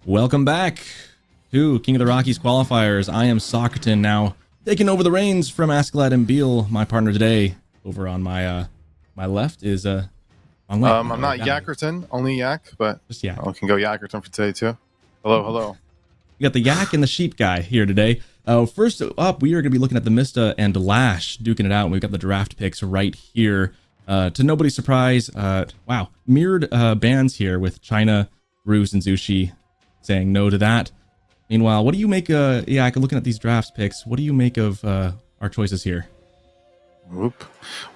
Welcome back to King of the Rockies qualifiers. I am Socraton, now taking over the reins from Askeladd and Beal, my partner today. Over on my my left is I'm not Yakkerton, only Yak, but just Yak. I can go Yakkerton for today too. Hello. We got the Yak and the Sheep guy here today. First up, we are going to be looking at TheMista and LaSh duking it out, and we've got the draft picks right here. To nobody's surprise, wow, mirrored bans here with China, Ruse, and Zushi saying no to that. Meanwhile, what do you make, Yak, looking at these drafts picks, what do you make of our choices here? Whoop.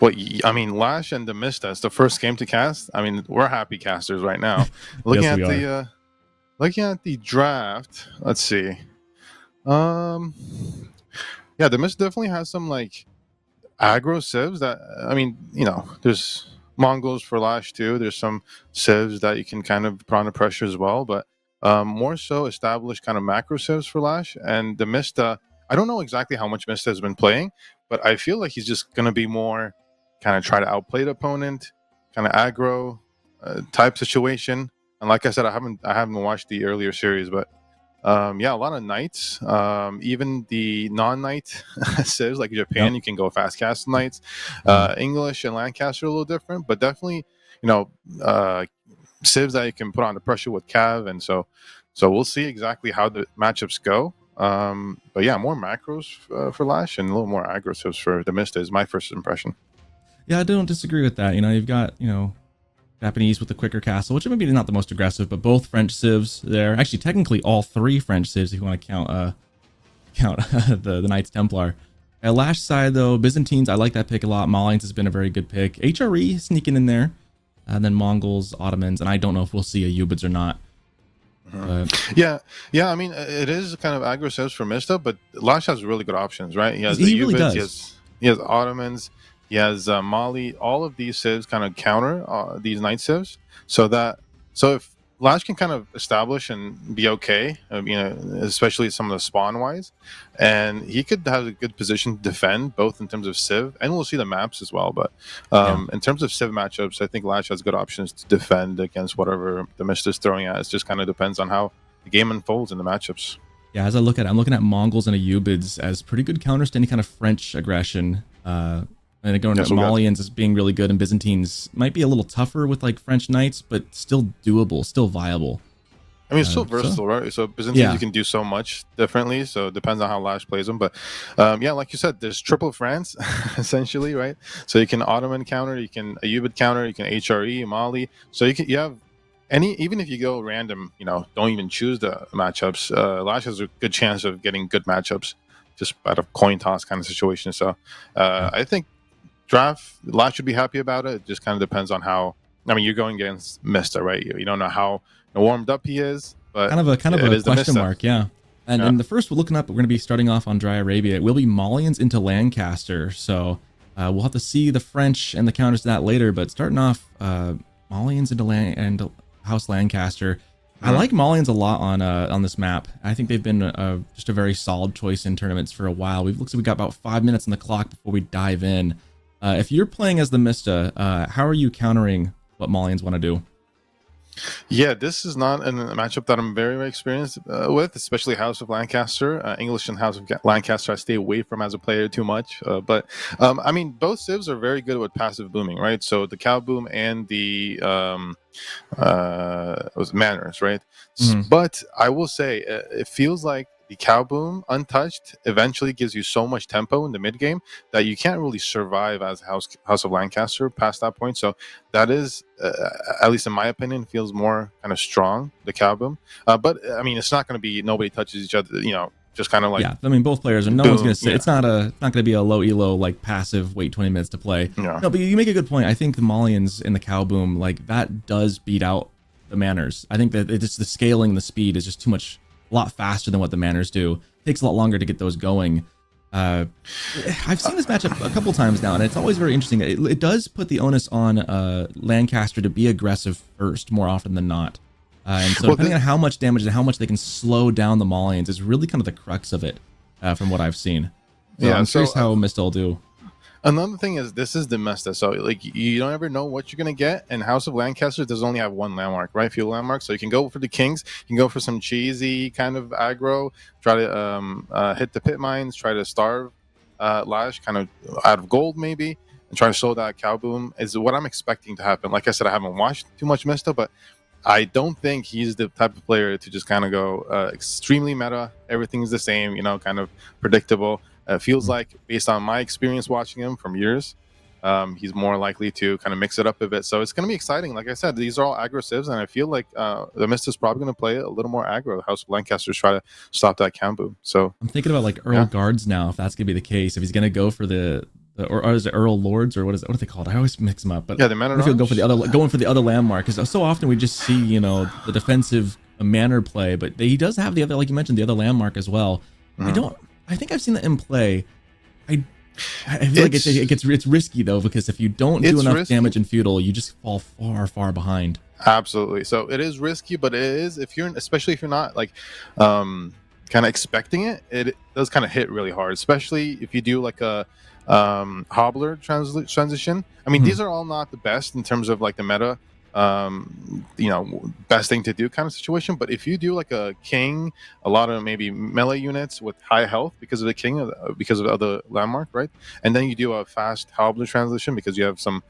Well, I mean, LaSh and TheMista, it's the first game to cast. I mean, we're happy casters right now. Looking Yes, at looking at the draft, let's see. Yeah, TheMista definitely has some like aggro civs that, I mean, you know, there's Mongols for LaSh too. There's some civs that you can kind of put under pressure as well, but more so established kind of macro civs for LaSh. And TheMista, I don't know exactly how much Mista has been playing, but I feel like he's just going to be more kind of try to outplay the opponent, kind of aggro type situation. And like I said, I haven't watched the earlier series, but yeah, a lot of knights, even the non-knight civs like Japan, you can go fast cast knights. English and Lancaster are a little different, but definitely, you know, civs that you can put under pressure with Cav, and so we'll see exactly how the matchups go. But yeah, more macros for LaSh and a little more aggro civs for TheMista is my first impression. Yeah, I don't disagree with that. You know, you've got, you know, Japanese with the quicker castle, which maybe not the most aggressive, but both French civs there. Actually, technically all three French civs if you want to count the Knights Templar. At LaSh side though, Byzantines, I like that pick a lot. Malians has been a very good pick. HRE sneaking in there, and then Mongols, Ottomans, and I don't know if we'll see a Ubids or not. Yeah. I mean, it is kind of aggro civs for Mista, but LaSh has really good options, right? He has He really does. He has Ottomans. He has Mali. All of these civs kind of counter these knight civs, so if LaSh can kind of establish and be okay, you know, especially some of the spawn wise, and he could have a good position to defend both in terms of civ, and we'll see the maps as well. But in terms of civ matchups, I think LaSh has good options to defend against whatever TheMista is throwing at. It just kind of depends on how the game unfolds in the matchups. Yeah, as I look at it, I'm looking at Mongols and a Ubids as pretty good counters to any kind of French aggression. And going to Malians as being really good, and Byzantines might be a little tougher with like French knights, but still doable, still viable. I mean, it's still versatile, right? So Byzantines, you can do so much differently. So it depends on how LaSh plays them. But yeah, like you said, there's triple France, essentially, right? So you can Ottoman counter, you can a Ubid counter, you can HRE, Mali. So you have even if you go random, you know, don't even choose the matchups. LaSh has a good chance of getting good matchups just out of coin toss kind of situation. So I think draft LaSh should be happy about it. It just kind of depends on how. I mean, you're going against Mista, right? You don't know how warmed up he is, but kind of a question mark, yeah. And the first we're looking up, we're going to be starting off on Dry Arabia. It will be Malians into Lancaster, so we'll have to see the French and the counters to that later. But starting off, Malians into House Lancaster. I like Malians a lot on this map. I think they've been just a very solid choice in tournaments for a while. We got about 5 minutes on the clock before we dive in. If you're playing as TheMista, how are you countering what Malians want to do? Yeah, this is not a matchup that I'm very, very experienced with, especially House of Lancaster. English and House of Lancaster I stay away from as a player too much. But I mean, both civs are very good with passive booming, right? So the cow boom and the manners, right? But I will say it feels like the cow boom untouched eventually gives you so much tempo in the mid game that you can't really survive as House of Lancaster past that point. So that is, at least in my opinion, feels more kind of strong, the cow boom. But I mean, it's not going to be nobody touches each other, you know, just kind of like, yeah. I mean, both players, and no one's going to say it's not going to be a low elo like passive wait 20 minutes to play. Yeah. No, but you make a good point. I think the Malians in the cow boom, like that does beat out the manners. I think that it's the scaling, the speed is just too much. A lot faster than what the manners do. It takes a lot longer to get those going. I've seen this matchup a couple times now, and it's always very interesting. It does put the onus on Lancaster to be aggressive first more often than not. And so depending on how much damage and how much they can slow down the Malians is really kind of the crux of it from what I've seen. So I'm curious how Mista will do. Another thing is this is TheMista, so like you don't ever know what you're gonna get. And House of Lancaster does only have one landmark, right? Few landmarks, so you can go for the kings, you can go for some cheesy kind of aggro, try to hit the pit mines, try to starve LaSh kind of out of gold maybe, and try to slow that cow boom is what I'm expecting to happen. Like I said, I haven't watched too much Mista, but I don't think he's the type of player to just kind of go extremely meta. Everything's the same, kind of predictable. Feels like, based on my experience watching him from years, he's more likely to kind of mix it up a bit. So it's going to be exciting. Like I said, these are all aggro civs, and I feel like TheMista is probably going to play a little more aggro. House of Lancaster's try to stop that cow boom. So I'm thinking about like Earl Guards now, if that's going to be the case. If he's going to go for or is it Earl Lords, or what are they called? I always mix them up. But yeah, the men if he'll go for going for the other landmark, because so often we just see the defensive manor play, but he does have the other, like you mentioned, the other landmark as well. I think I've seen that in play. I feel like it's risky though, because if you don't do enough damage in feudal, you just fall far behind. Absolutely. So it is risky, but it is, especially if you're not like kind of expecting it does kind of hit really hard, especially if you do like a hobbler transition. I mean, these are all not the best in terms of like the meta best thing to do kind of situation, but if you do like a king, a lot of maybe melee units with high health because of the king, because of the other landmark, right, and then you do a fast hobbler transition because you have some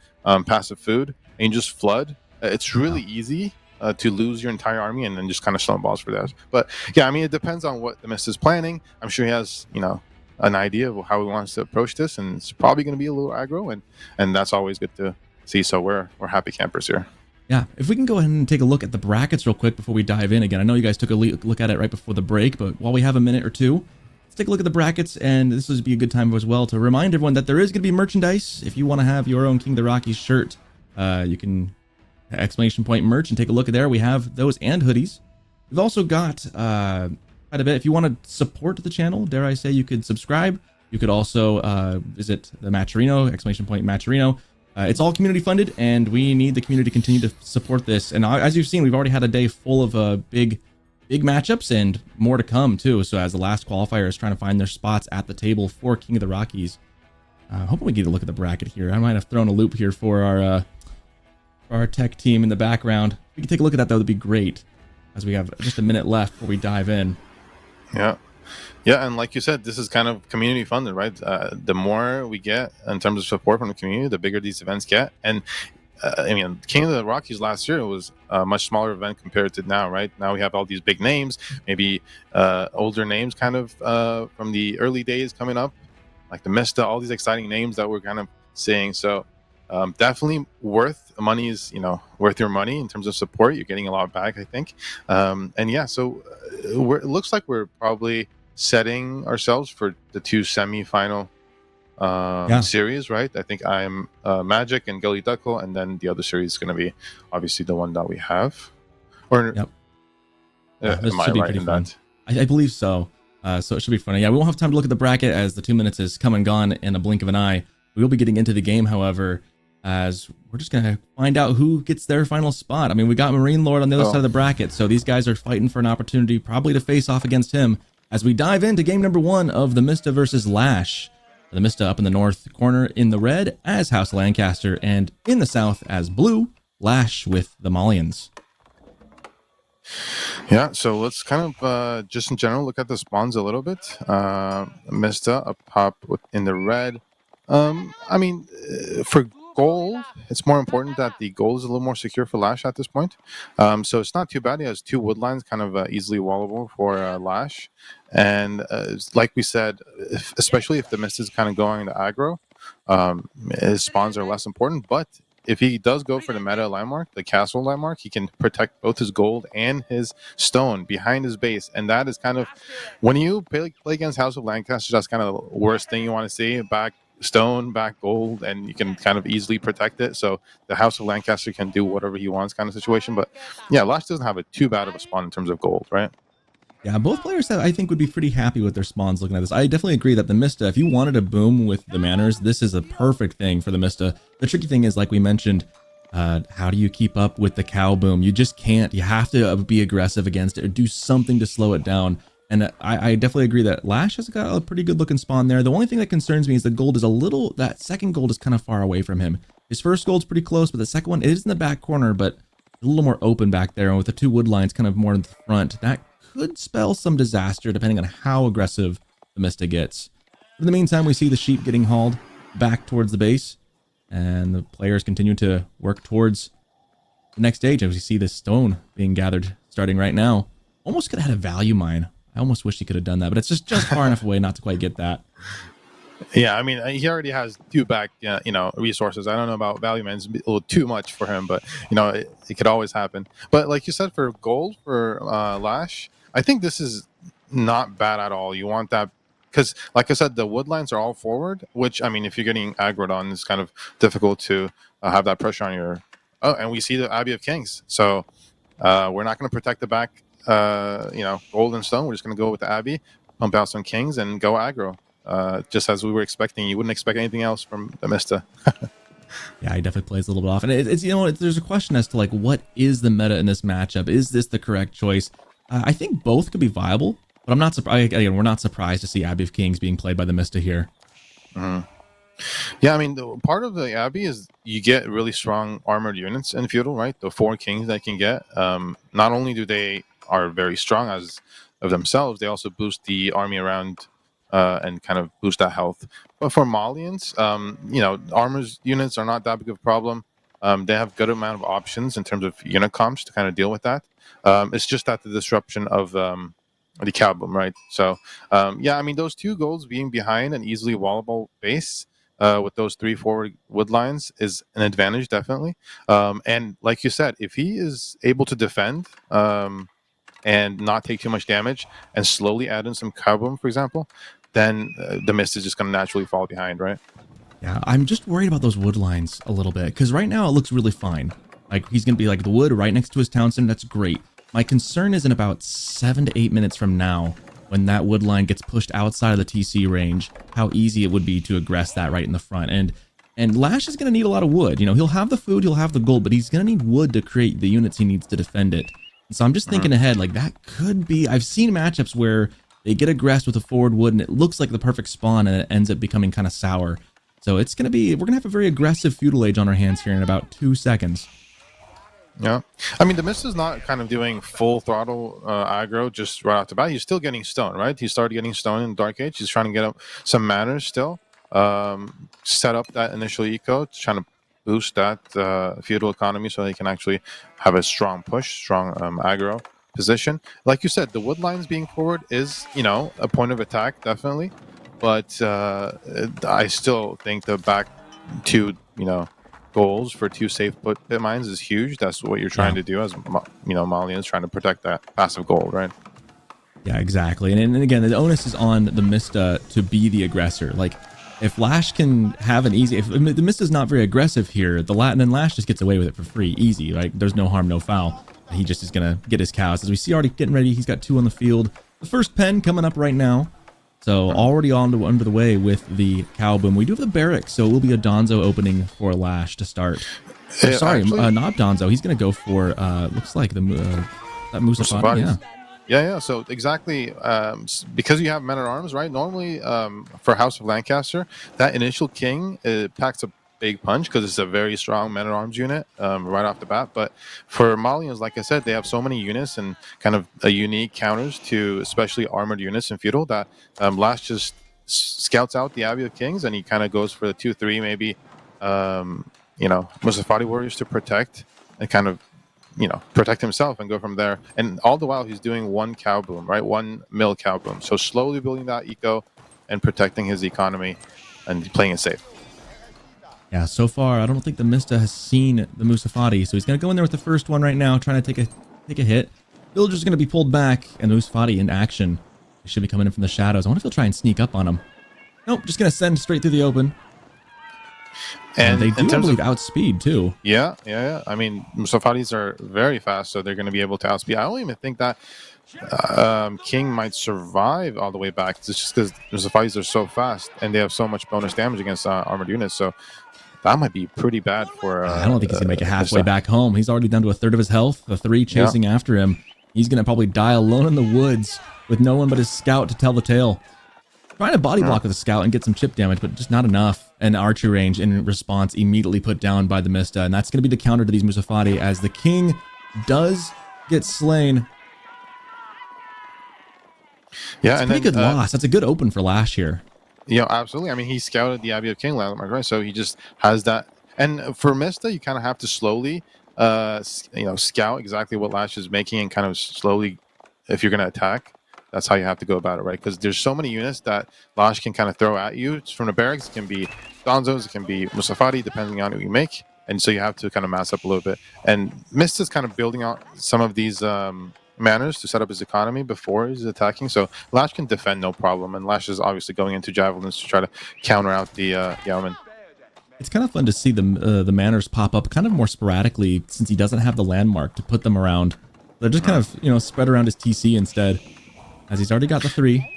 passive food, and you just flood, it's really easy to lose your entire army and then just kind of snowballs for that. But yeah, I mean, it depends on what TheMista is planning. I'm sure he has an idea of how he wants to approach this, and it's probably going to be a little aggro, and that's always good to see. So we're happy campers here. Yeah, if we can go ahead and take a look at the brackets real quick before we dive in again. I know you guys took a look at it right before the break, but while we have a minute or two, let's take a look at the brackets. And this would be a good time as well to remind everyone that there is going to be merchandise. If you want to have your own King of the Rockies shirt, you can !merch and take a look at there. We have those and hoodies. We've also got quite a bit. If you want to support the channel, dare I say, you could subscribe. You could also visit the Matcherino, !Matcherino. It's all community funded, and we need the community to continue to support this. And as you've seen, we've already had a day full of big matchups and more to come too. So as the last qualifier is trying to find their spots at the table for King of the Rockies, hoping we get a look at the bracket here. I might have thrown a loop here for our tech team in the background. If we can take a look at that, that would be great, as we have just a minute left before we dive in. Yeah, and like you said, this is kind of community funded, right? The more we get in terms of support from the community, the bigger these events get. And I mean, King of the Rockies last year was a much smaller event compared to now, right? Now we have all these big names, maybe older names kind of from the early days coming up, like TheMista, all these exciting names that we're kind of seeing. So definitely worth worth your money in terms of support. You're getting a lot back, I think. And yeah, so it looks like we're probably setting ourselves for the two semi-final series, right? I think I'm Magic and Gully Duckle, and then the other series is going to be obviously the one that we have. Or am I right in that? I believe so. So it should be funny. Yeah, we won't have time to look at the bracket as the 2 minutes is come and gone in a blink of an eye. We will be getting into the game, however, as we're just going to find out who gets their final spot. I mean, we got Marine Lord on the other side of the bracket, so these guys are fighting for an opportunity probably to face off against him as we dive into game number 1 of TheMista versus LaSh. TheMista up in the north corner in the red as House Lancaster, and in the south as blue, LaSh with the Malians. Yeah, so let's kind of just in general look at the spawns a little bit. TheMista up top in the red. I mean, for gold, it's more important that the gold is a little more secure for LaSh at this point. So it's not too bad. He has 2 woodlines, kind of easily wallable for LaSh. And like we said, especially if TheMista is kind of going to aggro, his spawns are less important. But if he does go for the meta landmark, the castle landmark, he can protect both his gold and his stone behind his base. And that is kind of, when you play against House of Lancaster, that's kind of the worst thing you want to see. Back stone, back gold, and you can kind of easily protect it. So the House of Lancaster can do whatever he wants kind of situation. But yeah, LaSh doesn't have too bad of a spawn in terms of gold, right? Yeah, both players I think would be pretty happy with their spawns looking at this. I definitely agree that TheMista, if you wanted to boom with the manors, this is a perfect thing for TheMista. The tricky thing is, like we mentioned, how do you keep up with the cow boom? You just can't. You have to be aggressive against it or do something to slow it down. And I definitely agree that LaSh has got a pretty good looking spawn there. The only thing that concerns me is the gold is that second gold is kind of far away from him. His first gold's pretty close, but the second one is in the back corner, but a little more open back there. And with the two wood lines kind of more in the front, that could spell some disaster depending on how aggressive TheMista gets. But in the meantime, we see the sheep getting hauled back towards the base, and the players continue to work towards the next stage as we see this stone being gathered starting right now. Almost could have had a value mine. I almost wish he could have done that, but it's just far enough away not to quite get that. Yeah, I mean, he already has two back, resources. I don't know about value mines, a little too much for him, but it could always happen. But like you said, for gold for LaSh, I think this is not bad at all. You want that because, like I said, the wood lines are all forward. Which, I mean, if you're getting aggroed on, it's kind of difficult to have that pressure on your. Oh, and we see the Abbey of Kings, so we're not going to protect the back. Gold and stone. We're just going to go with the Abbey, pump out some kings, and go aggro. Just as we were expecting. You wouldn't expect anything else from TheMista. Yeah, he definitely plays a little bit off. And it's there's a question as to like, what is the meta in this matchup? Is this the correct choice? I think both could be viable, but I'm not surprised. Again, we're not surprised to see Abbey of Kings being played by TheMista here. Mm-hmm. Yeah, I mean, part of the Abbey is you get really strong armored units in Feudal, right? The 4 kings that you can get. Not only do they are very strong as of themselves, they also boost the army around and kind of boost that health. But for Malians, armors units are not that big of a problem. They have good amount of options in terms of unit comps to kind of deal with that. It's just that the disruption of the cow boom, right? So, I mean, those 2 golds being behind an easily wallable base with those 3 forward wood lines is an advantage, definitely. And like you said, if he is able to defend and not take too much damage and slowly add in some cow boom, for example, then TheMista is just going to naturally fall behind, right? Yeah, I'm just worried about those wood lines a little bit because right now it looks really fine. Like he's going to be like the wood right next to his town center. That's great. My concern is in about 7 to 8 minutes from now, when that wood line gets pushed outside of the TC range, how easy it would be to aggress that right in the front. And LaSh is going to need a lot of wood. He'll have the food, he'll have the gold, but he's going to need wood to create the units he needs to defend it. And so I'm just thinking ahead, like that could be, I've seen matchups where they get aggressed with a forward wood and it looks like the perfect spawn and it ends up becoming kind of sour. So it's going to be, we're going to have a very aggressive feudal age on our hands here in about 2 seconds. Yeah, I mean, TheMista is not kind of doing full throttle aggro just right off the bat. He's still getting stone, right? He started getting stone in Dark Age. He's trying to get up some manners still. Set up that initial eco, trying to boost that feudal economy so he can actually have a strong push, strong aggro position. Like you said, the wood lines being forward is, a point of attack, definitely. But I still think the back 2, goals for 2 safe pit mines is huge. That's what you're trying to do as Malians, trying to protect that passive gold, right? Yeah, exactly. And again, the onus is on TheMista to be the aggressor. Like if LaSh can have an easy, if TheMista is not very aggressive here, then LaSh just gets away with it for free, easy. Like there's no harm, no foul. He just is gonna get his cows. As we see, already getting ready. He's got 2 on the field. The first pen coming up right now. So already under the way with the cow boom. We do have the barracks, so it will be a Donzo opening for LaSh to start. Sorry, not Donzo. He's going to go for, looks like that Musafati. Yeah. So exactly, because you have men-at-arms, right? Normally, for House of Lancaster, that initial king packs a big punch because it's a very strong men-at-arms unit right off the bat. But for Malians, like I said, they have so many units and kind of a unique counters to especially armored units in Feudal that LaSh just scouts out the Abbey of Kings and he kind of goes for the 2-3 maybe, Musafati warriors to protect and kind of, protect himself and go from there. And all the while he's doing 1 cow boom, right? 1 mill cow boom. So slowly building that eco and protecting his economy and playing it safe. Yeah, so far, I don't think TheMista has seen the Musafati, so he's going to go in there with the first one right now, trying to take a hit. Villager's going to be pulled back, and the Musafati in action. He should be coming in from the shadows. I wonder if he'll try and sneak up on him. Nope, just going to send straight through the open. And they do, I believe, outspeed, too. Yeah. I mean, Musafatis are very fast, so they're going to be able to outspeed. I don't even think that King might survive all the way back. It's just because Musafatis are so fast, and they have so much bonus damage against armored units, so that might be pretty bad for... I don't think he's going to make it halfway back home. He's already down to 1/3 of his health. The 3 chasing after him. He's going to probably die alone in the woods with no one but his scout to tell the tale. Trying to body block with a scout and get some chip damage, but just not enough. And archery range in response immediately put down by TheMista. And that's going to be the counter to these Musafati as the king does get slain. Yeah, it's and pretty good loss. That's a good open for LaSh here. Yeah, absolutely. I mean, he scouted the Abbey of King landmark, right? So he just has that. And for Mista, you kind of have to slowly, scout exactly what LaSh is making and kind of slowly, if you're going to attack, that's how you have to go about it, right? Because there's so many units that LaSh can kind of throw at you. It's from the barracks, it can be Donzos, it can be Musafati, depending on who you make. And so you have to kind of mass up a little bit. And Mista's kind of building out some of these manners to set up his economy before he's attacking. So LaSh can defend no problem. And LaSh is obviously going into javelins to try to counter out the Yaoman. It's kind of fun to see the manners pop up kind of more sporadically since he doesn't have the landmark to put them around. They're just kind of, spread around his TC instead, as he's already got the 3.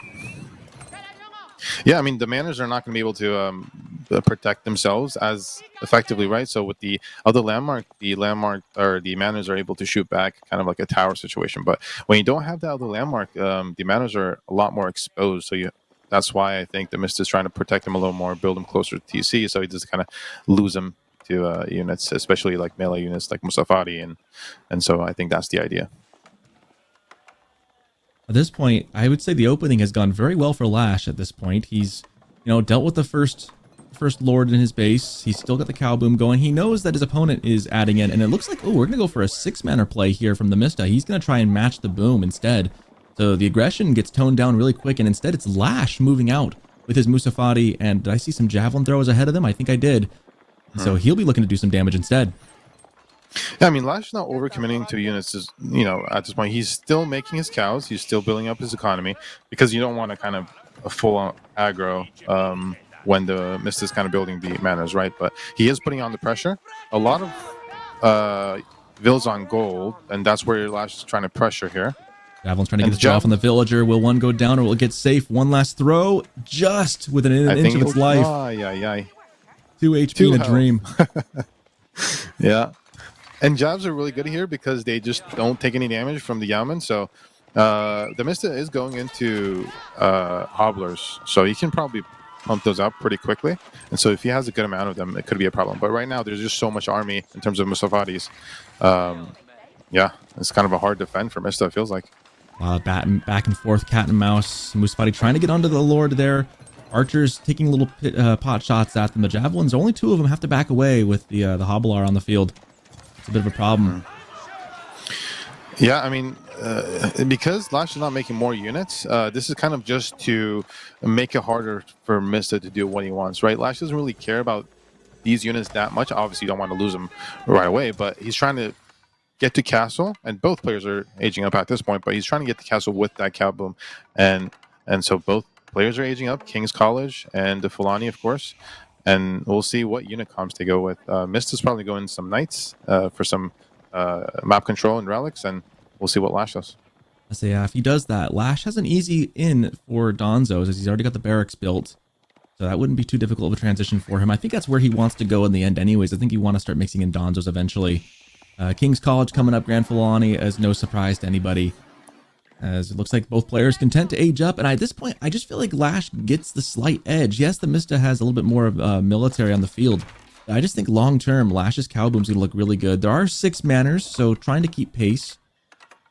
Yeah, I mean, the manners are not going to be able to protect themselves as effectively, right? So with the other landmark, the manners are able to shoot back, kind of like a tower situation. But when you don't have that other landmark, the manners are a lot more exposed. So that's why I think TheMista is trying to protect him a little more, build him closer to TC, so he doesn't kind of lose him to units, especially like melee units like Musafati, and so I think that's the idea. At this point, I would say the opening has gone very well for LaSh at this point. He's, dealt with the first lord in his base. He's still got the cow boom going. He knows that his opponent is adding in, and it looks like, we're going to go for a 6-manner play here from TheMista. He's going to try and match the boom instead. So the aggression gets toned down really quick, and instead it's LaSh moving out with his Musafati, and did I see some javelin throwers ahead of them? I think I did. So he'll be looking to do some damage instead. Yeah, I mean, LaSh is not overcommitting to units. At this point, he's still making his cows. He's still building up his economy because you don't want to kind of a full aggro when the Mist is kind of building the manners, right? But he is putting on the pressure. A lot of vills on gold, and that's where LaSh is trying to pressure here. Javelin's trying to get his draw off on the villager. Will one go down or will it get safe? One last throw, just within an inch of its life. 2 HP in a dream. Yeah. And jabs are really good here because they just don't take any damage from the Yaoman. So TheMista is going into hobblers. So he can probably pump those up pretty quickly. And so if he has a good amount of them, it could be a problem. But right now, there's just so much army in terms of Musafatis. Yeah, it's kind of a hard defend for Mista, it feels like. Back and forth, cat and mouse. Musafati trying to get onto the lord there. Archers taking little pot shots at them. The javelins, only 2 of them have to back away with the hobbler on the field. It's a bit of a problem. Yeah, I mean, because LaSh is not making more units, this is kind of just to make it harder for Mista to do what he wants, right? LaSh doesn't really care about these units that much. Obviously, you don't want to lose them right away, but he's trying to get to castle, and both players are aging up at this point, but he's trying to get to castle with that cow boom, and so both players are aging up, King's College and the Fulani, of course, and we'll see what unit comps they go with. Mista's probably going some knights for some map control and relics, and we'll see what LaSh does. So yeah, if he does that, LaSh has an easy in for Donzos as he's already got the barracks built. So that wouldn't be too difficult of a transition for him. I think that's where he wants to go in the end anyways. I think you want to start mixing in Donzos eventually. King's College coming up, Grand Fulani, as no surprise to anybody. As it looks like both players content to age up. And at this point, I just feel like LaSh gets the slight edge. Yes, TheMista has a little bit more of military on the field. I just think long-term, LaSh's cow boom's going to look really good. There are 6 manners, so trying to keep pace.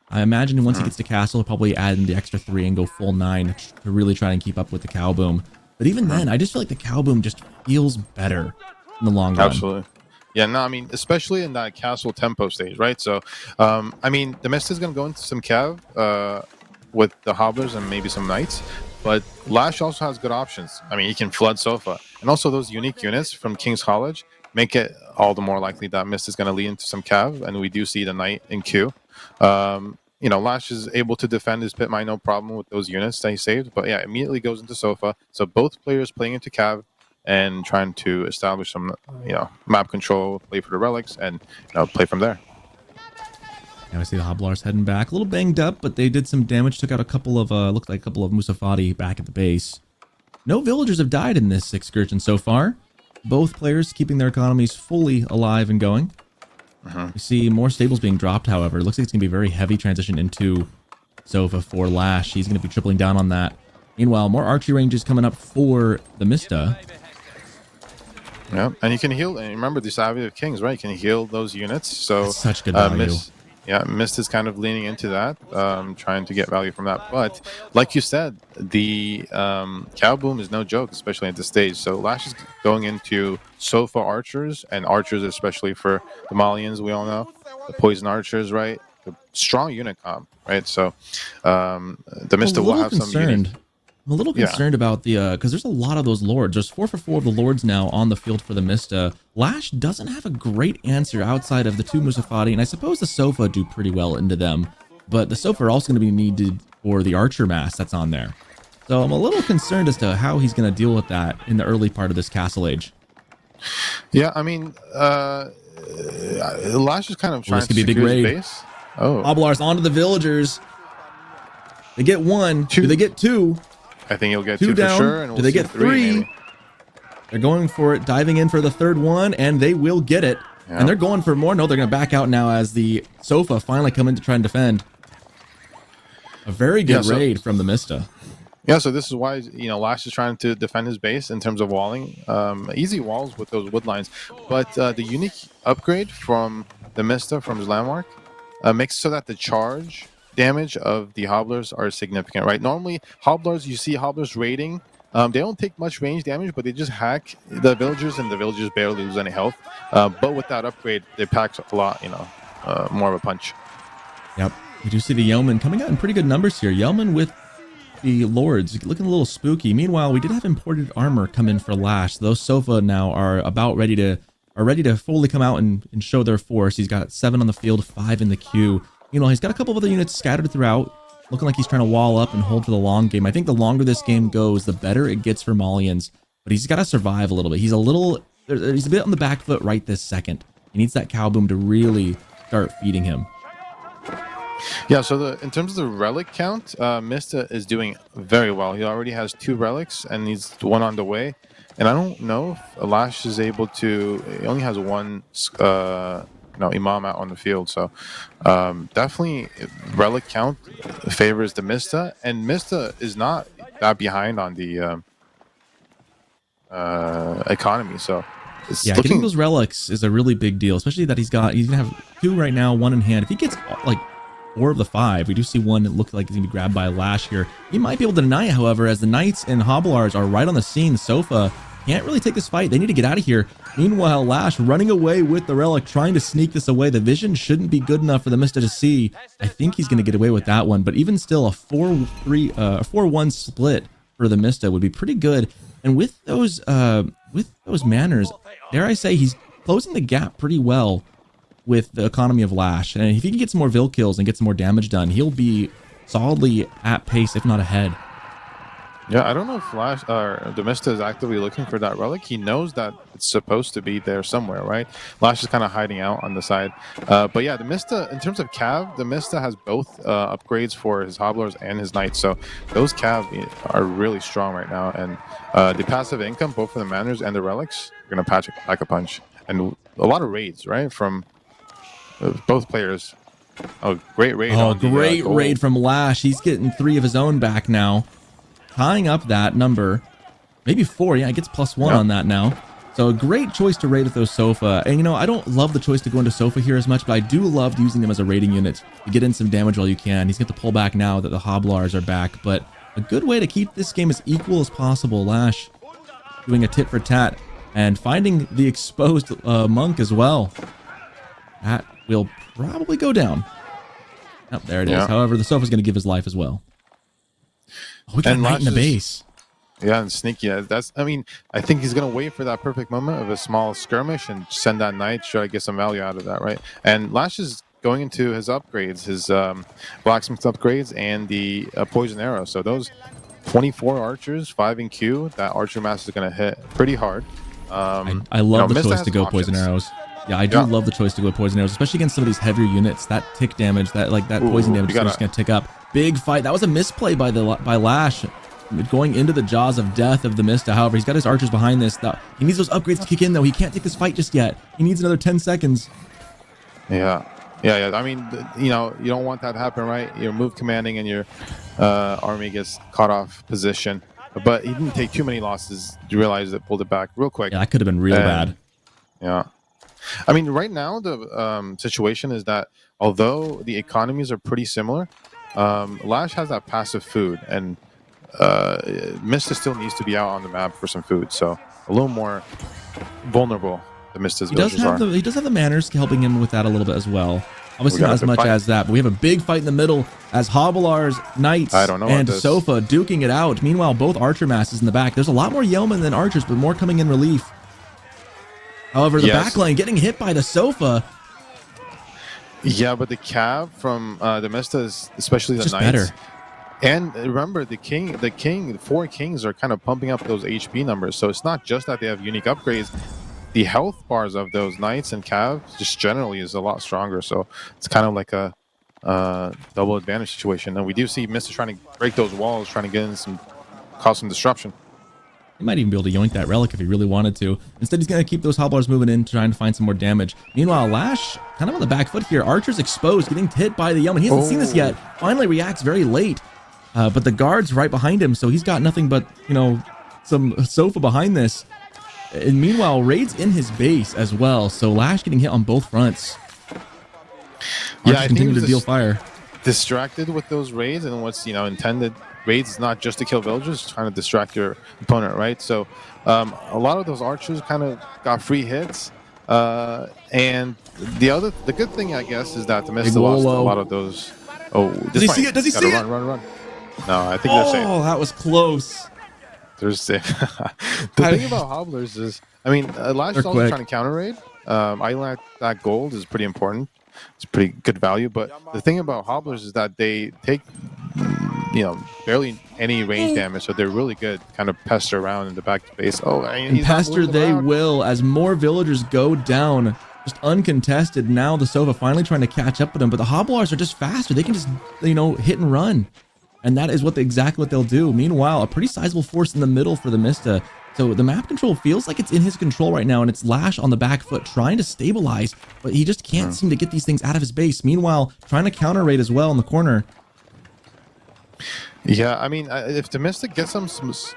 I imagine once he gets to castle, he'll probably add in the extra 3 and go full 9 to really try and keep up with the cow boom. But even then, I just feel like the cow boom just feels better in the long run. Absolutely. Yeah, no, I mean, especially in that castle tempo stage, right? So, I mean, TheMista is going to go into some cav with the hobblers and maybe some knights, but LaSh also has good options. I mean, he can flood Sofa, and also those unique units from King's College make it all the more likely that Mist is going to lead into some cav, and we do see the knight in Q. LaSh is able to defend his pit mine, no problem with those units that he saved, but yeah, immediately goes into Sofa. So both players playing into cav and trying to establish some, map control, play for the relics, and play from there. Now I see the Hobblars heading back, a little banged up, but they did some damage. Took out a couple of, looked like a couple of Musafati back at the base. No villagers have died in this excursion so far. Both players keeping their economies fully alive and going. We see more stables being dropped, however. It looks like it's going to be a very heavy transition into Sofa for LaSh. He's going to be tripling down on that. Meanwhile, more archery ranges coming up for TheMista. Yeah, and you can heal. And remember, the Savvy of Kings, right? You can heal those units. So that's such good value. Mist is kind of leaning into that, trying to get value from that. But like you said, the cow boom is no joke, especially at this stage. So LaSh is going into Sofa archers, and archers especially for the Malians, we all know. The poison archers, right? The strong unit comp, right? So TheMista will have some unique... I'm a little concerned about the because there's a lot of those lords. There's 4 for 4 of the lords now on the field for TheMista. LaSh doesn't have a great answer outside of the 2 Musafati, and I suppose the Sofa do pretty well into them, but the Sofa are also going to be needed for the archer mass that's on there. So I'm a little concerned as to how he's going to deal with that in the early part of this castle age. Yeah, I mean, LaSh is kind of trying to be a big raid. Base. Oh, Hoblars onto the villagers. They get 1. Do they get 2? I think he'll get 2 down. for sure. And Do they get 3? They're going for it, diving in for the 3rd one, and they will get it. Yeah. And they're going for more. No, they're going to back out now as the Sofa finally come in to try and defend. A very good raid from TheMista. Yeah, so this is why, you know, LaSh is trying to defend his base in terms of walling. Easy walls with those wood lines. But the unique upgrade from TheMista, from his landmark, makes so that the charge damage of the hobblers are significant, right? Normally, hobblers, you see hobblers raiding. They don't take much range damage, but they just hack the villagers, and the villagers barely lose any health. But with that upgrade, they pack a lot, you know, more of a punch. Yep. We do see the Yeoman coming out in pretty good numbers here. Yeoman with the lords looking a little spooky. Meanwhile, we did have imported armor come in for LaSh. Those Sofa now are about ready to fully come out and show their force. He's got 7 on the field, 5 in the queue. You know, he's got a couple of other units scattered throughout, looking like he's trying to wall up and hold for the long game. I think the longer this game goes, the better it gets for Malians, but he's got to survive a little bit. He's a bit on the back foot right this second. He needs that cow boom to really start feeding him. Yeah, so in terms of the relic count, Mista is doing very well. He already has 2 relics, and he's 1 on the way. And I don't know if LaSh is able to... He only has 1... Imam out on the field, so definitely relic count favors TheMista, and Mista is not that behind on the economy, so it's getting those relics is a really big deal, especially that he's gonna have 2 right now, 1 in hand. If he gets like 4 of the 5, we do see 1 that looks like he's gonna be grabbed by LaSh here. He might be able to deny it, however, as the Knights and Hoblars are right on the scene. Sofa can't really take this fight. They need to get out of here. Meanwhile, LaSh running away with the relic, trying to sneak this away. The vision shouldn't be good enough for TheMista to see. I think he's going to get away with that one, but even still, a 4-1 split for TheMista would be pretty good. And with those manners, dare I say, he's closing the gap pretty well with the economy of LaSh. And if he can get some more Vil kills and get some more damage done, he'll be solidly at pace, if not ahead. Yeah, I don't know if TheMista is actively looking for that relic. He knows that it's supposed to be there somewhere, right? LaSh is kind of hiding out on the side. But yeah, TheMista, in terms of cav, TheMista has both upgrades for his hobblers and his knights. So those cav are really strong right now. And the passive income, both for the manners and the relics, are going to pack a punch. And a lot of raids, right, from both players. Oh, great raid. Oh, great raid from LaSh. He's getting 3 of his own back now. Tying up that number, maybe 4. Yeah, it gets +1 on that now. So a great choice to raid with those Sofa. And, you know, I don't love the choice to go into Sofa here as much, but I do love using them as a raiding unit to get in some damage while you can. He's going to pull back now that the Hoblars are back, but a good way to keep this game as equal as possible. LaSh doing a tit for tat and finding the exposed monk as well. That will probably go down. Oh, there it is. However, the Sofa's going to give his life as well. Oh, we got a knight in the base. Yeah, and sneaky. That's. I mean, I think he's gonna wait for that perfect moment of a small skirmish and send that knight, try to get some value out of that, right? And LaSh is going into his upgrades, his blacksmith upgrades, and the poison arrow. So those 24 archers, 5 in queue. That archer mass is gonna hit pretty hard. I love the choice to go poison arrows. Yeah, I do love the choice to go poison arrows, especially against some of these heavier units. That tick damage, that poison damage is just gonna tick up. Big fight. That was a misplay by LaSh, going into the jaws of death of TheMista. However, he's got his archers behind this. He needs those upgrades to kick in, though. He can't take this fight just yet. He needs another 10 seconds. Yeah, yeah. I mean, you know, you don't want that to happen, right? You're move commanding and your army gets caught off position. But he didn't take too many losses. You realize that pulled it back real quick. Yeah, that could have been real bad. And yeah, I mean, right now the situation is that although the economies are pretty similar, LaSh has that passive food, and Mista still needs to be out on the map for some food, so a little more vulnerable the Mista's villagers are. He does have the manners helping him with that a little bit as well. Obviously not as much as that, but we have a big fight in the middle as Hobbler's Knights and Sofa duking it out. Meanwhile, both archer masses in the back. There's a lot more yeomen than archers, but more coming in relief. However, the backline getting hit by the Sofa. Yeah, but the cav from the Mistas, especially the Knights, better. And remember, the 4 kings are kind of pumping up those HP numbers. So it's not just that they have unique upgrades. The health bars of those knights and cav just generally is a lot stronger. So it's kind of like a double advantage situation. And we do see Mista trying to break those walls, trying to get in cause some disruption. He might even be able to yoink that relic if he really wanted to. Instead, he's going to keep those hobblers moving in, trying to find some more damage. Meanwhile, LaSh kind of on the back foot here. Archer's exposed, getting hit by the yeoman. He hasn't seen this yet. Finally reacts very late. But the guard's right behind him, so he's got nothing but, you know, some Sofa behind this. And meanwhile, Raid's in his base as well, so LaSh getting hit on both fronts. Yeah, I continue to deal fire. Distracted with those raids, and what's, you know, intended raids is not just to kill villagers, trying to distract your opponent, right? So a lot of those archers kind of got free hits. And the good thing, I guess, is that the Mista lost a lot of those. Oh, does he see it? Does he see it? Run. No, I think that's safe. Oh, that was close. There's safe. The thing about hobblers is, I mean, LaSh is also trying to counter raid. I that gold is pretty important. It's pretty good value. But the thing about hobblers is that they take, you know, barely any range damage, so they're really good. Kind of pester around in the back space. Oh, and pester they will as more villagers go down, just uncontested. Now the Sofa finally trying to catch up with them, but the hobblers are just faster. They can just, you know, hit and run. And that is exactly what they'll do. Meanwhile, a pretty sizable force in the middle for the Mista. So the map control feels like it's in his control right now, and it's LaSh on the back foot trying to stabilize, but he just can't seem to get these things out of his base. Meanwhile, trying to counter raid as well in the corner. Yeah, I mean, if the Mista gets some,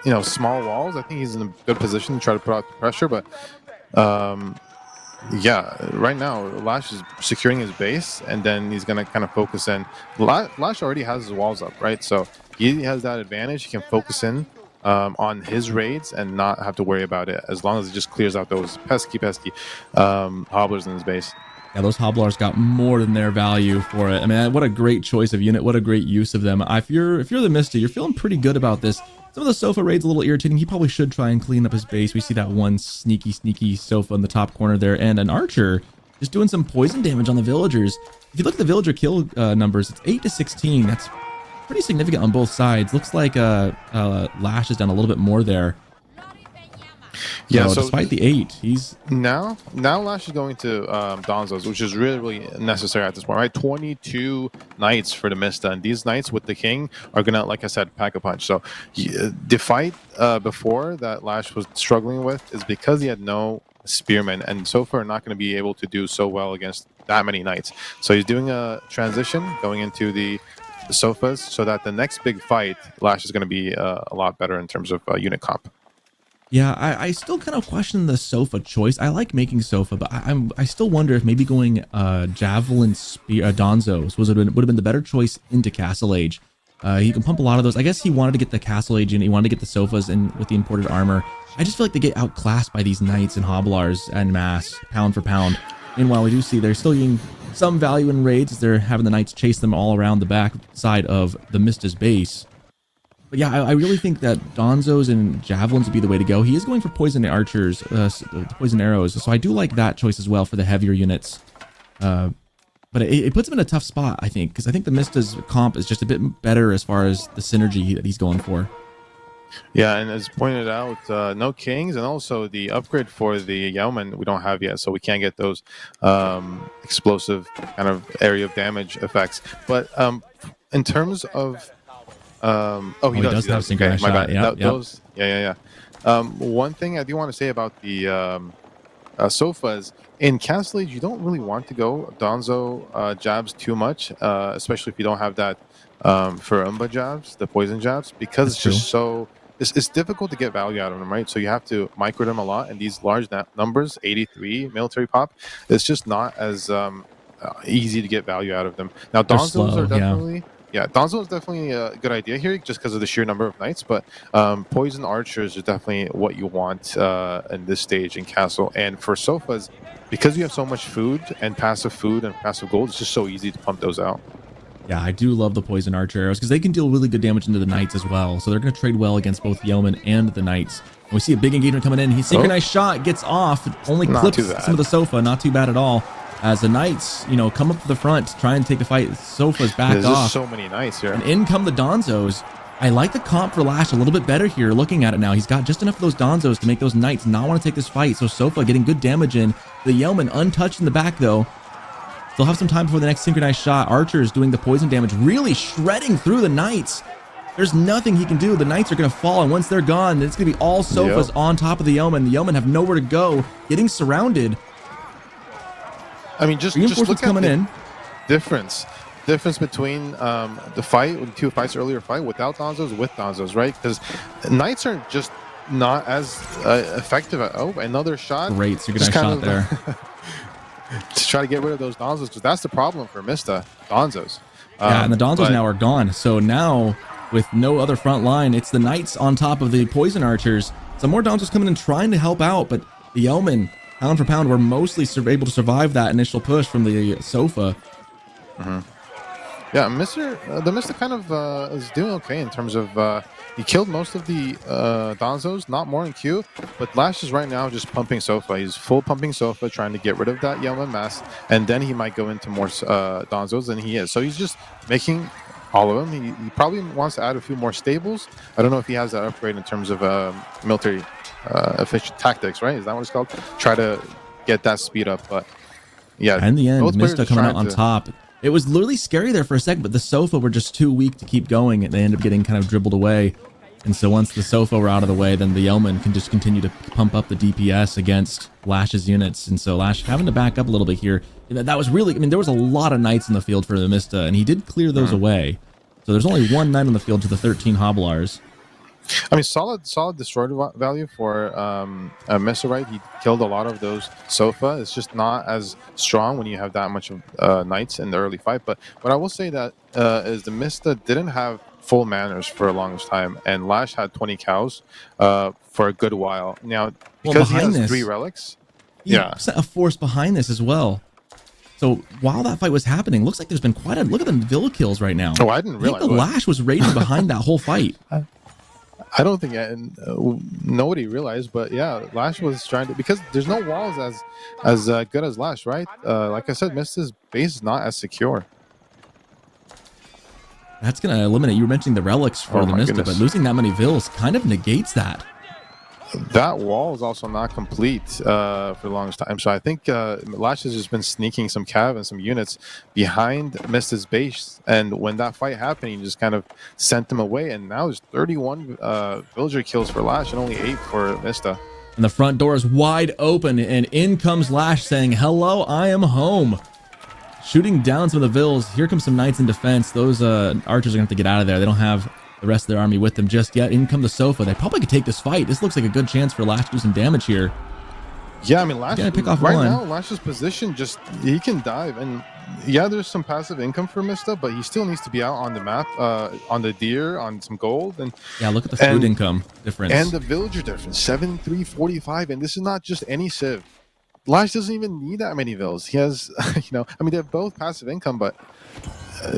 you know, small walls, I think he's in a good position to try to put out the pressure. But yeah, right now LaSh is securing his base, and then he's gonna kind of focus in. LaSh already has his walls up, right? So he has that advantage. He can focus in on his raids and not have to worry about it, as long as he just clears out those pesky hobblers in his base. Yeah, those hobblers got more than their value for it. I mean, what a great choice of unit. What a great use of them. If you're the Mista, you're feeling pretty good about this. Some of the Sofa raids a little irritating. He probably should try and clean up his base. We see that one sneaky Sofa in the top corner there, and an archer just doing some poison damage on the villagers. If you look at the villager kill numbers, it's 8 to 16. That's pretty significant on both sides. Looks like LaSh has done a little bit more there. Yeah, so despite the 8, he's now LaSh is going to Donzos, which is really necessary at this point, right? 22 knights for the Mista, and these knights with the king are gonna, like I said, pack a punch. So the fight before that LaSh was struggling with is because he had no spearmen, and so far not going to be able to do so well against that many knights. So he's doing a transition going into the Sofas, so that the next big fight LaSh is going to be a lot better in terms of unit comp. Yeah, I still kind of question the Sofa choice. I like making Sofa, but I still wonder if maybe going Javelin Spear Donzos would have been the better choice into Castle Age. He can pump a lot of those. I guess he wanted to get the Castle Age in. He wanted to get the Sofas in with the imported armor. I just feel like they get outclassed by these Knights and Hobblars en masse, pound for pound. Meanwhile, we do see they're still getting some value in raids as they're having the Knights chase them all around the back side of the Mista's base. But yeah, I really think that Donzos and Javelins would be the way to go. He is going for poison archers, poison arrows, so I do like that choice as well for the heavier units. But it puts him in a tough spot, I think, because I think the Mista's comp is just a bit better as far as the synergy that he's going for. Yeah, and as pointed out, no kings, and also the upgrade for the Yeoman we don't have yet, so we can't get those explosive kind of area of damage effects. But in terms of he does have some kind of shot. Yeah. One thing I do want to say about the sofas. In Castle Age, you don't really want to go Donzo jabs too much, especially if you don't have that Farumba jabs, the poison jabs, because That's it's true. just so it's difficult to get value out of them, right? So you have to micro them a lot, and these large numbers, 83 military pop, it's just not as easy to get value out of them. Now, They're Donzos are slow. Yeah. definitely. Yeah, Donzo is definitely a good idea here just because of the sheer number of knights, but poison archers is definitely what you want in this stage in Castle. And for sofas, because you have so much food and passive gold, it's just so easy to pump those out. Yeah, I do love the poison archer arrows because they can deal really good damage into the knights as well. So they're going to trade well against both the yeomen and the knights. And we see a big engagement coming in. He's synchronized shot, gets off, only Not clips too bad. some of the sofa. Not too bad at all. As the knights, you know, come up to the front, try and take the fight. Sofa's back There's off. just so many knights here. And in come the Donzos. I like the comp for LaSh a little bit better here. Looking at it now, he's got just enough of those Donzos to make those knights not want to take this fight. So Sofa getting good damage in. The yeoman untouched in the back though. They'll have some time before the next synchronized shot. Archer is doing the poison damage, really shredding through the knights. There's nothing he can do. The knights are going to fall, and once they're gone, it's going to be all sofas on top of the yeoman. The yeoman have nowhere to go, getting surrounded. I mean, just Reinforcements look at coming the in. difference between the fight, the two fights earlier fight without Donzos, with Donzos, right? Because knights are just not as effective at. Oh, another shot. Great synchronized shot there. To try to get rid of those Donzos, because that's the problem for Mista, Donzos. Yeah, and the Donzos now are gone. So now, with no other front line, it's the knights on top of the poison archers. Some more Donzos coming in trying to help out, but the yeomen, pound for pound, were mostly able to survive that initial push from the sofa. Yeah, the Mista kind of is doing okay in terms of he killed most of the Donzos, not more in Q, but LaSh is right now just pumping Sofa. He's full pumping Sofa, trying to get rid of that Yeoman mass, and then he might go into more Donzos than he is. So he's just making all of them. He probably wants to add a few more stables. I don't know if he has that upgrade in terms of military efficient tactics, right? Is that what it's called? Try to get that speed up, but yeah. In the end, both players Mista are coming out trying on to- top. It was literally scary there for a second, but the Sofa were just too weak to keep going. They ended up getting kind of dribbled away. And so once the Sofa were out of the way, then the Yeoman can just continue to pump up the DPS against LaSh's units. And so LaSh having to back up a little bit here. That was really, I mean, there was a lot of knights in the field for the Mista, and he did clear those away. So there's only one knight on the field to the 13 Hobblars. I mean, solid destroyed value for Mista, right? He killed a lot of those Sofa. It's just not as strong when you have that much of knights in the early fight. But what I will say that is the Mista didn't have full manners for a longest time, and LaSh had 20 cows for a good while. Now, because he has 3 relics, he sent a force behind this as well. So while that fight was happening, looks like there's been quite a look at the Vill kills right now. Oh, I didn't realize. I think the LaSh was raiding behind that whole fight. I don't think nobody realized, but yeah, LaSh was trying to, because there's no walls as good as LaSh, right? Like I said, Mista's base is not as secure. That's going to eliminate, you were mentioning the relics for the Mista, but losing that many Vills kind of negates that. That wall is also not complete for the longest time. So I think LaSh has just been sneaking some cav and some units behind Mista's base. And when that fight happened, he just kind of sent them away. And now there's 31 villager kills for LaSh and only 8 for Mista. And the front door is wide open. And in comes LaSh saying, "Hello, I am home." Shooting down some of the Vills. Here comes some knights in defense. Those archers are going to have to get out of there. They don't have the rest of their army with them just yet. In come the Sofa. They probably could take this fight. This looks like a good chance for LaSh to do some damage here. Yeah, I mean, LaSh pick off right one. now, LaSh's position, just he can dive. And yeah, there's some passive income for Mista, but he still needs to be out on the map, on the deer, on some gold. And yeah, look at the food income difference. And the villager difference, 7,345. And this is not just any civ. LaSh doesn't even need that many vills. He has, I mean, they're both passive income, but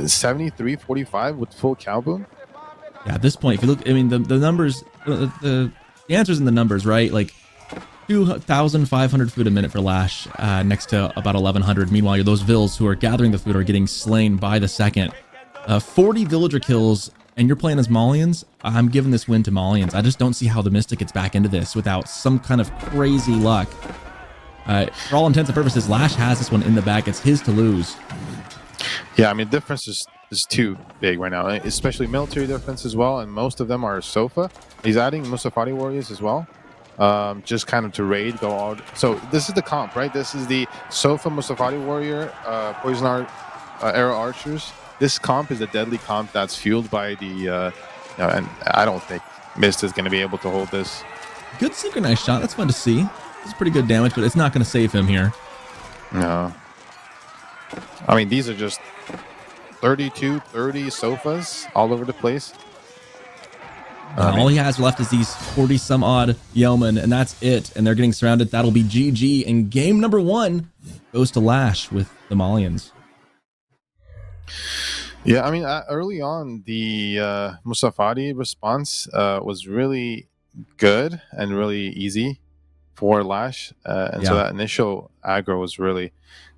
7345 with full cow boom. Yeah, at this point, if you look, I mean, the numbers, the answer's in the numbers, right? Like 2,500 food a minute for LaSh, next to about 1,100. Meanwhile, those Vills who are gathering the food are getting slain by the second. 40 villager kills, and you're playing as Malians. I'm giving this win to Malians. I just don't see how the Mystic gets back into this without some kind of crazy luck. For all intents and purposes, LaSh has this one in the bag. It's his to lose. Yeah, I mean, the difference is too big right now, especially military difference as well, and most of them are Sofa. He's adding Mustafati warriors as well. just kind of to raid, go out. So this is the comp, right? This is the Sofa Mustafati warrior, poison arrow archers. This comp is a deadly comp that's fueled by the, and I don't think Mist is going to be able to hold this. Good synchronized shot. That's fun to see. It's pretty good damage, but it's not going to save him here. No. I mean, these are just 32, 30 sofas all over the place. All he has left is these 40 some odd yeomen, and that's it. And they're getting surrounded. That'll be GG. And game number 1 goes to LaSh with the Malians. Yeah, I mean, early on, the Mustafati response was really good and really easy for LaSh. And so that initial aggro was really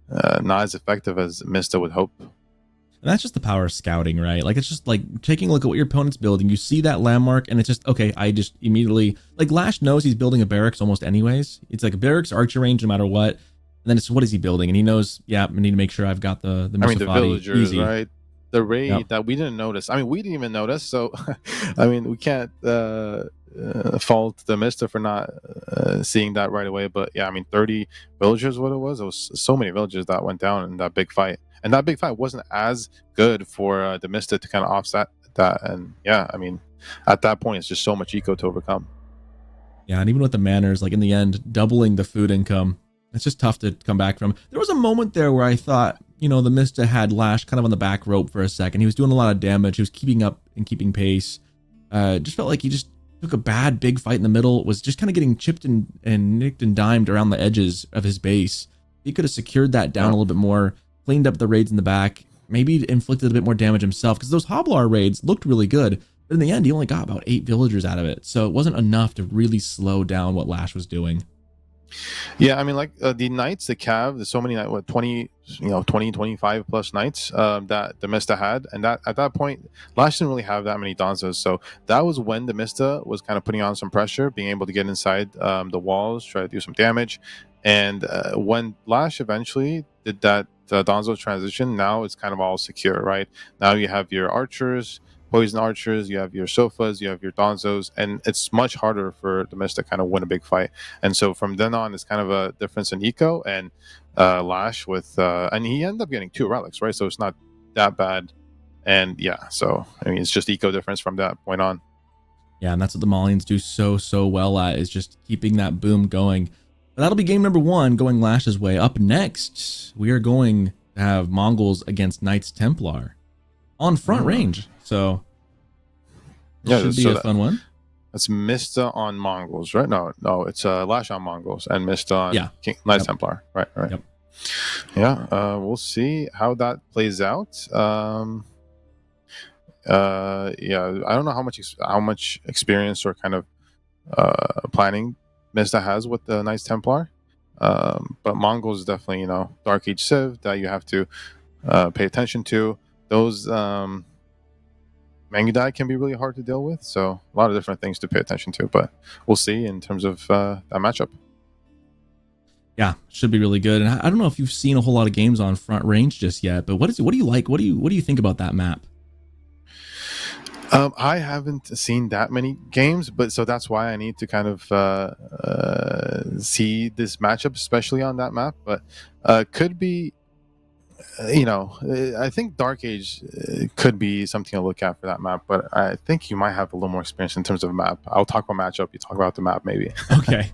not as effective as Mista would hope. And that's just the power of scouting, right? Like, it's just like taking a look at what your opponent's building. You see that landmark, and it's just, okay, I just immediately... Like, LaSh knows he's building a barracks almost anyways. It's like a barracks archer range no matter what. And then it's, what is he building? And he knows, yeah, I need to make sure I've got the Mustafati. I mean, the villagers, easy. right? The raid that we didn't notice. I mean, we didn't even notice. So, I mean, we can't fault TheMista for not seeing that right away. But yeah, I mean, 30 villagers, what it was so many villagers that went down in that big fight. And that big fight wasn't as good for TheMista to kind of offset that. And yeah, I mean, at that point, it's just so much eco to overcome. Yeah, and even with the manners, like in the end, doubling the food income, it's just tough to come back from. There was a moment there where I thought, you know, TheMista had LaSh kind of on the back rope for a second. He was doing a lot of damage. He was keeping up and keeping pace. Just felt like he just took a bad big fight in the middle, was just kind of getting chipped and nicked and dimed around the edges of his base. He could have secured that down a little bit more, cleaned up the raids in the back, maybe inflicted a bit more damage himself, because those Hoblar raids looked really good. But in the end, he only got about 8 villagers out of it. So it wasn't enough to really slow down what LaSh was doing. Yeah, I mean, like the knights, the cav, there's so many, what, 20, 25 plus knights that TheMista had. And that at that point, LaSh didn't really have that many Danzas. So that was when TheMista was kind of putting on some pressure, being able to get inside the walls, try to do some damage. And when LaSh eventually did that Danzo transition, now it's kind of all secure, right? Now you have your archers, poison archers, you have your sofas, you have your donzos, and it's much harder for TheMista to kind of win a big fight. And so from then on, it's kind of a difference in eco, and LaSh with and he ended up getting 2 relics, right? So it's not that bad. And yeah, so I mean, it's just eco difference from that point on. Yeah, and that's what the Malians do so well at, is just keeping that boom going. But that'll be game number 1, going LaSh's way. Up next, we are going to have Mongols against Knights Templar on front range. So yeah, should be a fun one. That's Mista on Mongols, right? No, it's LaSh on Mongols and Mista on Knights Templar, right? Yep. Yeah, we'll see how that plays out. Yeah, I don't know how much experience or kind of planning Mista has with the Knights Templar, but Mongols is definitely, Dark Age Civ that you have to pay attention to. Those Mangudai can be really hard to deal with, so a lot of different things to pay attention to, but we'll see in terms of that matchup. Yeah, should be really good. And I don't know if you've seen a whole lot of games on front range just yet, but what do you like? What do you think about that map? I haven't seen that many games, but so that's why I need to kind of see this matchup, especially on that map. But could be, I think Dark Age could be something to look at for that map. But I think you might have a little more experience in terms of map. I'll talk about matchup. You talk about the map, maybe. Okay.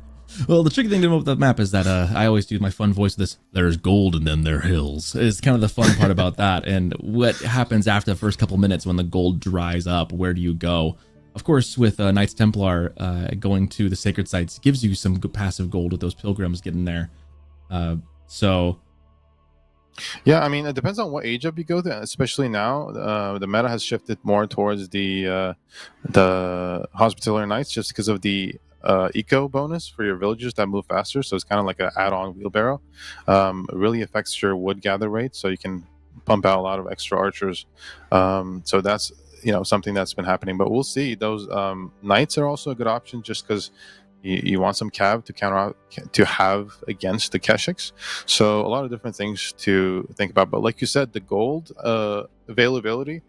Well, the tricky thing about that map is that I always do my fun voice of this. There's gold and then there are hills. It's kind of the fun part about that. And what happens after the first couple minutes when the gold dries up? Where do you go? Of course, with Knights Templar, going to the sacred sites gives you some good passive gold with those pilgrims getting there. So, yeah, I mean, it depends on what age up you go to, especially now. The meta has shifted more towards the Hospitaller Knights just because of the eco bonus for your villagers that move faster. So it's kind of like an add-on wheelbarrow. It really affects your wood gather rate, so you can pump out a lot of extra archers. So that's something that's been happening, but we'll see. Those knights are also a good option just because you want some cav to counter out to have against the Keshiks. So a lot of different things to think about, but like you said, the gold availability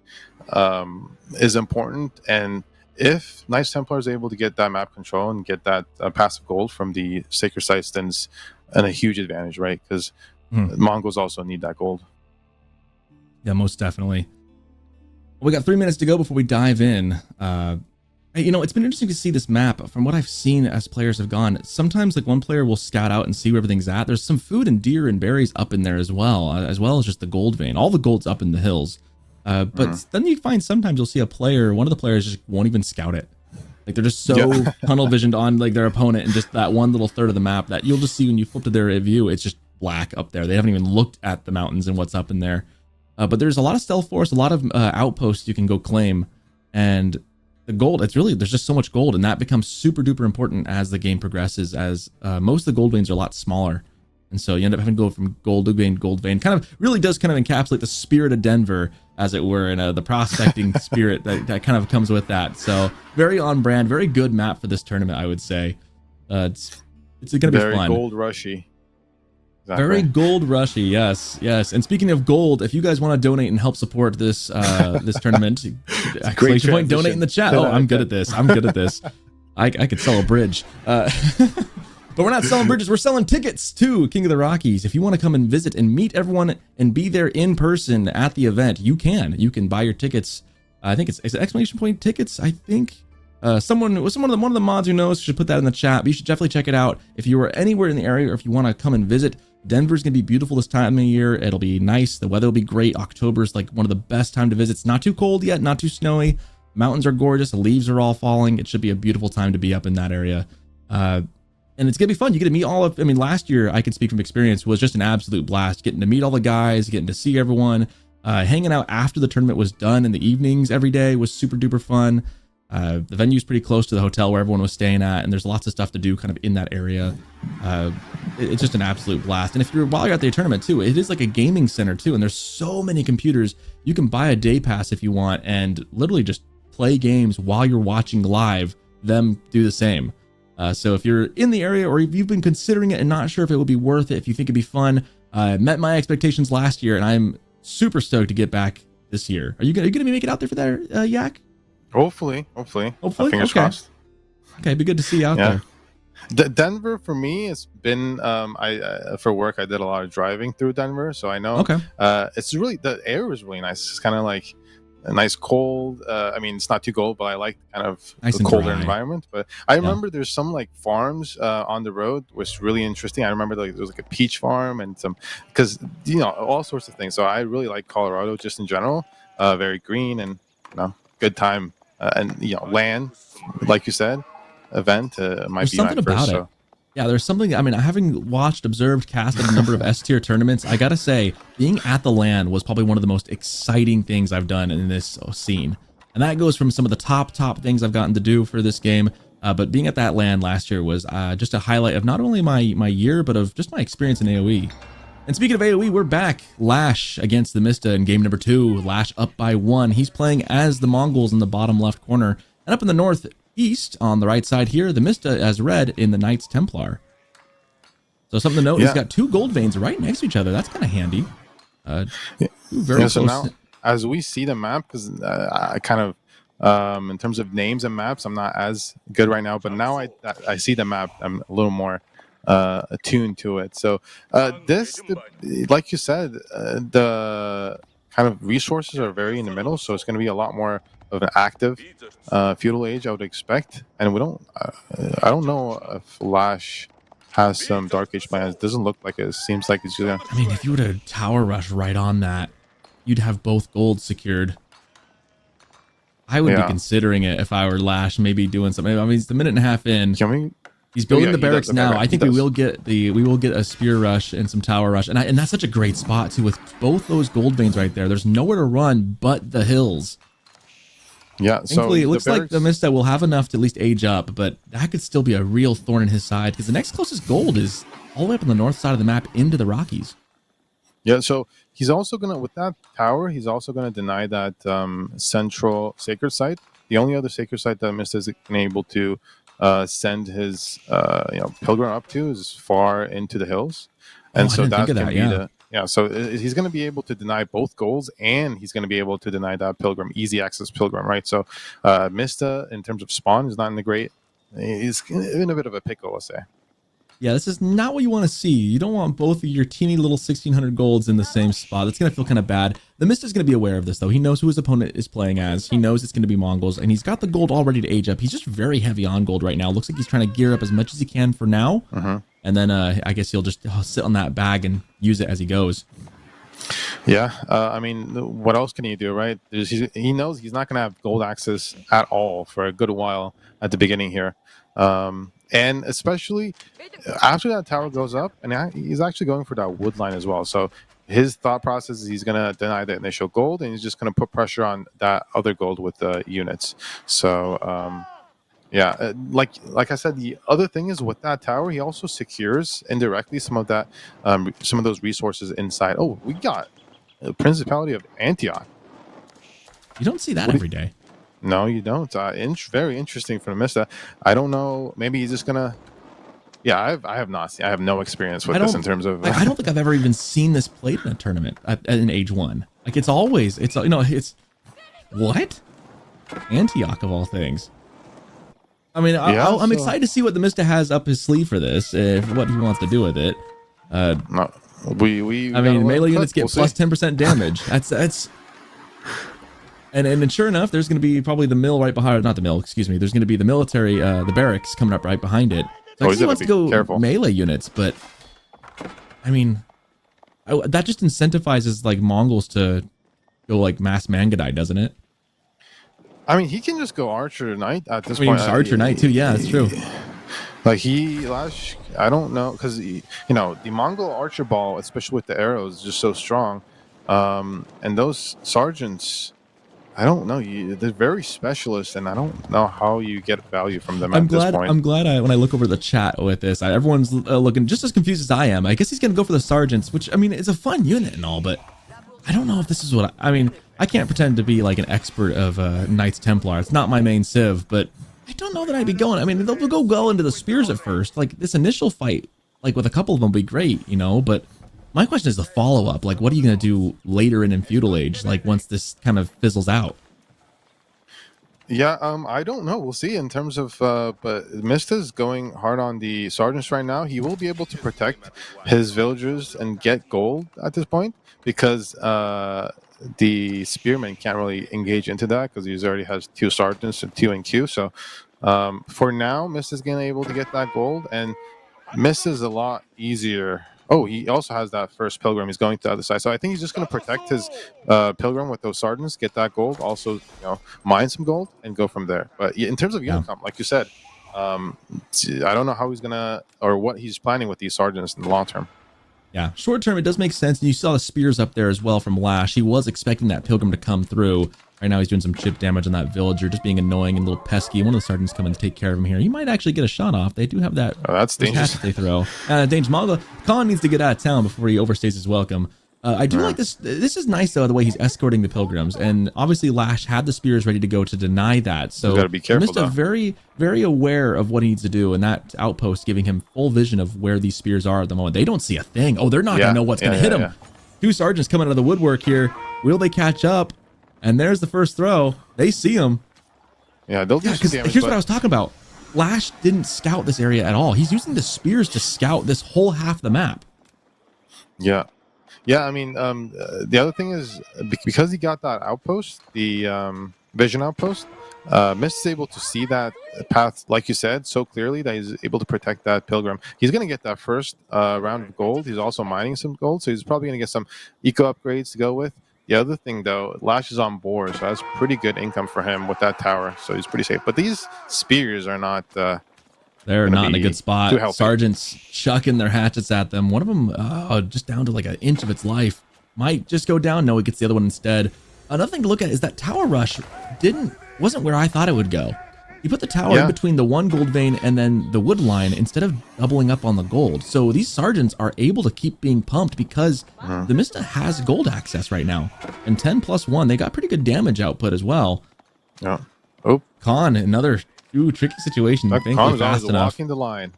is important, and if Knights Templar is able to get that map control and get that passive gold from the sacred sites, then it's a huge advantage, right? Because Mongols also need that gold. Yeah, most definitely. Well, we got 3 minutes to go before we dive in. You know, it's been interesting to see this map. From what I've seen as players have gone, sometimes like one player will scout out and see where everything's at. There's some food and deer and berries up in there as well as just the gold vein. All the gold's up in the hills. But then you find sometimes you'll see a player, one of the players just won't even scout it. Like they're just so tunnel visioned on like their opponent and just that one little third of the map that you'll just see when you flip to their view, it's just black up there. They haven't even looked at the mountains and what's up in there. But there's a lot of stealth force, a lot of outposts you can go claim, and the gold, it's really, there's just so much gold, and that becomes super duper important as the game progresses, as most of the gold veins are a lot smaller. And so you end up having to go from gold vein, kind of really does kind of encapsulate the spirit of Denver, as it were, and the prospecting spirit that kind of comes with that. So very on brand, very good map for this tournament, I would say. It's going to be fun. Very gold rushy. Exactly. Very gold rushy, yes. And speaking of gold, if you guys want to donate and help support this this tournament, exclamation point, donate in the chat. Oh, I'm good at this. I could sell a bridge. But we're not selling bridges. We're selling tickets to King of the Rockies. If you want to come and visit and meet everyone and be there in person at the event, you can. You can buy your tickets. I think it's exclamation point tickets. I think one of the mods who knows should put that in the chat. But you should definitely check it out if you are anywhere in the area, or if you want to come and visit. Denver's gonna be beautiful this time of year. It'll be nice. The weather will be great. October's like one of the best time to visit. It's not too cold yet, not too snowy. Mountains are gorgeous. The leaves are all falling. It should be a beautiful time to be up in that area. And it's gonna be fun. You get to meet all of, I mean, last year, I can speak from experience, was just an absolute blast. Getting to meet all the guys, getting to see everyone, hanging out after the tournament was done in the evenings every day was super duper fun. The venue's pretty close to the hotel where everyone was staying at, and there's lots of stuff to do kind of in that area. It's just an absolute blast. And if you're, while you're at the tournament too, it is like a gaming center too, and there's so many computers. You can buy a day pass if you want and literally just play games while you're watching live them do the same. So if you're in the area, or if you've been considering it and not sure if it would be worth it, if you think it'd be fun, met my expectations last year, and I'm super stoked to get back this year. Are you gonna make it out there for that, Yak? Hopefully. Fingers crossed. Okay, it'd be good to see you out there. Denver for me, it's been for work. I did a lot of driving through Denver, so I know. Okay. It's really, the air is really nice. It's kind of like a nice cold. I mean, it's not too cold, but I like kind of nice the colder dry environment. But I remember there's some like farms on the road, which was really interesting. I remember like there was like a peach farm and some, because all sorts of things. So I really like Colorado just in general. Very green and good time. And land, like you said, event might be my first. So. Yeah, there's something. I mean, having watched, observed, casted a number of S tier tournaments, I gotta say, being at the LAN was probably one of the most exciting things I've done in this scene, and that goes from some of the top things I've gotten to do for this game. But being at that LAN last year was just a highlight of not only my year, but of just my experience in AOE. And speaking of AoE, we're back. LaSh against TheMista in game number 2. LaSh up by 1. He's playing as the Mongols in the bottom left corner. And up in the northeast on the right side here, TheMista as red in the Knights Templar. So something to note, he's got 2 gold veins right next to each other. That's kind of handy. Very close. So now, as we see the map, because I kind of, in terms of names and maps, I'm not as good right now. But now I see the map, I'm a little more attuned to it. So like you said, the kind of resources are very in the middle, so it's going to be a lot more of an active feudal age, I would expect. And we don't I don't know if LaSh has some dark age plans. It doesn't look like it. It seems like it's just I mean, if you were to tower rush right on that, you'd have both gold secured. I would be considering it if I were LaSh, maybe doing something. I mean, it's a minute and a half in. He's building the barracks now. I think we will get a spear rush and some tower rush, and that's such a great spot too, with both those gold veins right there. There's nowhere to run but the hills. Yeah, thankfully it looks like TheMista will have enough to at least age up, but that could still be a real thorn in his side, because the next closest gold is all the way up on the north side of the map into the Rockies. Yeah, so he's also gonna, with that tower, he's also gonna deny that central sacred site. The only other sacred site that TheMista is able to send his pilgrim up to is far into the hills, and so that can be Yeah, so he's going to be able to deny both goals, and he's going to be able to deny that pilgrim, easy access pilgrim, right? So Mista, in terms of spawn, is not in the great. He's in a bit of a pickle, let's say. Yeah, this is not what you want to see. You don't want both of your teeny little 1600 golds in the same spot. That's going to feel kind of bad. TheMista is going to be aware of this, though. He knows who his opponent is playing as. He knows it's going to be Mongols, and he's got the gold all ready to age up. He's just very heavy on gold right now. Looks like he's trying to gear up as much as he can for now. And then I guess he'll just sit on that bag and use it as he goes. Yeah, I mean, what else can he do, right? He knows he's not going to have gold access at all for a good while at the beginning here. And especially after that tower goes up, and he's actually going for that wood line as well. So his thought process is he's going to deny the initial gold, and he's just going to put pressure on that other gold with the units. So yeah, like I said, the other thing is with that tower, he also secures indirectly some of that, some of those resources inside. Oh, we got the Principality of Antioch. You don't see that every day. No, you don't. Very interesting for TheMista. I don't know. Maybe he's just gonna. Yeah, I have not seen. I have no experience with this in terms of. I don't think I've ever even seen this played in a tournament in Age 1. Like it's what? Antioch of all things. I mean, I'm excited to see what TheMista has up his sleeve for this. What he wants to do with it. No, I mean, melee units get plus 10% damage. That's. And sure enough, there's going to be probably the mill right behind, not the mill, excuse me. There's going to be the military, the barracks coming up right behind it. So I guess he wants to go careful. Melee units, but I mean, that just incentivizes like Mongols to go like mass Mangudai, doesn't it? I mean, he can just go Archer Knight at this point. Archer Knight too, yeah, that's true. Like LaSh, I don't know, because the Mongol Archer ball, especially with the arrows, is just so strong, and those sergeants. I don't know. They're very specialist, and I don't know how you get value from them at this point. I'm glad when I look over the chat with this, everyone's looking just as confused as I am. I guess he's going to go for the sergeants, which, I mean, it's a fun unit and all, but I don't know if this is what I mean, I can't pretend to be like an expert of Knights Templar. It's not my main civ, but I don't know that I'd be going. I mean, they'll go well into the spears at first. Like, this initial fight, like with a couple of them, will be great, but my question is the follow-up. Like, what are you going to do later in feudal age, like once this kind of fizzles out? Yeah, I don't know. We'll see in terms of, but Mista's going hard on the sergeants right now. He will be able to protect his villagers and get gold at this point because the spearmen can't really engage into that because he already has 2 sergeants and 2 in queue. So for now, Mista's going to be able to get that gold, and Mista's a lot easier. Oh, he also has that first pilgrim. He's going to the other side. So I think he's just going to protect his pilgrim with those sergeants, get that gold, also, mine some gold, and go from there. But in terms of unit comp, like you said, I don't know how he's going to, or what he's planning with these sergeants in the long term. Yeah, short term, it does make sense. And you saw the spears up there as well from LaSh. He was expecting that pilgrim to come through. Right now, he's doing some chip damage on that villager, just being annoying and a little pesky. One of the sergeants coming to take care of him here. He might actually get a shot off. They do have that. Oh, that's dangerous. That they throw. Dangerous. Mongol Khan needs to get out of town before he overstays his welcome. I do like this. This is nice, though, the way he's escorting the pilgrims. And obviously, LaSh had the spears ready to go to deny that. So, you gotta be careful. Mista very, very aware of what he needs to do. And that outpost giving him full vision of where these spears are at the moment. They don't see a thing. Oh, they're not going to know what's going to hit them. Yeah. 2 sergeants coming out of the woodwork here. Will they catch up? And there's the first throw. They see him. Yeah, they'll do some damage. Here's what I was talking about. LaSh didn't scout this area at all. He's using the spears to scout this whole half the map. Yeah. Yeah, I mean, the other thing is, because he got that outpost, the vision outpost, Mista's able to see that path, like you said, so clearly that he's able to protect that pilgrim. He's going to get that first round of gold. He's also mining some gold, so he's probably going to get some eco upgrades to go with. The other thing, though, LaSh is on board, so that's pretty good income for him with that tower, so he's pretty safe. But these spears are not... they're not in a good spot. Sergeants chucking their hatchets at them. One of them just down to like an inch of its life. Might just go down. No, it gets the other one instead. Another thing to look at is that tower rush wasn't where I thought it would go. You put the tower in between the 1 gold vein and then the wood line instead of doubling up on the gold. So these sergeants are able to keep being pumped because TheMista has gold access right now. And 10+1, they got pretty good damage output as well. Yeah. Oh, Khan, another tricky situation. Khan is always walking the line.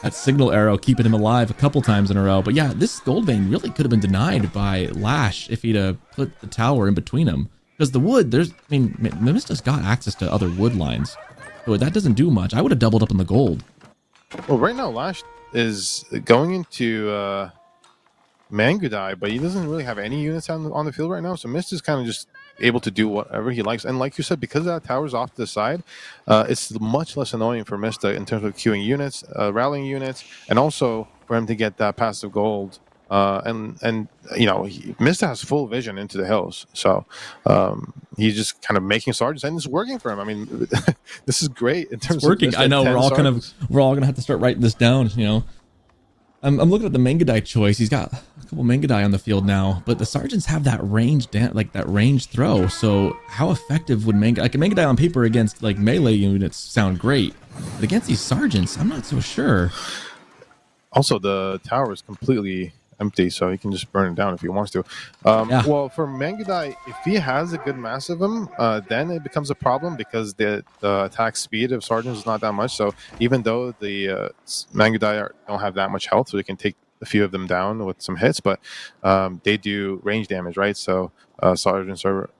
That signal arrow keeping him alive a couple times in a row. But yeah, this gold vein really could have been denied by LaSh if he'd put the tower in between them. Because the wood, I mean, TheMista's got access to other wood lines. So that doesn't do much. I would have doubled up on the gold. Well, right now, LaSh is going into Mangudai, but he doesn't really have any units on the field right now. So Mista's kind of just able to do whatever he likes. And like you said, because that tower's off to the side, it's much less annoying for Mista in terms of queuing units, rallying units, and also for him to get that passive gold. And you know, Mista has full vision into the hills, so he's just kind of making sergeants, and it's working for him. I mean, this is great in terms it's working. of I know we're all gonna have to start writing this down. You know, I'm looking at the Mangudai choice. He's got a couple Mangudai on the field now, but the sergeants have that range, like that range throw. So how effective would Mangudai on paper against like melee units sound great, but against these sergeants, I'm not so sure. Also, the tower is completely empty, so he can just burn it down if he wants to. Well, for Mangudai, if he has a good mass of them, then it becomes a problem because the attack speed of sergeants is not that much. So even though the Mangudai don't have that much health, so they can take a few of them down with some hits, but they do range damage, right? So sergeants are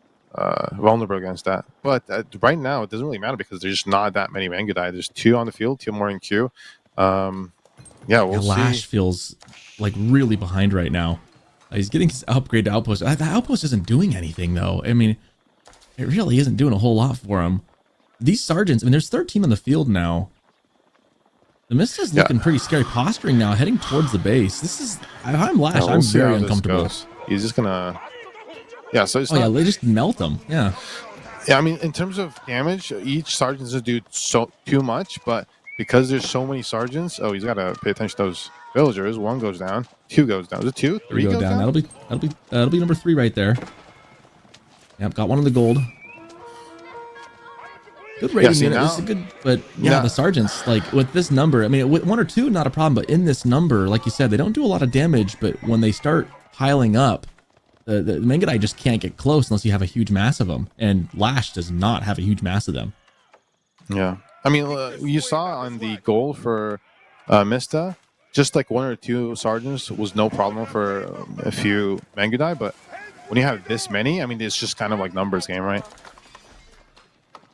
vulnerable against that. But right now, it doesn't really matter because there's just not that many Mangudai. There's 2 on the field, 2 more in queue. Yeah, we'll see. LaSh feels like really behind right now. He's getting his upgrade to outpost. The outpost isn't doing anything though. I mean, it really isn't doing a whole lot for him. These sergeants, I mean, there's 13 on the field now. TheMista's looking pretty scary, posturing now, heading towards the base. This is, if I'm LaSh, I'm very uncomfortable. He's just gonna, so it's yeah, they just melt them. Yeah. Yeah, I mean, in terms of damage, each sergeant doesn't do too much, but because there's so many sergeants, he's got to pay attention to those villagers. 1 goes down, 2 goes down. Is it 2? 3 goes down? That'll be number 3 right there. Yep, got one on the gold. Good rating unit. This is good, but the sergeants, like with this number, I mean, with 1 or 2, not a problem, but in this number, like you said, they don't do a lot of damage, but when they start piling up, the Mangudai just can't get close unless you have a huge mass of them, and LaSh does not have a huge mass of them. Yeah. I mean, you saw on the goal for Mista, just like 1 or 2 sergeants was no problem for a few Mangudai, but when you have this many, I mean, it's just kind of like numbers game, right?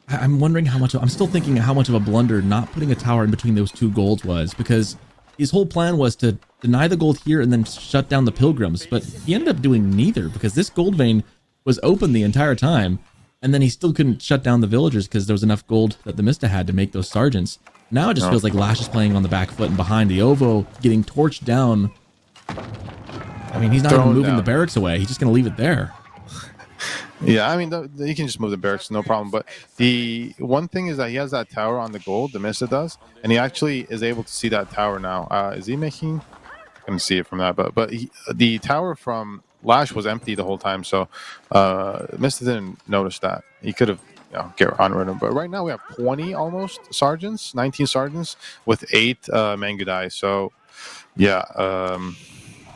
I'm wondering I'm still thinking how much of a blunder not putting a tower in between those 2 golds was, because his whole plan was to deny the gold here and then shut down the pilgrims, but he ended up doing neither because this gold vein was open the entire time. And then he still couldn't shut down the villagers because there was enough gold that TheMista had to make those sergeants. Now it just feels like LaSh is playing on the back foot and behind. The Ovo getting torched down. I mean, he's not even moving the barracks away. He's just going to leave it there. Yeah, I mean, you can just move the barracks, no problem. But the one thing is that he has that tower on the gold, TheMista does, and he actually is able to see that tower now. Is he making? I couldn't see it from that, but the tower from LaSh was empty the whole time, so Mista didn't notice that. He could have, get on rid of him. But right now we have 20 almost sergeants, 19 sergeants with 8 Mangudai. So yeah,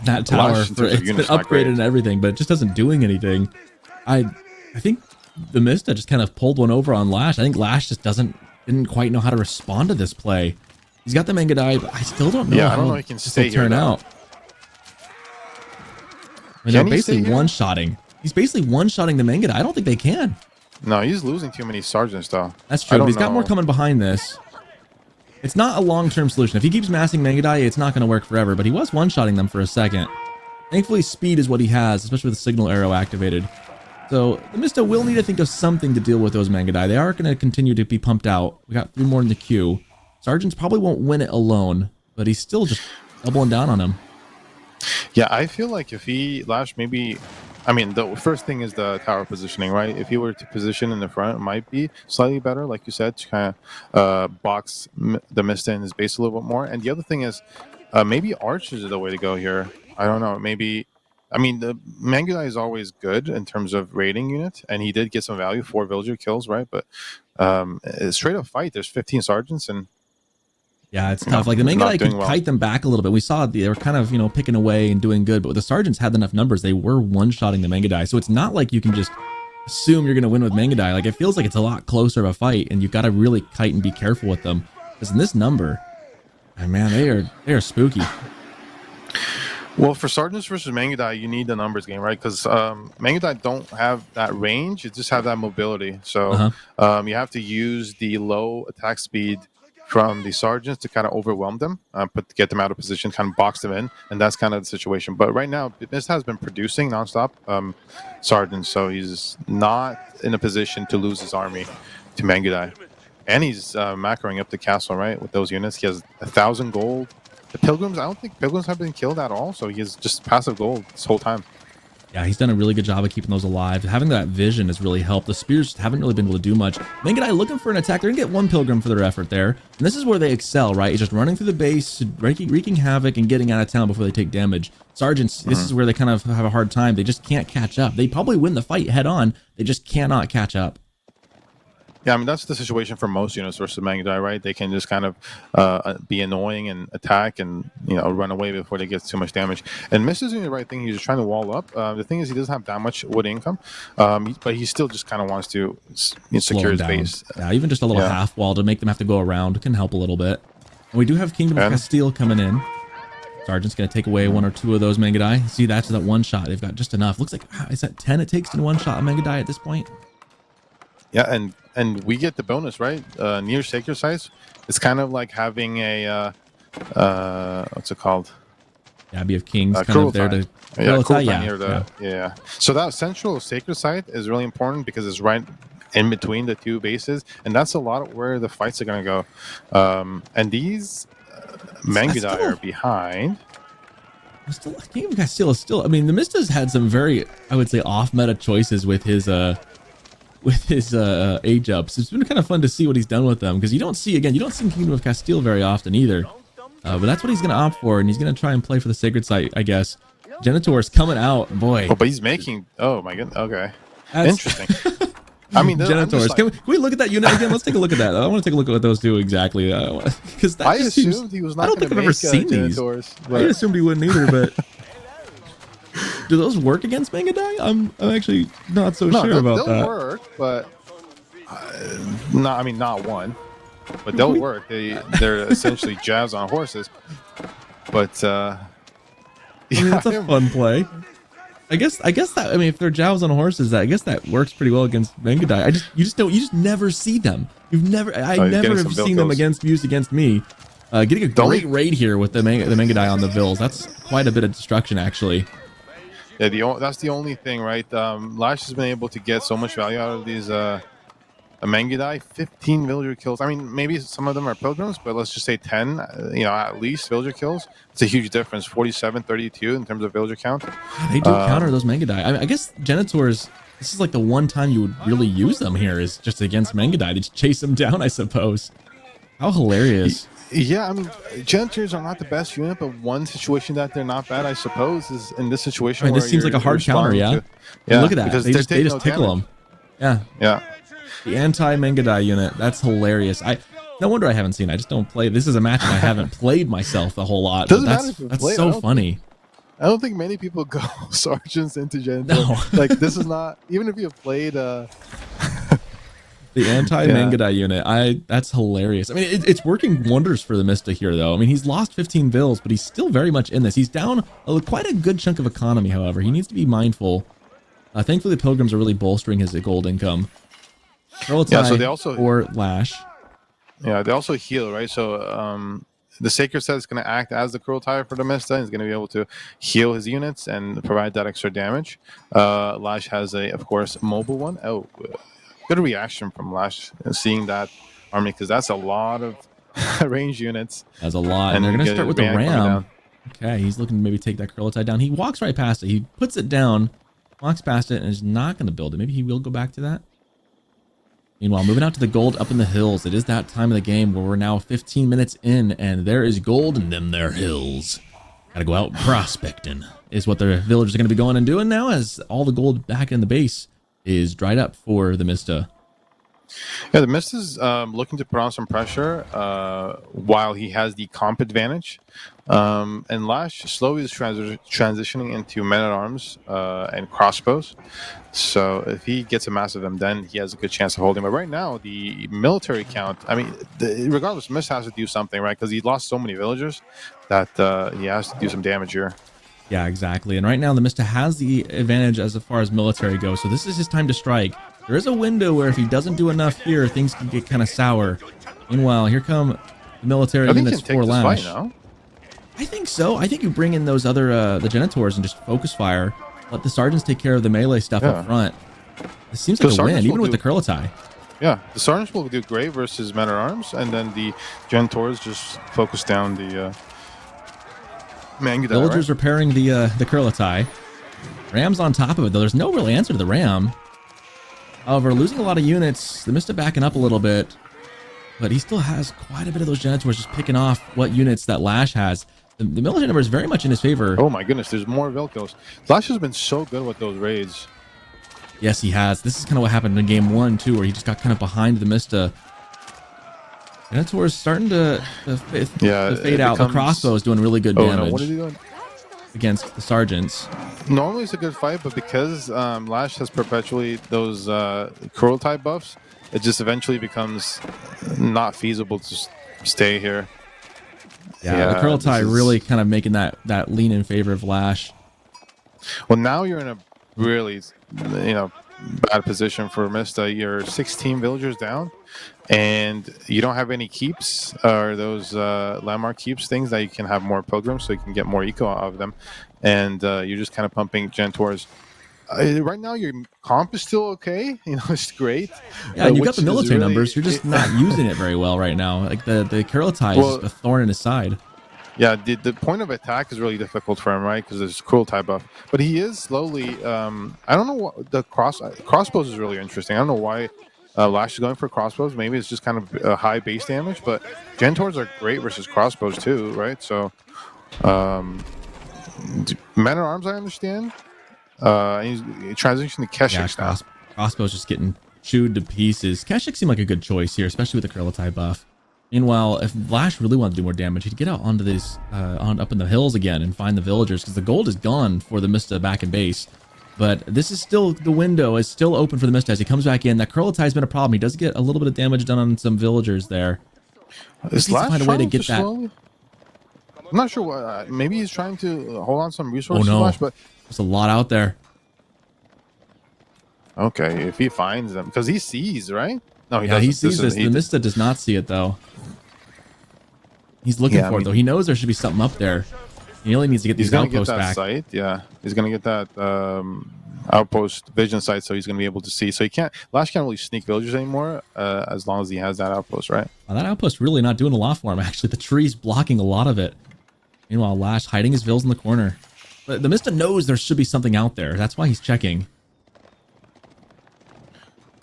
that tower it's been upgraded and everything, but it just doesn't doing anything. I think TheMista just kind of pulled one over on LaSh. I think LaSh just didn't quite know how to respond to this play. He's got the Mangudai, but I still don't know. Yeah, I don't know if he can stay here now. I mean, they're basically one-shotting. He's basically one-shotting the Mangudai. I don't think they can. No, he's losing too many sergeants, though. That's true. But he's got more coming behind this. It's not a long-term solution. If he keeps massing Mangudai, it's not going to work forever. But he was one-shotting them for a second. Thankfully, speed is what he has, especially with the signal arrow activated. So TheMista will need to think of something to deal with those Mangudai. They are going to continue to be pumped out. We got 3 more in the queue. Sergeants probably won't win it alone, but he's still just doubling down on him. Yeah, I feel like if LaSh maybe, I mean, the first thing is the tower positioning, right? If he were to position in the front, it might be slightly better, like you said, to kind of box TheMista in his base a little bit more. And the other thing is maybe archers are the way to go here. I don't know. Maybe, I mean, the Mangudai is always good in terms of raiding unit, and he did get some value, 4 villager kills, right? But straight up fight, there's 15 sergeants, and yeah, it's tough. Like the Mangudai could kite them back a little bit. We saw they were kind of, picking away and doing good, but the sergeants had enough numbers. They were one-shotting the Mangudai. So it's not like you can just assume you're going to win with Mangudai. Like it feels like it's a lot closer of a fight, and you've got to really kite and be careful with them. Because in this number, And man, they are spooky. Well, for sergeants versus Mangudai, you need the numbers game, right? Because Mangudai don't have that range; it just have that mobility. So you have to use the low attack speed from the sergeants to kind of overwhelm them, but to get them out of position, kind of box them in, and that's kind of the situation. But right now, TheMista has been producing nonstop sergeants, so he's not in a position to lose his army to Mangudai, and he's macroing up the castle, right, with those units. He has 1,000 gold. The pilgrims, I don't think pilgrims have been killed at all, so he's just passive gold this whole time. Yeah, he's done a really good job of keeping those alive. Having that vision has really helped. The spears haven't really been able to do much. Mangudai looking for an attack. They're going to get one pilgrim for their effort there. And this is where they excel, right? He's just running through the base, wreaking havoc, and getting out of town before they take damage. Sergeants, this is where they kind of have a hard time. They just can't catch up. They probably win the fight head on. They just cannot catch up. Yeah, I mean, that's the situation for most units versus Mangudai, right? They can just kind of be annoying and attack and, run away before they get too much damage. And Mist is doing the right thing. He's just trying to wall up. The thing is, he doesn't have that much wood income, but he still just kind of wants to secure his base. Yeah, even just a little half wall to make them have to go around can help a little bit. And we do have Kingdom of Castile coming in. Sergeant's going to take away one or two of those Mangudai. See, that's that one shot. They've got just enough. Looks like, is that 10 it takes in one shot of Mangudai at this point? Yeah, and we get the bonus, right? Near sacred sites, it's kind of like having a what's it called? Yeah, Abbey of Kings kind of there to yeah. So that central sacred site is really important because it's right in between the two bases, and that's a lot of where the fights are going to go. And these Mangudai are behind. King of Castile is still. I mean, TheMista's had some very, I would say, off-meta choices with his age ups. It's been kind of fun to see what he's done with them, because you don't see Kingdom of Castile very often either. But that's what he's going to opt for, and he's going to try and play for the sacred site, I guess. Genitor's coming out, boy. Oh, but he's making. Oh my goodness. Okay, interesting. I mean, Genitors. Can we look at that unit again? Let's take a look at that. I want to take a look at what those do exactly. Because I assumed he was not. I don't think I've ever seen these. I assumed he wouldn't either, but. Do those work against Mangudai? I'm actually not so sure about that. They'll work, but not one. But they'll work. They're essentially jabs on horses. But I mean, that's a fun play. I guess that, I mean, if they're jabs on horses, I guess that works pretty well against Mangudai. You just never see them. I never have seen them used against me. Getting a great raid here with the Mangudai on the Vills. That's quite a bit of destruction, actually. Yeah, that's the only thing, right? LaSh has been able to get so much value out of these Mangudai. 15 villager kills. I mean, maybe some of them are pilgrims, but let's just say 10. At least villager kills. It's a huge difference. 47, 32 in terms of villager count. Yeah, they do counter those Mangudai. I mean, I guess Genitors. This is like the one time you would really use them here is just against Mangudai to chase them down, I suppose. How hilarious. Yeah, I mean, Genitors are not the best unit, but one situation that they're not bad, I suppose, is in this situation. I mean, this seems like a hard counter, yeah. Look at that. They just tickle them. Yeah. Yeah. The anti-Mangudai unit. That's hilarious. No wonder I haven't seen it. I just don't play. This is a match I haven't played myself a whole lot. That's so funny. I don't think many people go sergeants into Genitors. No. Like, this is not, even if you've played the anti-Mangudai unit. That's hilarious. I mean, it's working wonders for TheMista here, though. I mean, he's lost 15 vills, but he's still very much in this. He's down quite a good chunk of economy, however. He needs to be mindful. Thankfully, the pilgrims are really bolstering his gold income. So they also or LaSh. Yeah, they also heal, right? So the Sacred Set is going to act as the Qualifier for TheMista. He's going to be able to heal his units and provide that extra damage. LaSh has of course, mobile one. Oh, good reaction from LaSh seeing that army, because that's a lot of range units. That's a lot, and they're going to start with the ram. Okay, he's looking to maybe take that Qualifier down. He walks right past it. He puts it down, walks past it, and is not going to build it. Maybe he will go back to that. Meanwhile, moving out to the gold up in the hills. It is that time of the game where we're now 15 minutes in, and there is gold in them there hills. Gotta go out prospecting, is what the villagers are going to be going and doing now, as all the gold back in the base is dried up for TheMista. Yeah, the Mist is looking to put on some pressure while he has the comp advantage. And LaSh slowly is transitioning into men-at-arms and crossbows. So if he gets a massive M, then he has a good chance of holding. But right now, the military count, I mean, regardless, Mist has to do something, right? Because he lost so many villagers that he has to do some damage here. Yeah, exactly. And right now, TheMista has the advantage as far as military goes. So this is his time to strike. There is a window where if he doesn't do enough here, things can get kind of sour. Meanwhile, here come the military units for LaSh. I think so. I think you bring in those other the Genitors and just focus fire. Let the sergeants take care of the melee stuff up front. It seems like a win, even with the Kurultai. Yeah, the sergeants will do great versus men-at-arms, and then the Genitors just focus down the villagers repairing the Kurultai. Ram's on top of it, though. There's no real answer to the Ram. However, losing a lot of units. TheMista backing up a little bit. But he still has quite a bit of those Genitors just picking off what units that LaSh has. The military number is very much in his favor. Oh my goodness, there's more Velkos. LaSh has been so good with those raids. Yes, he has. This is kind of what happened in game 1, too, where he just got kind of behind TheMista. Genitors starting to fade out. The crossbow is doing really good damage. No, what is he doing? Against the sergeants. Normally it's a good fight, but because LaSh has perpetually those Kurultai buffs, it just eventually becomes not feasible to stay here. Yeah, the Kurultai really kind of making that lean in favor of LaSh. Well, now you're in a really, bad position for Mista. You're 16 villagers down, and you don't have any keeps or those landmark keeps things that you can have more pilgrims, so you can get more eco out of them. And you're just kind of pumping Genitors. Right now, your comp is still okay. It's great. Yeah, and you got the military numbers. You're just not using it very well right now. Like the Kurultai is just a thorn in his side. Yeah, the point of attack is really difficult for him, right? Because there's Kurultai buff. But he is slowly. I don't know what the crossbows is really interesting. I don't know why LaSh is going for crossbows. Maybe it's just kind of a high base damage. But Genitors are great versus crossbows too, right? So, men-at-arms, I understand. He's transitioning to Keshik now. Crossbow's just getting chewed to pieces. Keshik seemed like a good choice here, especially with the Kurultai buff. Meanwhile, if LaSh really wanted to do more damage, he'd get out onto this, up in the hills again and find the villagers, because the gold is gone for TheMista back in base. But this is still, the window is still open for TheMista as he comes back in. That Kurultai's been a problem. He does get a little bit of damage done on some villagers there. Is LaSh find a way to get that? I'm not sure what. Maybe he's trying to hold on some resources. Oh no, LaSh, but there's a lot out there. Okay, if he finds them, because he sees, right? No, he doesn't. He sees this. TheMista does not see it though. He's looking for it though. He knows there should be something up there. He only needs to get these outposts back. Sight. Yeah, he's gonna get that outpost vision sight, so he's gonna be able to see. So he can't. LaSh can't really sneak villagers anymore, as long as he has that outpost, right? Well, that outpost really not doing a lot for him. Actually, the tree's blocking a lot of it. Meanwhile, LaSh hiding his vills in the corner. But TheMista knows there should be something out there. That's why he's checking.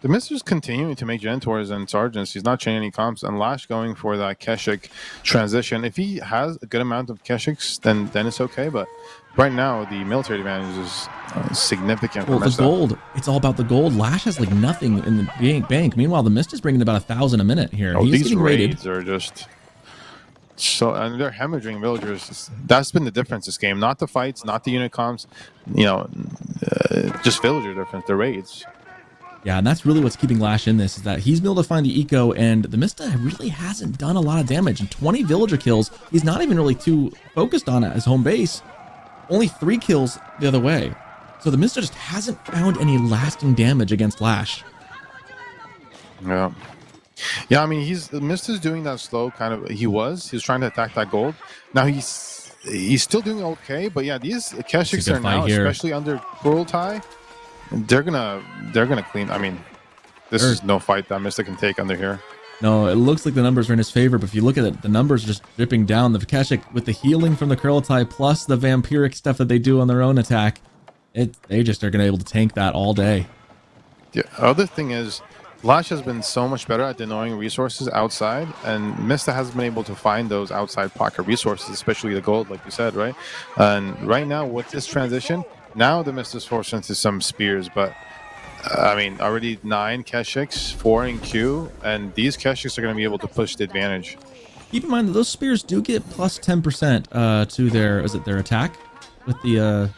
TheMista's continuing to make Genitors and Sergeants. He's not changing any comps, and LaSh going for that Keshik transition. If he has a good amount of Keshiks, then it's okay. But right now, the military advantage is significant. Well, the gold, it's all about the gold. LaSh has like nothing in the bank. Meanwhile, TheMista's bringing about 1,000 a minute here. He's these raids are just so, and they're hemorrhaging villagers. That's been the difference this game. Not the fights, not the unit comps. Just villager difference. The raids. Yeah, and that's really what's keeping LaSh in this, is that he's been able to find the eco, and TheMista really hasn't done a lot of damage. And 20 villager kills, he's not even really too focused on it as home base. Only 3 kills the other way. So TheMista just hasn't found any lasting damage against LaSh. Yeah. Yeah, I mean, TheMista's doing that slow kind of. He was trying to attack that gold. Now he's still doing okay, but yeah, these Keshiks are now, especially under Kurultai, they're gonna clean. I mean, this is no fight that TheMista can take under here. No, it looks like the numbers are in his favor, but if you look at it, the numbers are just dripping down. The Keshik with the healing from the Kurultai plus the vampiric stuff that they do on their own attack, they just are gonna be able to tank that all day. The other thing is, LaSh has been so much better at denying resources outside, and TheMista hasn't been able to find those outside pocket resources, especially the gold, like you said, right? And right now, with this transition, now TheMista is forced into some spears, but I mean, already 9 Keshiks, 4 in Q, and these Keshiks are going to be able to push the advantage. Keep in mind that those spears do get plus 10% to their, is it their attack with the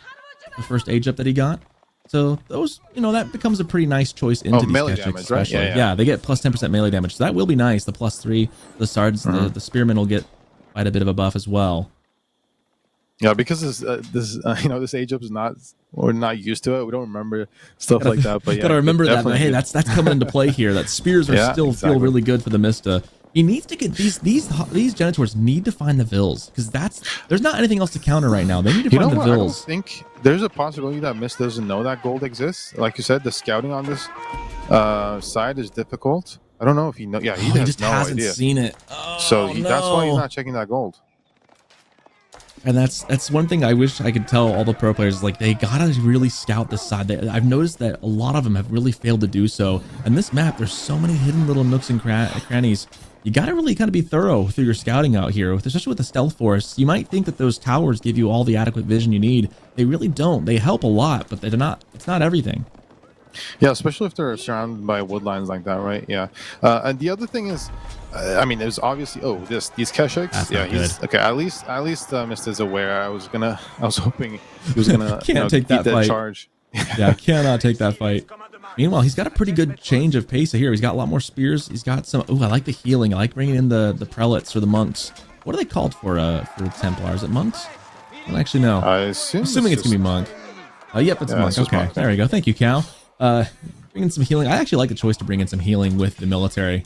first age up that he got. So those, you know, that becomes a pretty nice choice into these melee Keshiks, damage, especially. right? Yeah, they get plus 10% melee damage. So that will be nice. The plus 3, the sergeants, the spearmen will get quite a bit of a buff as well. Yeah, because this age up is not, we're not used to it. We don't remember stuff like that. But yeah, gotta remember that. But hey, that's coming into play here. That spears are feel really good for the Mista. He needs to get these Genitors need to find the Vils, because there's not anything else to counter right now. They need to find the Vils. I don't think there's a possibility that Mist doesn't know that gold exists. Like you said, the scouting on this side is difficult. I don't know if he knows. Yeah, he just no hasn't idea. seen it. So that's why he's not checking that gold. And that's one thing I wish I could tell all the pro players, like, they gotta really scout this side. I've noticed that a lot of them have really failed to do so. And this map, there's so many hidden little nooks and crannies. You gotta really kind of be thorough through your scouting out here, especially with the stealth force. You might think that those towers give you all the adequate vision you need. They really don't. They help a lot, but they're not. It's not everything. Yeah, especially if they're surrounded by wood lines like that, right? Yeah. And the other thing is, I mean, there's obviously these Keshiks. Yeah, he's okay. At least Mist is aware. I was hoping he was gonna can't take that fight. Charge. Yeah, cannot take that fight. Meanwhile, he's got a pretty good change of pace here. He's got a lot more spears. He's got some. Oh, I like the healing. I like bringing in the prelates or the monks. What are they called for Templars? Is it monks? I don't actually know. I assuming it's gonna be monk. Yep, it's monk. Okay, monk. There we go. Thank you, Cal. Bring in some healing. I actually like the choice to bring in some healing with the military.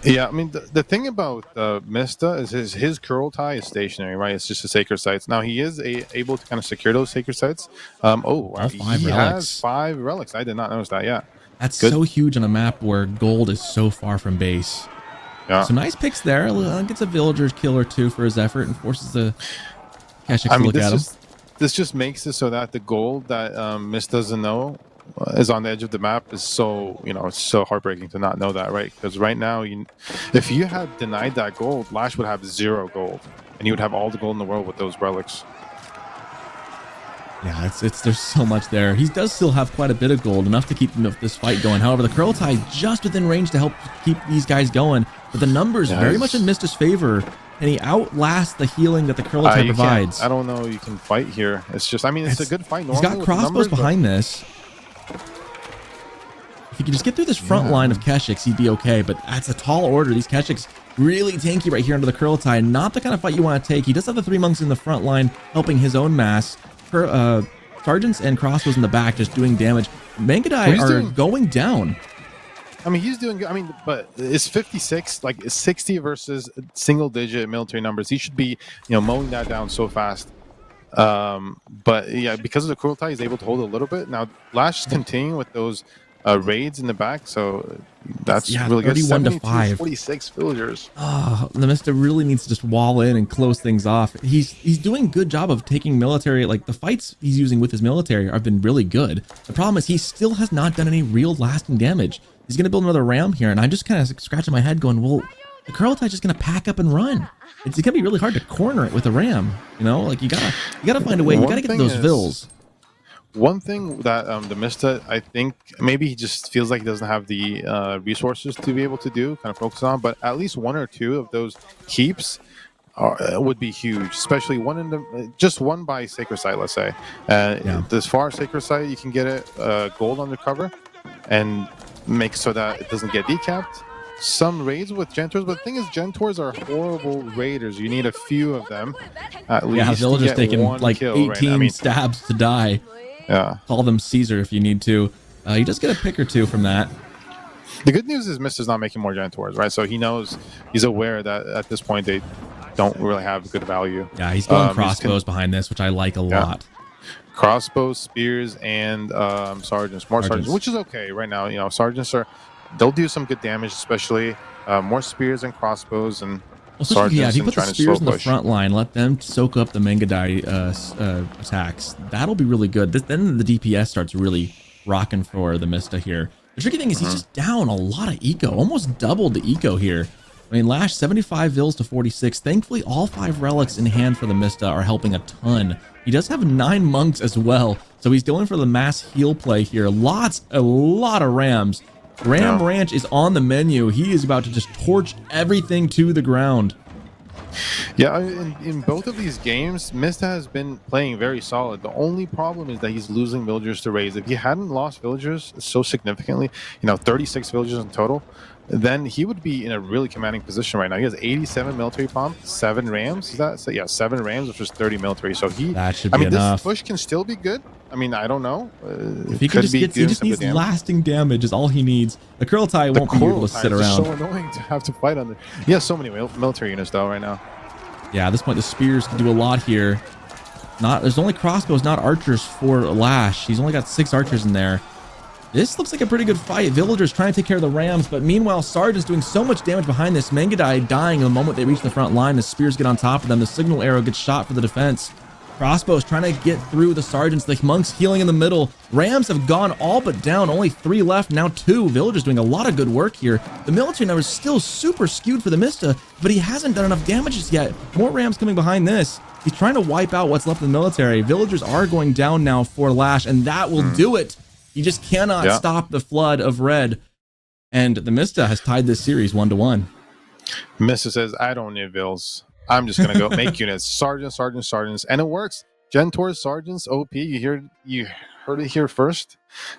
Yeah, I mean, the thing about Mista is his curl tie is stationary, right? It's just a sacred sites. Now, he is able to kind of secure those sacred sites. Wow, he has 5 relics. I did not notice that, yeah. That's good. So huge on a map where gold is so far from base. Yeah. So nice picks there. Gets a villager's kill or 2 for his effort and forces the Keshiks to look at him. This just makes it so that the gold that Mist doesn't know is on the edge of the map is so, it's so heartbreaking to not know that, right? Because right now, if you had denied that gold, LaSh would have 0 gold, and he would have all the gold in the world with those relics. Yeah, there's so much there. He does still have quite a bit of gold, enough to keep this fight going. However, the curl tie is just within range to help keep these guys going, but the numbers very much in Mista's favor, and he outlasts the healing that the curl tie provides. I don't know you can fight here. It's just, I mean, it's a good fight normally. He's got crossbows behind this. If he could just get through this front line of Keshiks, he'd be okay, but that's a tall order. These Keshiks really tanky right here under the curl tie. Not the kind of fight you want to take. He does have the 3 monks in the front line helping his own mass. Sergeants and crossbows in the back just doing damage. Mangadai are going down. I mean, he's doing good. I mean, but it's 56, like 60 versus single-digit military numbers. He should be, mowing that down so fast. But yeah, because of the curl tie, he's able to hold a little bit. Now, LaSh is continuing with those raids in the back, so that's really good. 31 to 5. 46 villagers. Oh, the Mista really needs to just wall in and close things off. He's doing a good job of taking military, like the fights he's using with his military have been really good. The problem is he still has not done any real lasting damage. He's going to build another ram here, and I'm just kind of scratching my head going, well, the curl tie's just going to pack up and run. It's going to be really hard to corner it with a ram, like you gotta find a way. You gotta get those vills. One thing that the Mista, I think maybe he just feels like he doesn't have the resources to be able to do, kind of focus on, but at least 1 or 2 of those keeps would be huge, especially just one by sacred site, let's say. As far as sacred site, you can get it gold undercover and make so that it doesn't get decapped. Some raids with Gentors, but the thing is, Gentors are horrible raiders. You need a few of them at least. Yeah, villagers taking like 18 stabs to die. Yeah. Call them Caesar if you need to. You just get a pick or 2 from that. The good news is Mista's not making more Gentors, right? So he's aware that at this point they don't really have good value. Yeah, he's going crossbows behind this, which I like a lot. Crossbows, spears, and sergeants. More sergeants, which is okay right now. Sergeants they'll do some good damage, especially more spears and crossbows and sergeants. If you put the spears in the front line, let them soak up the Mangadai attacks. That'll be really good. Then the DPS starts really rocking for the Mista here. The tricky thing is he's just down a lot of eco, almost doubled the eco here. I mean, LaSh 75 vills to 46. Thankfully, all 5 relics in hand for the Mista are helping a ton He does have 9 monks as well, so he's going for the mass heal play here. A lot of rams. Ram Ranch is on the menu. He is about to just torch everything to the ground. Yeah, in both of these games, Mista has been playing very solid. The only problem is that he's losing villagers to raids. If he hadn't lost villagers so significantly, 36 villagers in total, then he would be in a really commanding position right now. He has 87 military pomp, 7 rams. Is that so? Yeah, 7 rams, which is 30 military. So that should be enough. This push can still be good. I don't know. If he can just get, he just needs lasting damage is all he needs. The Kurultai won't be able to sit around. It's so annoying to have to fight on there. He has so many military units though right now. Yeah, at this point the spears can do a lot here. There's only crossbows, not archers for LaSh. He's only got 6 archers in there. This looks like a pretty good fight. Villagers trying to take care of the rams, but meanwhile Sergeant's doing so much damage behind this. Mangudai dying the moment they reach the front line. The spears get on top of them. The signal arrow gets shot for the defense. Crossbows trying to get through the sergeants. The monks healing in the middle. Rams have gone all but down. Only 3 left. Now 2. Villagers doing a lot of good work here. The military numbers still super skewed for TheMista, but he hasn't done enough damages yet. More rams coming behind this. He's trying to wipe out what's left of the military. Villagers are going down now for LaSh, and that will do it. You just cannot stop the flood of red. And TheMista has tied this series 1-1. Mista says, I don't need vills. I'm just gonna go make units. Sergeants, and it works. Gentors, sergeants, OP. You heard it here first.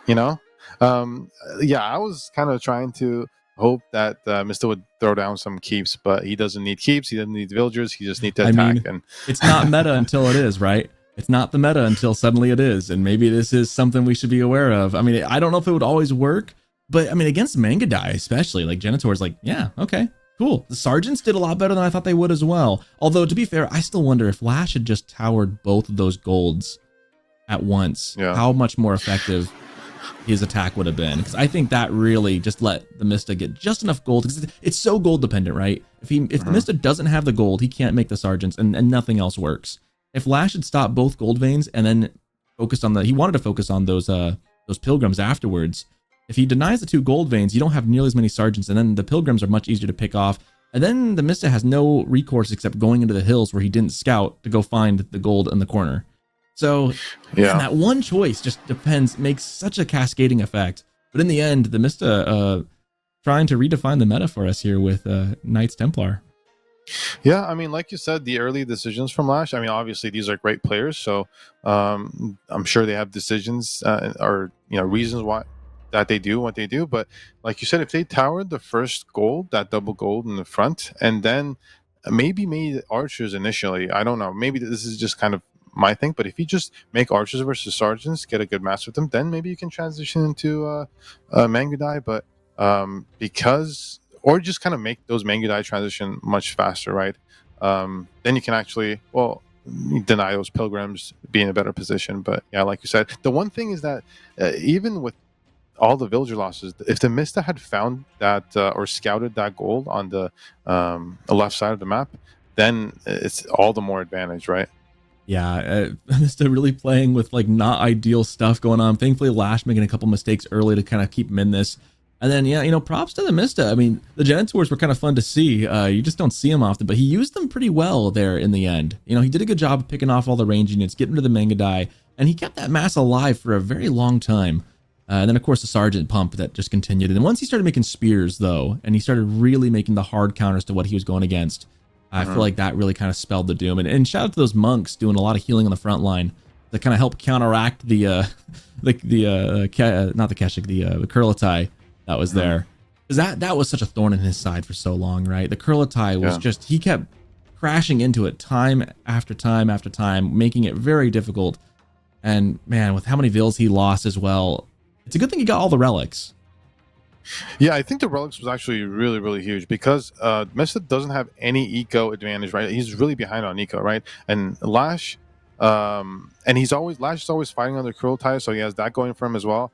Yeah, I was kind of trying to hope that Mista would throw down some keeps, but he doesn't need keeps. He doesn't need villagers. He just needs to attack. And it's not meta until it is, right? It's not the meta until suddenly it is, and maybe this is something we should be aware of. I mean, I don't know if it would always work, but I mean, against Mangudai especially, like Genitor's like, yeah, okay. Cool. The sergeants did a lot better than I thought they would as well. Although, to be fair, I still wonder if LaSh had just towered both of those golds at once, how much more effective his attack would have been. Because I think that really just let TheMista get just enough gold. Because it's so gold dependent, right? If TheMista doesn't have the gold, he can't make the sergeants, and nothing else works. If LaSh had stopped both gold veins and then focused on he wanted to focus on those pilgrims afterwards. If he denies the 2 gold veins, you don't have nearly as many sergeants, and then the pilgrims are much easier to pick off. And then TheMista has no recourse except going into the hills where he didn't scout to go find the gold in the corner. So man, that one choice just makes such a cascading effect. But in the end, TheMista trying to redefine the meta for us here with Knights Templar. Yeah, I mean, like you said, the early decisions from LaSh, I mean, obviously these are great players, so I'm sure they have decisions or reasons why that they do what they do. But like you said, if they towered the first gold, that double gold in the front, and then maybe made archers initially, I don't know, maybe this is just kind of my thing, but if you just make archers versus sergeants, get a good match with them, then maybe you can transition into Mangudai. But or just kind of make those Mangudai transition much faster, right? Then you can actually deny those pilgrims, be in a better position. But yeah, like you said, the one thing is that even with all the villager losses, if TheMista had found that or scouted that gold on the left side of the map, then it's all the more advantage, right? Yeah, TheMista really playing with like not ideal stuff going on. Thankfully, LaSh making a couple mistakes early to kind of keep him in this. And then, props to TheMista. I mean, the Genitors were kind of fun to see. You just don't see him often, but he used them pretty well there in the end. He did a good job of picking off all the range units, getting to the Mangudai, and he kept that mass alive for a very long time. And then, of course, the Sergeant pump that just continued. And once he started making spears, though, and he started really making the hard counters to what he was going against, I feel like that really kind of spelled the doom. And shout out to those monks doing a lot of healing on the front line that kind of help counteract the Kurultai that was there. Because that was such a thorn in his side for so long, right? The Kurultai was just, he kept crashing into it time after time after time, making it very difficult. And man, with how many vills he lost as well, it's a good thing he got all the relics. Yeah, I think the relics was actually really, really huge because Mista doesn't have any eco advantage, right? He's really behind on eco, right? And LaSh, and LaSh is always fighting on the Kurultai, so he has that going for him as well.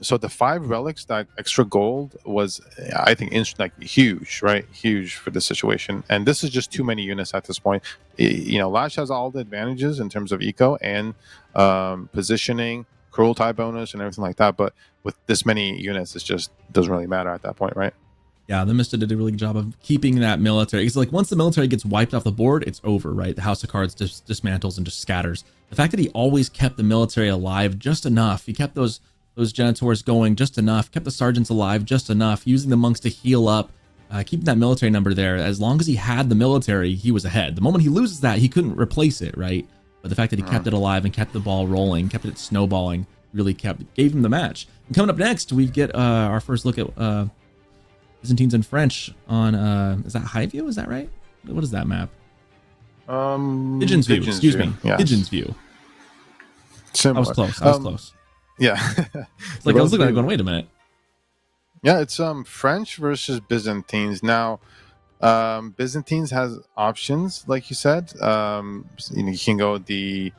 So the 5 relics, that extra gold was, I think, huge, right? Huge for this situation. And this is just too many units at this point. LaSh has all the advantages in terms of eco and positioning, Kurultai bonus, and everything like that. But with this many units, it just doesn't really matter at that point, right? Yeah, the Mista did a really good job of keeping that military. It's like once the military gets wiped off the board, it's over, right? The House of Cards just dismantles and just scatters. The fact that he always kept the military alive just enough, he kept those Genitors going just enough, kept the sergeants alive just enough, using the monks to heal up, keeping that military number there. As long as he had the military, he was ahead. The moment he loses that, he couldn't replace it, right? But the fact that he kept it alive and kept the ball rolling, kept it snowballing, really gave him the match. And coming up next, we get our first look at Byzantines and French on is that Highview? Is that right? What is that map? Pigeon's View. Excuse me. Yes. Pigeon's View. Similar. I was close. I was close. Yeah. It's like I was looking at it going, wait a minute. Yeah, it's French versus Byzantines. Now, Byzantines has options, like you said. You can go the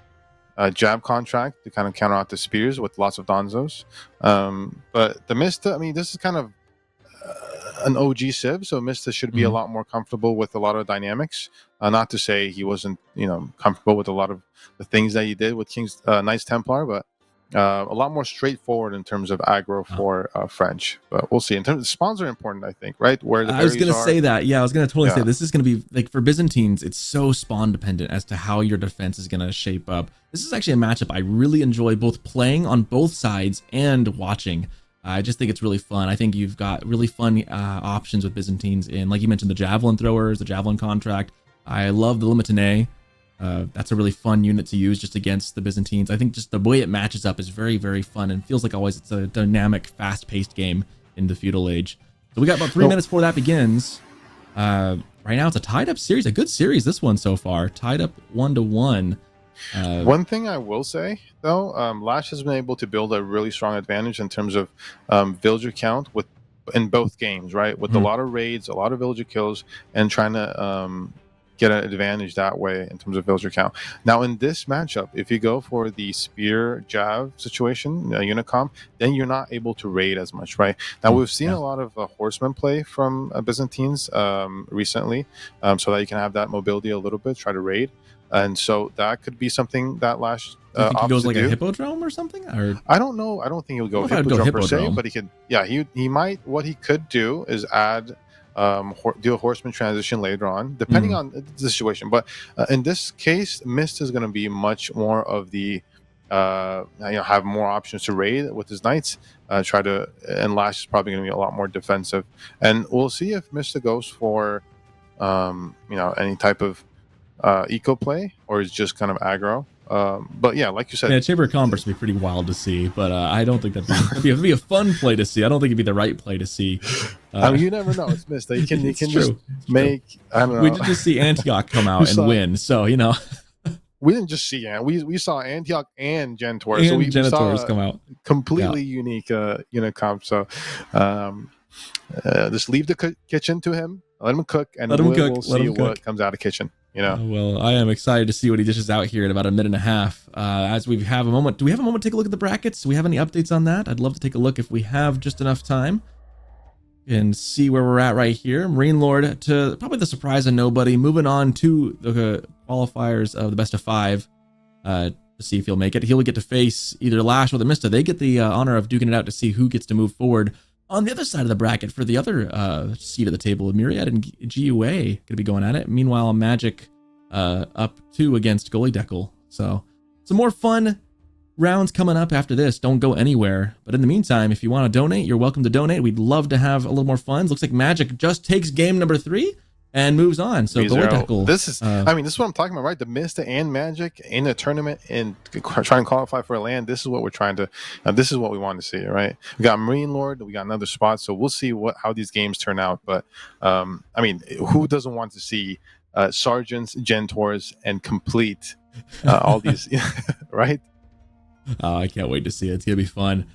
jab contract to kind of counter out the spears with lots of donzos. But the Mista, I mean, this is kind of an OG Civ, so Mista should be a lot more comfortable with a lot of dynamics. Not to say he wasn't, comfortable with a lot of the things that he did with Knights Templar, but a lot more straightforward in terms of aggro for French. But we'll see. In terms of spawns are important, I think, right? Where the I was going to say that. Yeah, I was going to totally say this is going to be like for Byzantines. It's so spawn dependent as to how your defense is going to shape up. This is actually a matchup I really enjoy both playing on both sides and watching. I just think it's really fun. I think you've got really fun options with Byzantines in, like you mentioned, the javelin throwers, the javelin contract. I love the Limitine. That's a really fun unit to use just against the Byzantines. I think just the way it matches up is very, very fun and feels like always it's a dynamic, fast-paced game in the feudal age. So we got about 3 minutes before that begins. Right now it's a tied-up series, a good series this one so far. Tied up 1-1. One thing I will say though, LaSh has been able to build a really strong advantage in terms of villager count in both games, right? With a lot of raids, a lot of villager kills, and trying to get an advantage that way in terms of villager count. Now in this matchup, if you go for the spear jab situation, unit comp, then you're not able to raid as much, right? Now we've seen a lot of horsemen play from Byzantines recently, so that you can have that mobility a little bit, try to raid. And so that could be something that LaSh think he goes like a hippodrome or something? Or I don't know. I don't think he'll go hippodrome per se, but he could. Yeah, he might. What he could do is add do a horseman transition later on, depending on the situation. But in this case, Mist is going to be much more of the have more options to raid with his knights. And LaSh is probably going to be a lot more defensive. And we'll see if Mista goes for any type of eco play or is just kind of aggro. But yeah, like you said, Chamber of Commerce would be pretty wild to see, but I don't think that'd be a fun play to see. I don't think it'd be the right play to see. I mean, you never know. It's Mist. You can just make. I don't know. We did just see Antioch come out and win, so we didn't just see we saw Antioch and Genitor. And so we Genitors saw come out. Completely unique unit comp. So just leave the kitchen to him. Let him cook, and we'll see what comes out of kitchen. Well, I am excited to see what he dishes out here in about a minute and a half. As we have a moment, do we have a moment to take a look at the brackets? Do we have any updates on that? I'd love to take a look if we have just enough time and see where we're at right here. Marine Lord, to probably the surprise of nobody, moving on to the qualifiers of the best of 5 to see if he'll make it. He'll get to face either LaSh or TheMista. They get the honor of duking it out to see who gets to move forward. On the other side of the bracket, for the other seat of the table, Myriad and GUA going to be going at it. Meanwhile, Magic up 2 against Goalie Deckle. So some more fun rounds coming up after this. Don't go anywhere. But in the meantime, if you want to donate, you're welcome to donate. We'd love to have a little more funds. Looks like Magic just takes game number 3 and moves on. So Goalie Deckle. This is what I'm talking about, right? The Mista and Magic in a tournament and trying to qualify for a land. This is what we're trying to. This is what we want to see, right? We got Marine Lord. We got another spot. So we'll see how these games turn out. But who doesn't want to see sergeants, Gentors, and complete all these, right? I can't wait to see it. It's gonna be fun.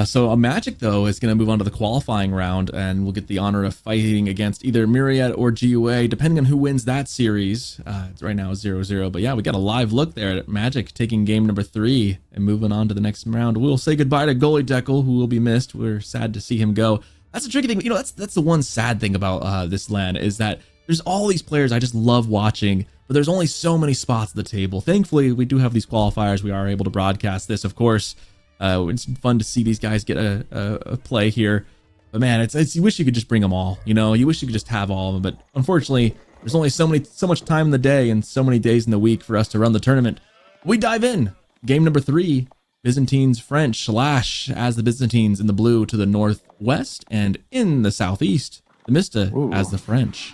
So a Magic, though, is going to move on to the qualifying round, and we'll get the honor of fighting against either Myriad or GUA, depending on who wins that series. It's right now 0-0, but yeah, we got a live look there at Magic taking game number 3 and moving on to the next round. We'll say goodbye to Goalie Deckle, who will be missed. We're sad to see him go. That's a tricky thing. That's the one sad thing about this LAN is that there's all these players I just love watching, but there's only so many spots at the table. Thankfully, we do have these qualifiers. We are able to broadcast this, of course. It's fun to see these guys get a play here. But man, it's you wish you could just bring them all. You know, you wish you could just have all of them. But unfortunately, there's only so much time in the day and so many days in the week for us to run the tournament. We dive in. Game number 3, Byzantines French. LaSh as the Byzantines in the blue to the northwest, and in the southeast, TheMista as the French.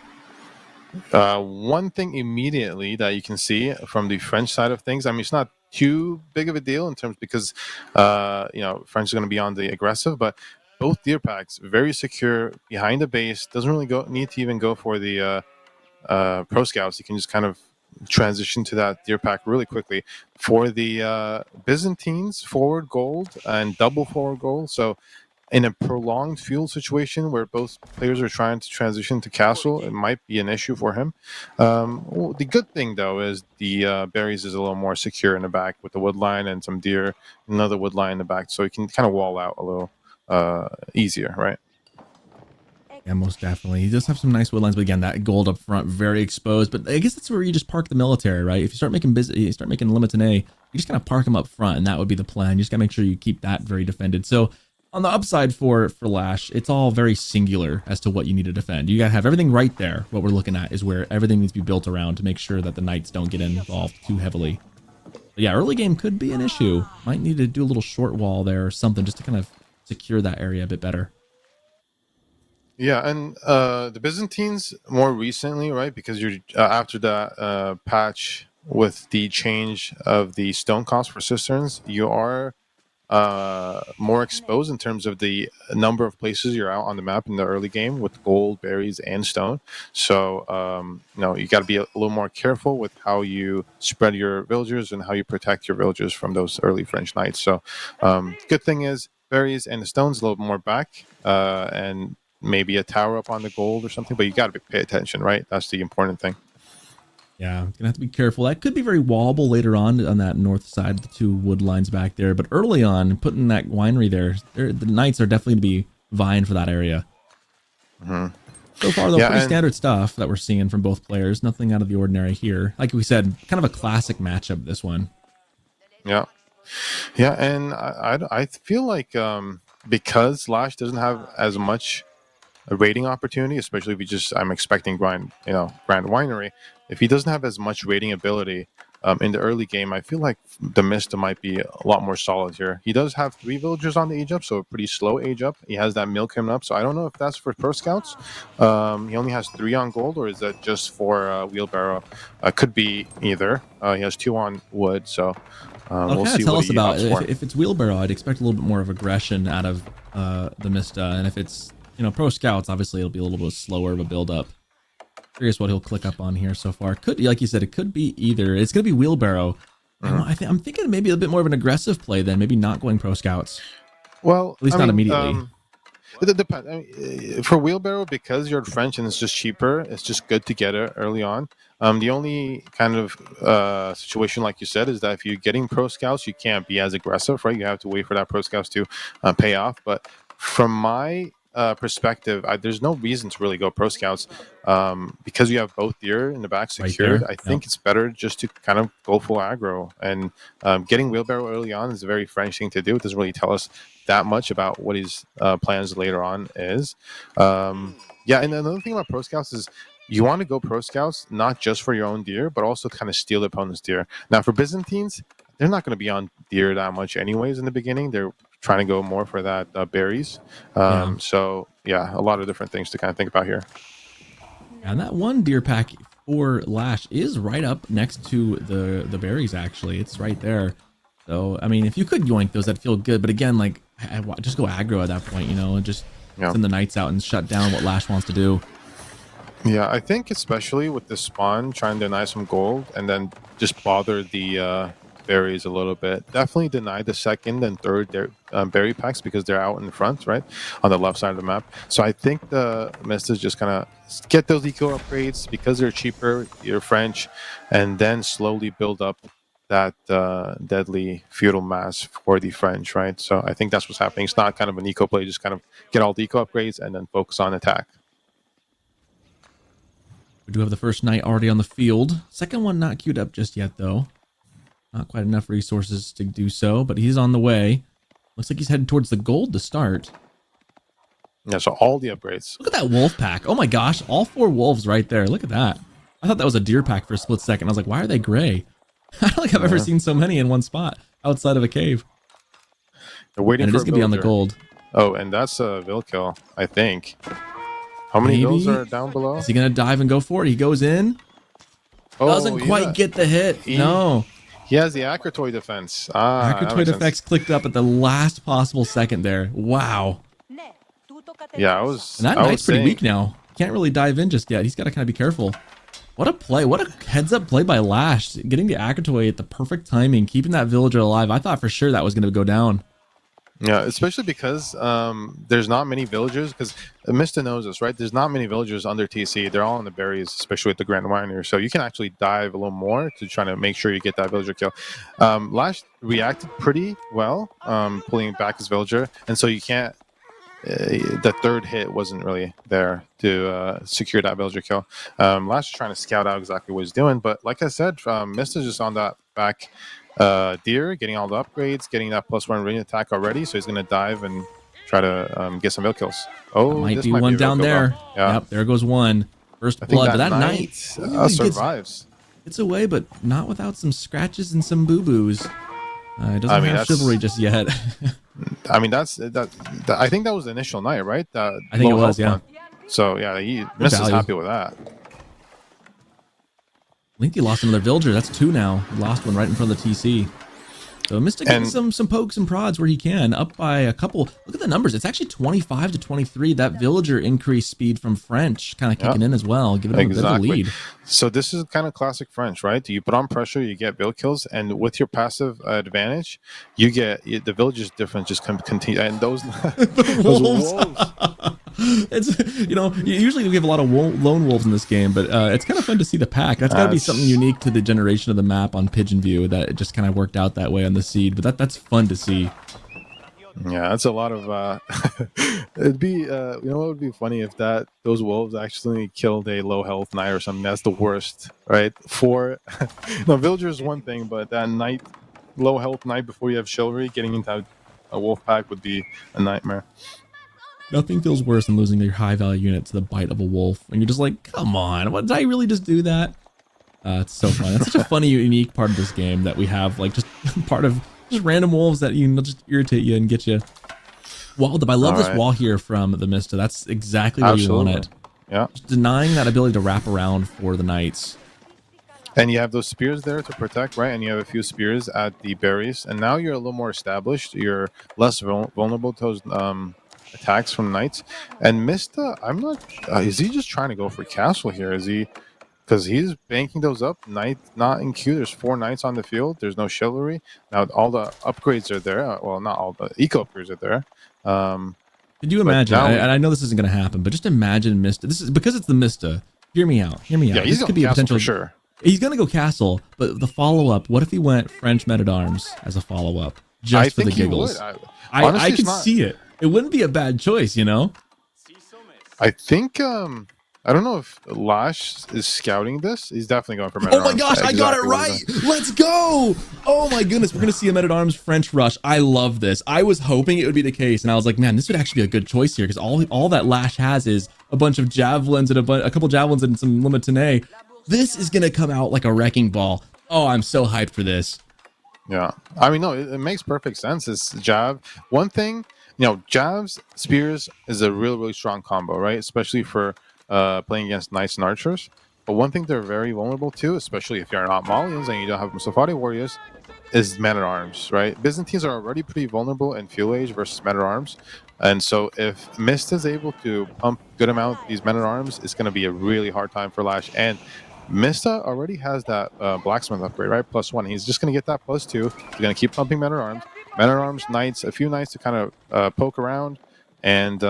One thing immediately that you can see from the French side of things, I mean, it's not too big of a deal in terms because French is going to be on the aggressive, but both deer packs very secure behind the base. Doesn't really need to even go for the pro scouts. You can just kind of transition to that deer pack really quickly. For the Byzantines, forward gold and double forward gold. So in a prolonged fuel situation where both players are trying to transition to castle, it might be an issue for him. The good thing, though, is the berries is a little more secure in the back with the wood line and some deer, another wood line in the back, so he can kind of wall out a little easier, right? Yeah, most definitely. He does have some nice wood lines, but again, that gold up front, very exposed. But I guess that's where you just park the military, right? If you start making limits in A, you just kind of park them up front, and that would be the plan. You just got to make sure you keep that very defended. So on the upside for LaSh, it's all very singular as to what you need to defend. You got to have everything right there. What we're looking at is where everything needs to be built around to make sure that the knights don't get involved too heavily. But yeah, early game could be an issue. Might need to do a little short wall there or something just to kind of secure that area a bit better. Yeah, and the Byzantines more recently, right? Because you're after that patch with the change of the stone cost for cisterns, you are more exposed in terms of the number of places you're out on the map in the early game with gold, berries, and stone. So you got to be a little more careful with how you spread your villagers and how you protect your villagers from those early French knights. So good thing is berries and the stones a little more back, and maybe a tower up on the gold or something, but you got to pay attention, right? That's the important thing. Yeah, gonna have to be careful. That could be very wallable later on that north side, the 2 wood lines back there. But early on, putting that winery there, the knights are definitely to be vying for that area. Mm-hmm. So far, though, pretty standard stuff that we're seeing from both players. Nothing out of the ordinary here. Like we said, kind of a classic matchup, this one. Yeah. Yeah, and I feel like because LaSh doesn't have as much a rating opportunity, especially if I'm expecting Grand Winery. If he doesn't have as much rating ability in the early game, I feel like TheMista might be a lot more solid here. He does have 3 villagers on the age up, so a pretty slow age up. He has that mill coming up, so I don't know if that's for pro scouts. He only has 3 on gold, or is that just for wheelbarrow? Could be either. He has 2 on wood, so we'll see. Tell us about if it's wheelbarrow. I'd expect a little bit more of aggression out of TheMista, and if it's pro scouts, obviously it'll be a little bit slower of a build up. Curious what he'll click up on here so far. Could, like you said, it could be either. It's going to be wheelbarrow. I'm thinking maybe a bit more of an aggressive play then, maybe not going pro scouts. Well, at least not immediately. It depends. I mean, for wheelbarrow, because you're French and it's just cheaper, it's just good to get it early on. The only kind of situation, like you said, is that if you're getting pro scouts, you can't be as aggressive, right? You have to wait for that pro scouts to pay off. But from my perspective, there's no reason to really go pro scouts because you have both deer in the back secured. Right, I think it's better just to kind of go full aggro, and getting wheelbarrow early on is a very French thing to do. It doesn't really tell us that much about what his plans later on is. And another thing about pro scouts is you want to go pro scouts not just for your own deer, but also kind of steal the opponent's deer. Now for Byzantines, they're not going to be on deer that much anyways in the beginning. They're trying to go more for that berries. So yeah, a lot of different things to kind of think about here. And that one deer pack for LaSh is right up next to the berries. Actually, it's right there. So I mean, if you could yoink those, that'd feel good. But again, like just go aggro at that point, and just send the knights out and shut down what LaSh wants to do. Yeah, I think especially with the spawn trying to deny some gold and then just bother the berries a little bit. Definitely deny the second and third berry packs because they're out in front, right, on the left side of the map. So I think the Mist is just gonna get those eco upgrades because they're cheaper, you're French, and then slowly build up that deadly feudal mass for the French, right? So I think that's what's happening. It's not kind of an eco play, just kind of get all the eco upgrades and then focus on attack. We do have the first knight already on the field. Second one not queued up just yet, though. Not quite enough resources to do so, but he's on the way. Looks like he's headed towards the gold to start. Yeah, so all the upgrades. Look at that wolf pack. Oh my gosh, all 4 wolves right there. Look at that. I thought that was a deer pack for a split second. I was like, why are they gray? I don't think I've ever seen so many in one spot outside of a cave. They're waiting and for it is going to be on the gold. Oh, and that's a Vilkill, I think. How many vills are down below? Is he going to dive and go for it? He goes in. Doesn't quite get the hit. No. He has the Akratoy defense. Akratoy defense clicked up at the last possible second there. Wow. Yeah, I was. And that knight's pretty weak now. Can't really dive in just yet. He's got to kind of be careful. What a play. What a heads-up play by LaSh. Getting the Akratoy at the perfect timing. Keeping that villager alive. I thought for sure that was going to go down. Yeah, especially because there's not many villagers. Because TheMista knows this, right? There's not many villagers under TC. They're all in the berries, especially with the Grand Miner. So you can actually dive a little more to try to make sure you get that villager kill. LaSh reacted pretty well, pulling back his villager. And so you can't... the third hit wasn't really there to secure that villager kill. LaSh is trying to scout out exactly what he's doing, but like I said, Mista's just on that back deer, getting all the upgrades, getting that +1 range attack already, so he's going to dive and try to get some vill kills. Oh, might be one down there. Yeah. Yep, there goes one. First blood, but that knight survives. It's away, but not without some scratches and some boo-boos. It doesn't have chivalry just yet. I mean, I think that was the initial night, right? I think it was, yeah. So yeah, Mista's happy with that. I think he lost another villager. That's 2 now. He lost one right in front of the TC. So Mista getting some pokes and prods where he can, up by a couple. Look at the numbers. It's actually 25 to 23. That villager increased speed from French kind of kicking in as well, giving him a bit of a lead. So this is kind of classic French, right? You put on pressure, you get vill kills, and with your passive advantage, you get the villagers difference just continue. And those wolves. It's, usually we have a lot of lone wolves in this game, but it's kind of fun to see the pack. That's got to be something unique to the generation of the map on Pigeon View, that it just kind of worked out that way on the seed. But that's fun to see. Yeah, that's a lot of it'd be what would be funny if those wolves actually killed a low health knight or something. That's the worst, right? Villager is one thing, but that knight, low health knight before you have chivalry, getting into a wolf pack would be a nightmare. Nothing feels worse than losing your high value unit to the bite of a wolf. And you're just like, come on, did I really just do that? It's so fun. It's such a funny, unique part of this game that we have, like, just part of just random wolves that just irritate you and get you walled up. I love this wall here from TheMista. That's exactly what you want it. Yeah. Just denying that ability to wrap around for the knights. And you have those spears there to protect, right? And you have a few spears at the berries. And now you're a little more established. You're less vulnerable to those attacks from knights. And Mista, I'm not... is he just trying to go for castle here? Is he... Because he's banking those up. Knight not in queue. There's 4 knights on the field. There's no chivalry. Now all the upgrades are there. Well, not all the eco upgrades are there. Could you imagine? And I know this isn't going to happen, but just imagine Mista. This is because it's TheMista. Hear me out. Hear me out. Yeah, this could be a potential. For sure. He's going to go castle, but the follow-up. What if he went French men-at-arms as a follow-up, just for the giggles? I could see it. It wouldn't be a bad choice, I think. I don't know if LaSh is scouting this. He's definitely going for men-at-arms. Oh my gosh, I got it right. Let's go. Oh my goodness, we're going to see a men-at-arms French rush. I love this. I was hoping it would be the case, and I was like, man, this would actually be a good choice here, because all that LaSh has is a bunch of javelins and a couple javelins and some limited. This is going to come out like a wrecking ball. Oh, I'm so hyped for this. Yeah. I mean, no, it makes perfect sense. It's jab. One thing, jabs, spears is a really, really strong combo, right? Especially for playing against knights and archers. But one thing they're very vulnerable to, especially if you're not Malians and you don't have Musafari warriors, is men-at-arms, right? Byzantines are already pretty vulnerable in Fuel Age versus men-at-arms. And so if Mista is able to pump good amount of these men-at-arms, it's going to be a really hard time for LaSh. And Mista already has that blacksmith upgrade, right? +1. He's just going to get that +2. He's going to keep pumping men-at-arms, knights, a few knights to kind of poke around. And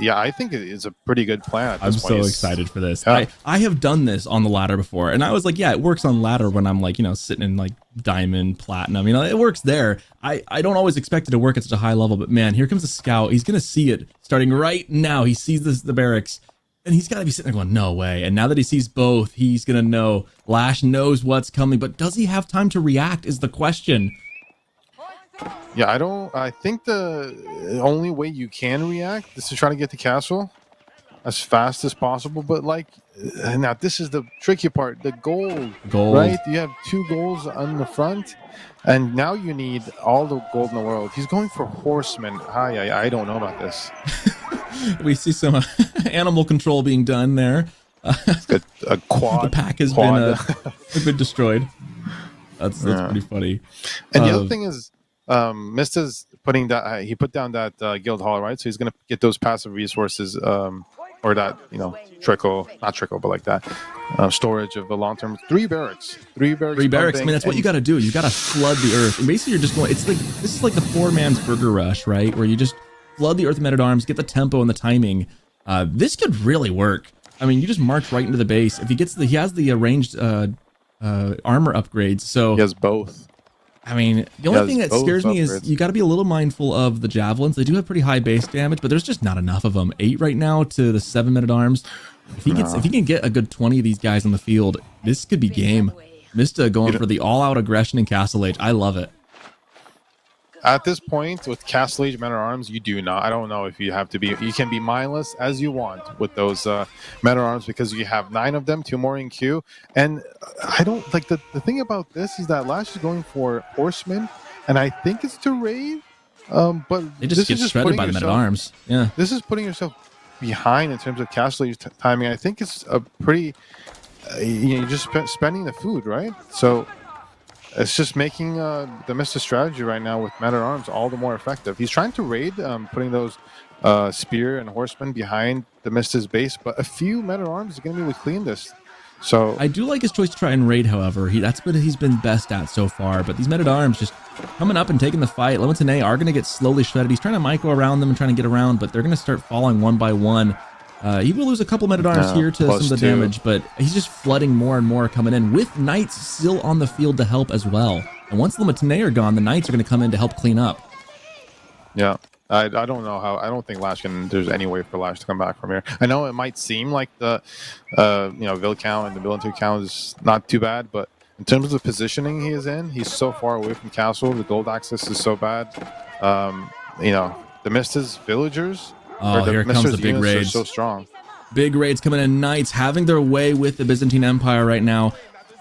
yeah, I think it's a pretty good plan. I'm so excited for this. Yeah. I have done this on the ladder before, and I was like, yeah, it works on ladder when I'm like, sitting in like diamond, platinum. It works there. I don't always expect it to work at such a high level, but man, here comes the scout. He's gonna see it starting right now. He sees the barracks, and he's got to be sitting there going, no way. And now that he sees both, he's gonna know. LaSh knows what's coming, but does he have time to react? Is the question. Yeah, I think the only way you can react is to try to get the castle as fast as possible. But like, now this is the tricky part: the gold, Gold. right? You have 2 goals on the front, and now you need all the gold in the world. He's going for horsemen. I don't know about this. We see some animal control being done there. A quad. The pack has been destroyed. That's pretty funny. And the other thing is, Mista's putting that he put down that guild hall, right? So he's gonna get those passive resources, or that not trickle, but like that storage of the long term. 3 barracks. 3 barracks. 3 barracks. I mean, that's what you got to do. You got to flood the earth. And basically, you're just going. It's like this is like the poor man's burger rush, right? Where you just flood the earth with men-at-arms, get the tempo and the timing. This could really work. I mean, you just march right into the base. If he has the ranged armor upgrades. So he has both. I mean, the only thing that scares me is you got to be a little mindful of the javelins. They do have pretty high base damage, but there's just not enough of them. 8 right now to the 7 men-at-arms. If he can get a good 20 of these guys on the field, this could be game. Mista going for the all-out aggression in Castle Age. I love it. At this point, with Castle Age men-at-arms, you do not. I don't know if you have to be. You can be mindless as you want with those men-at-arms because you have 9 of them, 2 more in queue. And I don't like the thing about this is that LaSh is going for horsemen, and I think it's to raid. But they just get shredded by the men-at-arms. Yeah, this is putting yourself behind in terms of Castle Age timing. I think it's a pretty. You're just spending the food, right? So. It's just making the Mista strategy right now with men-at-arms all the more effective. He's trying to raid, putting those spear and horsemen behind the Mista's base, but a few men-at-arms are going to be able to clean this. So I do like his choice to try and raid, however. That's what he's been best at so far, but these men-at-arms just coming up and taking the fight. Lemontaine are going to get slowly shredded. He's trying to micro around them and trying to get around, but they're going to start falling one by one. He will lose a couple men-at-arms here to some of the damage, but he's just flooding more and more coming in, with knights still on the field to help as well. And once the Lemontaine are gone, the knights are going to come in to help clean up. Yeah, I don't know how. I don't think LaSh there's any way for LaSh to come back from here. I know it might seem like the vill count and the military count is not too bad, but in terms of the positioning he is in, he's so far away from castle. The gold access is so bad. The Mista's villagers. Oh, here comes the big raids. So strong. Big raids coming in. Knights having their way with the Byzantine Empire right now.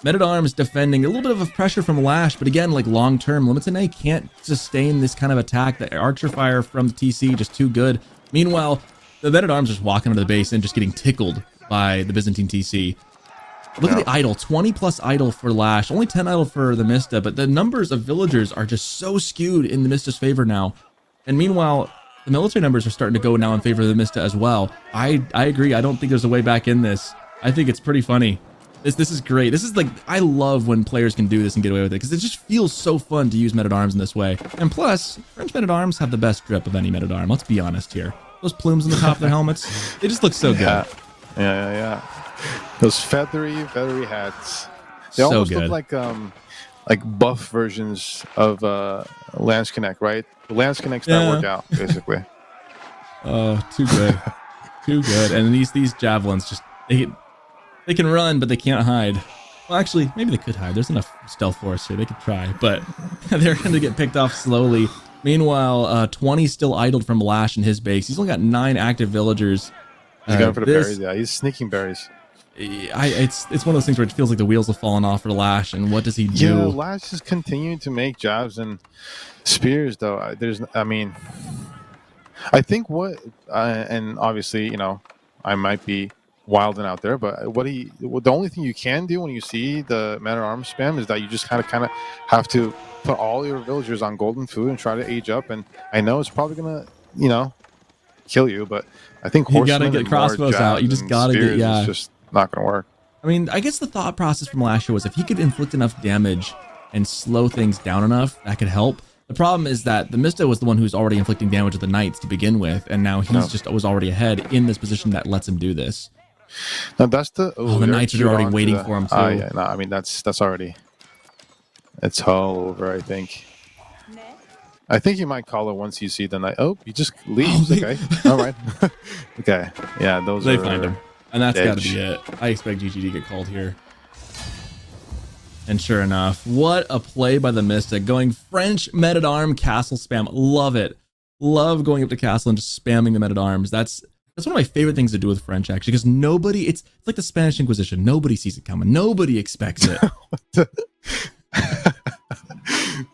Men-at-arms defending. A little bit of pressure from LaSh, but again, like long-term, Lemontaine can't sustain this kind of attack. The archer fire from the TC just too good. Meanwhile, the men-at-arms just walking into the base and just getting tickled by the Byzantine TC. Look at the idle. 20 plus idle for LaSh. Only 10 idle for the Mista, but the numbers of villagers are just so skewed in the Mista's favor now. And meanwhile, the military numbers are starting to go now in favor of the Mista as well. I agree. I don't think there's a way back in this. I think it's pretty funny. This is great. This is like, I love when players can do this and get away with it because it just feels so fun to use men-at-arms in this way. And plus, French men-at-arms have the best grip of any men-at-arm. Let's be honest here. Those plumes on the top of their helmets, they just look so good. Yeah. Those feathery hats. They so almost good. Look like buff versions of Lance Connect, right? The Lance Connects that work out, basically. Oh, too good. Too good. And these javelins just they can run, but they can't hide. Well, actually, maybe they could hide. There's enough stealth force here. They could try, but they're going to get picked off slowly. Meanwhile, 20 still idled from LaSh in his base. He's only got 9 active villagers. He's going for the berries. Yeah, he's sneaking berries. It's one of those things where it feels like the wheels have fallen off for LaSh, and what does he do? Yeah, LaSh is continuing to make jabs and spears, though. I think and obviously, I might be wilding out there, but the only thing you can do when you see the men-at-arms spam is that you just kind of have to put all your villagers on golden food and try to age up. And I know it's probably gonna, kill you, but I think you gotta get crossbows out. You just gotta get It's just not gonna work. I mean, I guess the thought process from LaSh was if he could inflict enough damage and slow things down enough, that could help. The problem is that the Mista was the one who's already inflicting damage with the knights to begin with, and now he's was already ahead in this position that lets him do this. Now that's the knights are already waiting for him too. Yeah, no, I mean that's already, it's all over. I think you might call it once you see the knight. Oh, he just leaves. Okay, all right. Okay, yeah, they find him, and that's got to be it. I expect GG to get called here. And sure enough, what a play by TheMista, going French men-at-arm castle spam. Love it. Love going up to castle and just spamming the men-at-arms. That's one of my favorite things to do with French, actually, because nobody, it's like the Spanish Inquisition. Nobody sees it coming. Nobody expects it.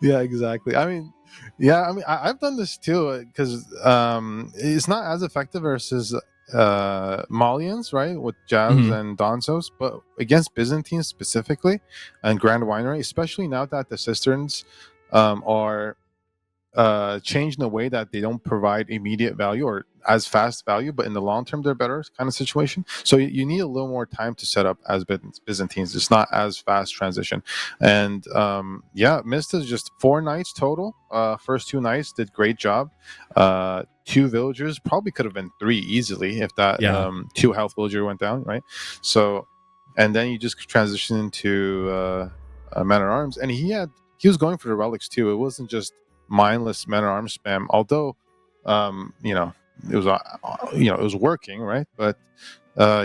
Yeah, exactly. I mean, I've done this too because it's not as effective versus Malians, right, with Javs and Donzos, but against Byzantines specifically and Grand Winery, especially now that the cisterns are changed in a way that they don't provide immediate value or as fast value, but in the long term they're better kind of situation. So you need a little more time to set up as Byzantines. It's not as fast transition. And Mista is just 4 knights total. First 2 knights did great job. 2 villagers, probably could have been 3 easily if that 2 health villager went down, right? So, and then you just transition into men at arms, and he was going for the relics too. It wasn't just mindless men at arms spam, although it was working, right? But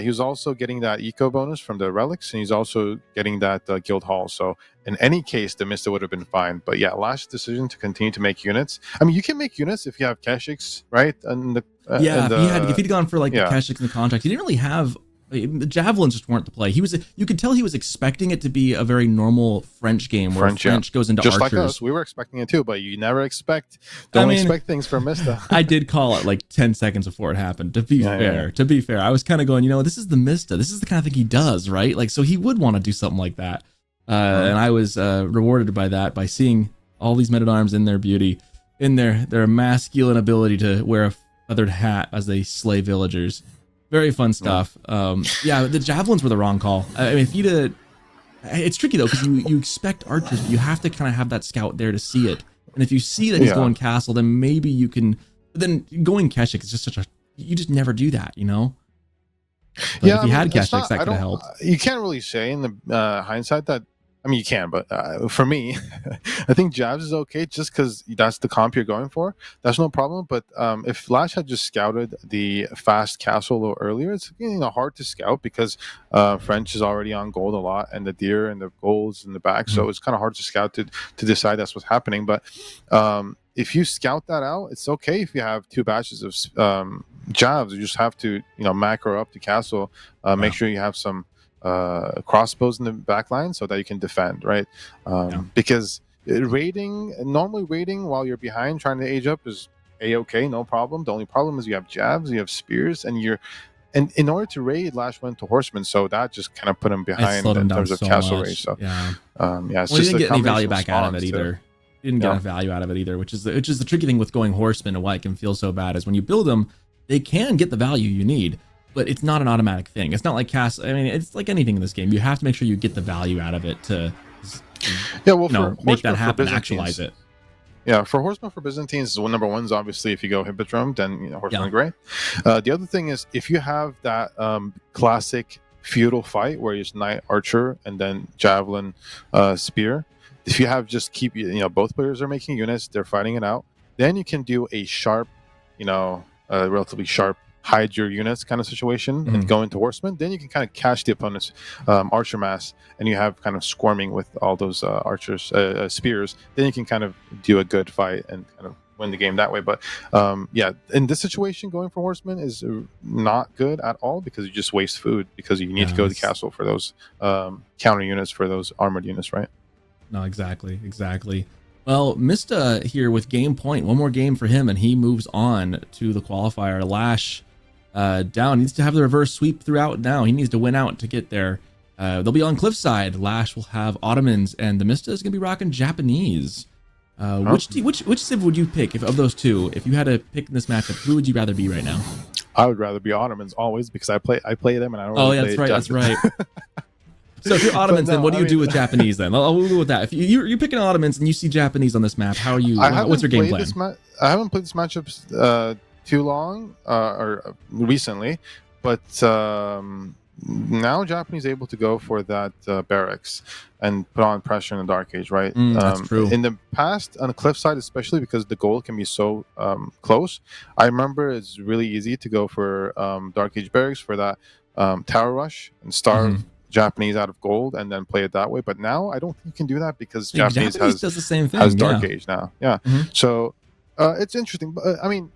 he was also getting that eco bonus from the relics, and he's also getting that guild hall. So in any case, TheMista would have been fine. But yeah, LaSh's decision to continue to make units. I mean, you can make units if you have Keshiks, right? And if he'd gone for like the Keshiks in the contract, he didn't really have. The javelins just weren't the play. You could tell he was expecting it to be a very normal French game where French goes into just archers. Like us. We were expecting it too, but you never expect things from Mista. I did call it like 10 seconds before it happened. To be fair, I was kind of going, this is TheMista. This is the kind of thing he does, right? Like, so he would want to do something like that. And I was rewarded by that, by seeing all these men-at-arms in their beauty, in their masculine ability to wear a feathered hat as they slay villagers. Very fun stuff. The javelins were the wrong call. I mean, it's tricky though, because you expect archers, but you have to kind of have that scout there to see it. And if you see that he's going castle, then maybe you can. But then going Keshik is just you just never do that, But if you had Keshiks, that could have helped. You can't really say in the hindsight that. I mean, you can, but for me, I think Jabs is okay just because that's the comp you're going for. That's no problem. But if LaSh had just scouted the fast castle a little earlier, it's hard to scout because French is already on gold a lot, and the deer and the golds in the back. So it's kind of hard to scout to decide that's what's happening. But if you scout that out, it's okay if you have 2 batches of Jabs. You just have to macro up the castle, make sure you have some crossbows in the back line so that you can defend, right? Because normally raiding while you're behind trying to age up is a-okay, no problem. The only problem is you have jabs, you have spears, and in order to raid, LaSh went to horsemen, so that just kind of put him behind in terms of castle raid. So it's he didn't get any value back out of it either. He didn't get enough value out of it either, which is the tricky thing with going horsemen, and why it can feel so bad is when you build them, they can get the value you need, but it's not an automatic thing. It's not like castle. I mean, it's like anything in this game. You have to make sure you get the value out of it to make that happen, actualize it. Yeah, for horsemen for Byzantines, number 1 is obviously if you go Hippodrome, then horsemen are great. The other thing is if you have that classic feudal fight where it's knight, archer, and then javelin, spear. If you have both players are making units, they're fighting it out. Then you can do a sharp, relatively sharp, hide your units kind of situation and go into horsemen. Then you can kind of catch the opponent's archer mass, and you have kind of squirming with all those archers spears. Then you can kind of do a good fight and kind of win the game that way. But in this situation, going for horsemen is not good at all because you just waste food because you need to go to the castle for those counter units for those armored units, right? No, exactly. Well, Mista here with game point. One more game for him, and he moves on to the qualifier. LaSh down, needs to have the reverse sweep throughout now. He needs to win out to get there. They'll be on Cliffside. LaSh will have Ottomans, and TheMista is going to be rocking Japanese. Which civ would you pick of those two? If you had to pick in this matchup, who would you rather be right now? I would rather be Ottomans always because I play them and I don't really play that's right. So if you're Ottomans, then what do you do with Japanese then? We'll go with that. If you're picking Ottomans and you see Japanese on this map, how are you? What's your game plan? I haven't played this matchup too long or recently, but now Japanese able to go for that barracks and put on pressure in the Dark Age, right? That's true. In the past, on the Cliffside, especially because the goal can be so close, I remember it's really easy to go for Dark Age barracks for that tower rush and starve Japanese out of gold and then play it that way. But now I don't think you can do that because Japanese does the same thing. has Dark Age now. Yeah. Mhm. So it's interesting. But I mean,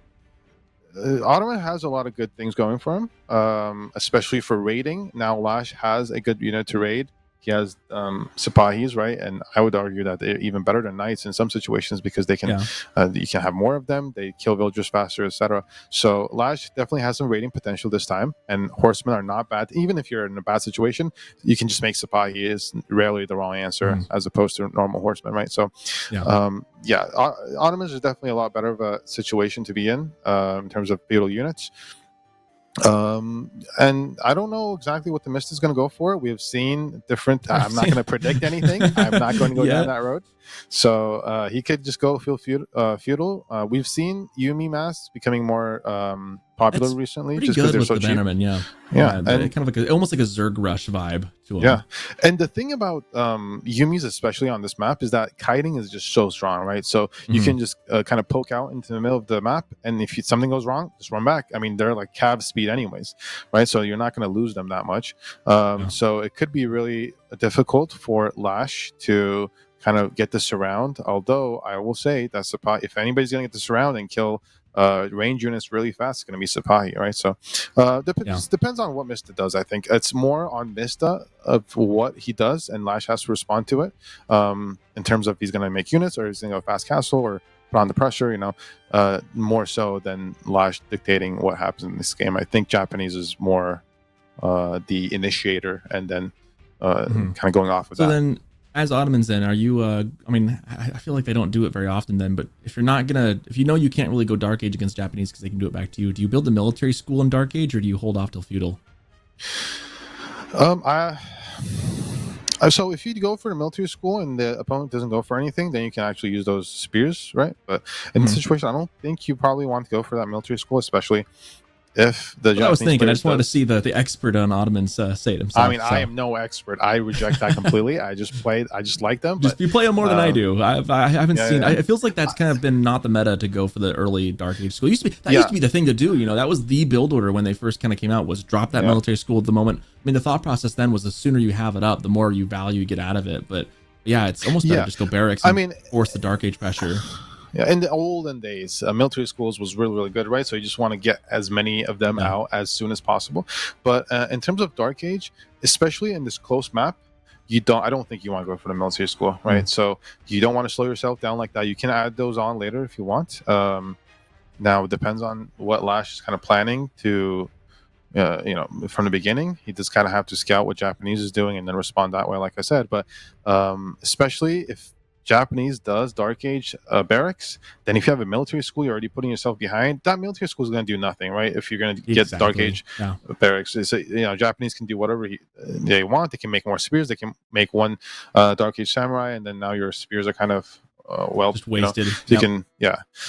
Ottoman has a lot of good things going for him, especially for raiding. Now LaSh has a good unit to raid. He has Sipahis, right? And I would argue that they're even better than knights in some situations because they can, you can have more of them. They kill villagers faster, etc. So LaSh definitely has some raiding potential this time. And horsemen are not bad. Even if you're in a bad situation, you can just make Sipahi is rarely the wrong answer as opposed to normal horsemen, right? So, Ottomans is definitely a lot better of a situation to be in terms of feudal units. And I don't know exactly what TheMista is going to go for. We've seen different. I'm not going to predict anything. I'm not going to go down that road. So he could just go feudal. We've seen Yumi masks becoming more popular recently, just because they're so cheap. Bannerman, yeah, kind of like almost like a Zerg Rush vibe to them. Yeah, and the thing about Yumis, especially on this map, is that kiting is just so strong, right? So you can just kind of poke out into the middle of the map, and if something goes wrong, just run back. I mean, they're like cav speed anyways, right? So you're not going to lose them that much. So it could be really difficult for LaSh to kind of get the surround. Although I will say that if anybody's going to get the surround and kill range units really fast, it's going to be Sipahi, right? So depends on what Mista does. I think it's more on Mista of what he does, and LaSh has to respond to it in terms of he's going to make units or he's going to go fast castle or put on the pressure, more so than LaSh dictating what happens in this game. I think Japanese is more the initiator and then kind of going off of that. So then, as Ottomans, then are you? I mean, I feel like they don't do it very often. Then, but if you're not gonna, if you know you can't really go Dark Age against Japanese because they can do it back to you, do you build the military school in Dark Age or do you hold off till feudal? So if you go for the military school and the opponent doesn't go for anything, then you can actually use those spears, right? But in this situation, I don't think you probably want to go for that military school, especially if the Japanese. I was thinking, I just wanted to see the expert on Ottomans say it himself. I mean, I am no expert. I reject that completely. I just like them. But, you play them more than I do. I haven't seen. It feels like that's kind of been not the meta to go for the early Dark Age school. Used to be the thing to do. That was the build order when they first kind of came out. Was drop that military school at the moment. I mean, the thought process then was the sooner you have it up, the more value you get out of it. But yeah, it's almost better to just go barracks. And force the Dark Age pressure. Yeah, in the olden days, military schools was really, really good, right? So you just want to get as many of them out as soon as possible. But in terms of Dark Age, especially in this close map, I don't think you want to go for the military school, right? So you don't want to slow yourself down like that. You can add those on later if you want. Now it depends on what LaSh is kind of planning to, from the beginning. He just kind of have to scout what Japanese is doing and then respond that way, like I said. But especially if Japanese does Dark Age barracks, then if you have a military school, you're already putting yourself behind. That military school is going to do nothing, right? If you're going to get Dark Age barracks, Japanese can do whatever they want. They can make more spears. They can make one Dark Age samurai, and then now your spears are kind of just wasted. You can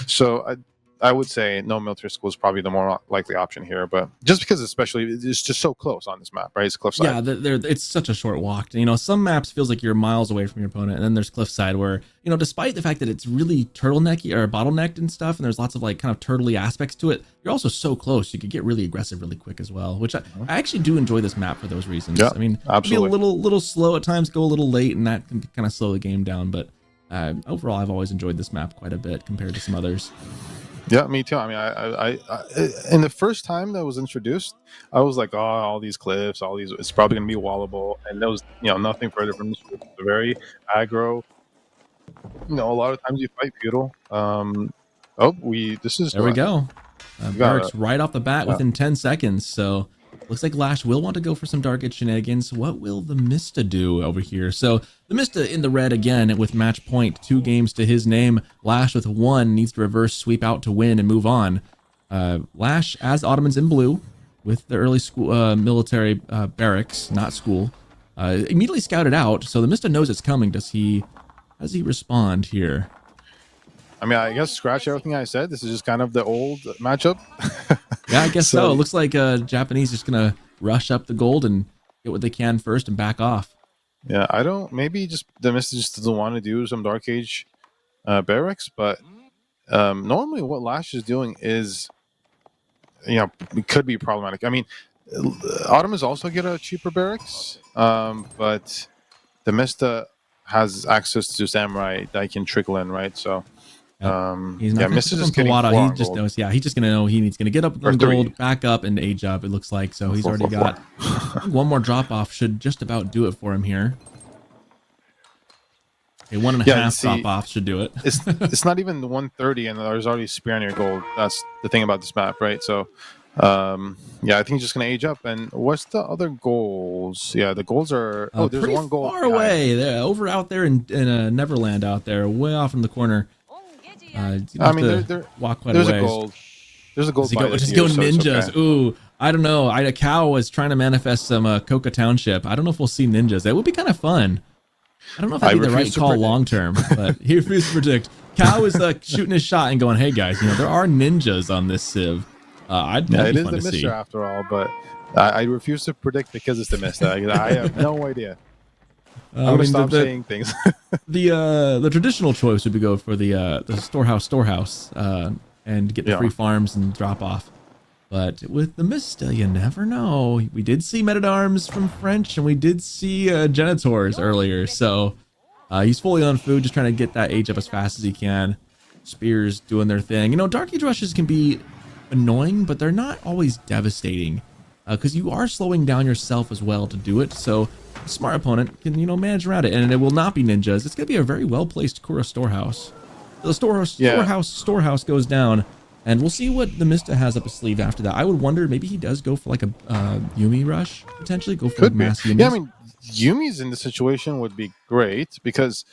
So I would say no military school is probably the more likely option here, but just because especially it's just so close on this map, right? It's cliffside. Yeah, it's such a short walk. Some maps feels like you're miles away from your opponent, and then there's cliffside where, despite the fact that it's really turtlenecky or bottlenecked and stuff, and there's lots of like kind of turtley aspects to it, you're also so close. You could get really aggressive really quick as well, which I actually do enjoy this map for those reasons. Yeah, I mean, absolutely. Be a little slow at times, go a little late, and that can kind of slow the game down. But overall, I've always enjoyed this map quite a bit compared to some others. Yeah, me too. I mean, I in the first time that was introduced, I was like, oh, all these cliffs, it's probably going to be wallable. And there was, nothing further from this. It's very aggro. A lot of times you fight feudal. There we go. Barracks right off the bat within 10 seconds. So looks like LaSh will want to go for some Dark Age shenanigans. What will TheMista do over here? So TheMista in the red again with match point, 2 games to his name. LaSh with 1 needs to reverse sweep out to win and move on. LaSh as Ottomans in blue with the early school military barracks, not school. Immediately scouted out, so TheMista knows it's coming. How does he respond here? I mean, I guess scratch everything I said. This is just kind of the old matchup. Yeah, I guess so. It looks like Japanese just going to rush up the gold and get what they can first and back off. Yeah, maybe just TheMista just doesn't want to do some Dark Age barracks, but normally what LaSh is doing is, it could be problematic. I mean, Ottomans also get a cheaper barracks, but TheMista has access to samurai that can trickle in, right? So, Yep. He's not yeah, going to Mista's from just getting Kawada. 4 He on just gold. knows. Yeah, he's just going to know he's going to get up Or on 3. gold, back up, and age up. It looks like so he's Four, already four, got. four. I think one more drop off should just about do it for him here. Okay, 1.5 drop off should do it. It's not even the 130, and there's already spear on your gold. That's the thing about this map, right? So, yeah, I think he's just gonna age up. And what's the other goals? Yeah, the goals are there's pretty 1 goal far away. They're over out there in Neverland out there, way off in the corner. I mean, walk quite there's a ways. a gold. There's a gold. Just go ninjas. So okay. Ooh, I don't know. A cow was trying to manifest some Coca Township. I don't know if we'll see ninjas. That would be kind of fun. I don't know if that'd be the right call long term, but he refused to predict. Cow is shooting his shot and going, "Hey guys, there are ninjas on this civ." It is the TheMista after all, but I refuse to predict because it's TheMista. I have no idea. I'm gonna stop saying things. the traditional choice would be go for the storehouse and get the free farms and drop off. But with TheMista, you never know. We did see men-at-arms from French, and we did see Genitors earlier. So he's fully on food, just trying to get that age up as fast as he can. Spears doing their thing. Dark Age rushes can be annoying, but they're not always devastating because you are slowing down yourself as well to do it. So a smart opponent can, manage around it, and it will not be ninjas. It's going to be a very well-placed Kura storehouse. The storehouse goes down. And we'll see what TheMista has up his sleeve after that. I would wonder, maybe he does go for like a Yumi rush, potentially. Go for mass Yumis. Yeah, I mean, Yumis in this situation would be great because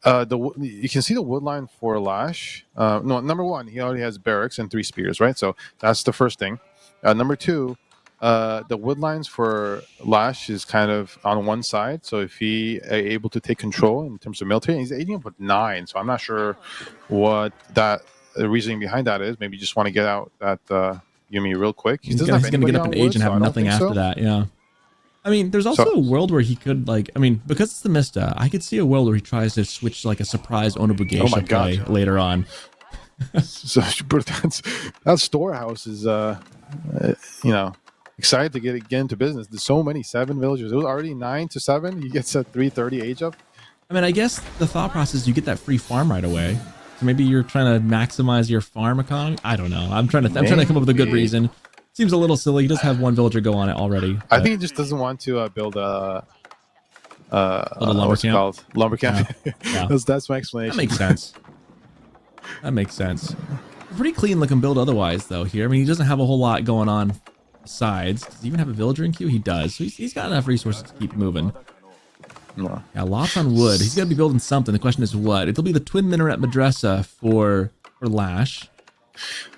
you can see the wood line for LaSh. No, number 1, he already has barracks and 3 spears, right? So that's the first thing. Number 2, the wood lines for LaSh is kind of on one side. So if he is able to take control in terms of military, he's aiding up with 9. So I'm not sure what the reasoning behind that is. Maybe you just want to get out that Yumi real quick. He's going to get up in age and have nothing after that. Yeah. I mean, there's also a world where he could because it's TheMista, I could see a world where he tries to switch like a surprise Onobugeisha play later on. So that storehouse is, excited to get into business. There's so many 7 villagers. It was already 9 to 7. He gets a 330 age up. I mean, I guess the thought process, you get that free farm right away. So maybe you're trying to maximize your farm economy. I don't know. I'm trying to come up with a good reason. Seems a little silly. He does have 1 villager go on it already. I think he just doesn't want to build a lumber camp. Lumber camp. Yeah. That's my explanation. That makes sense. Pretty clean looking build otherwise though here. I mean, he doesn't have a whole lot going on besides. Does he even have a villager in queue? He does. So he's got enough resources to keep moving. No. Yeah, lots on wood. He's got to be building something. The question is what? It'll be the twin minaret madrasa for LaSh.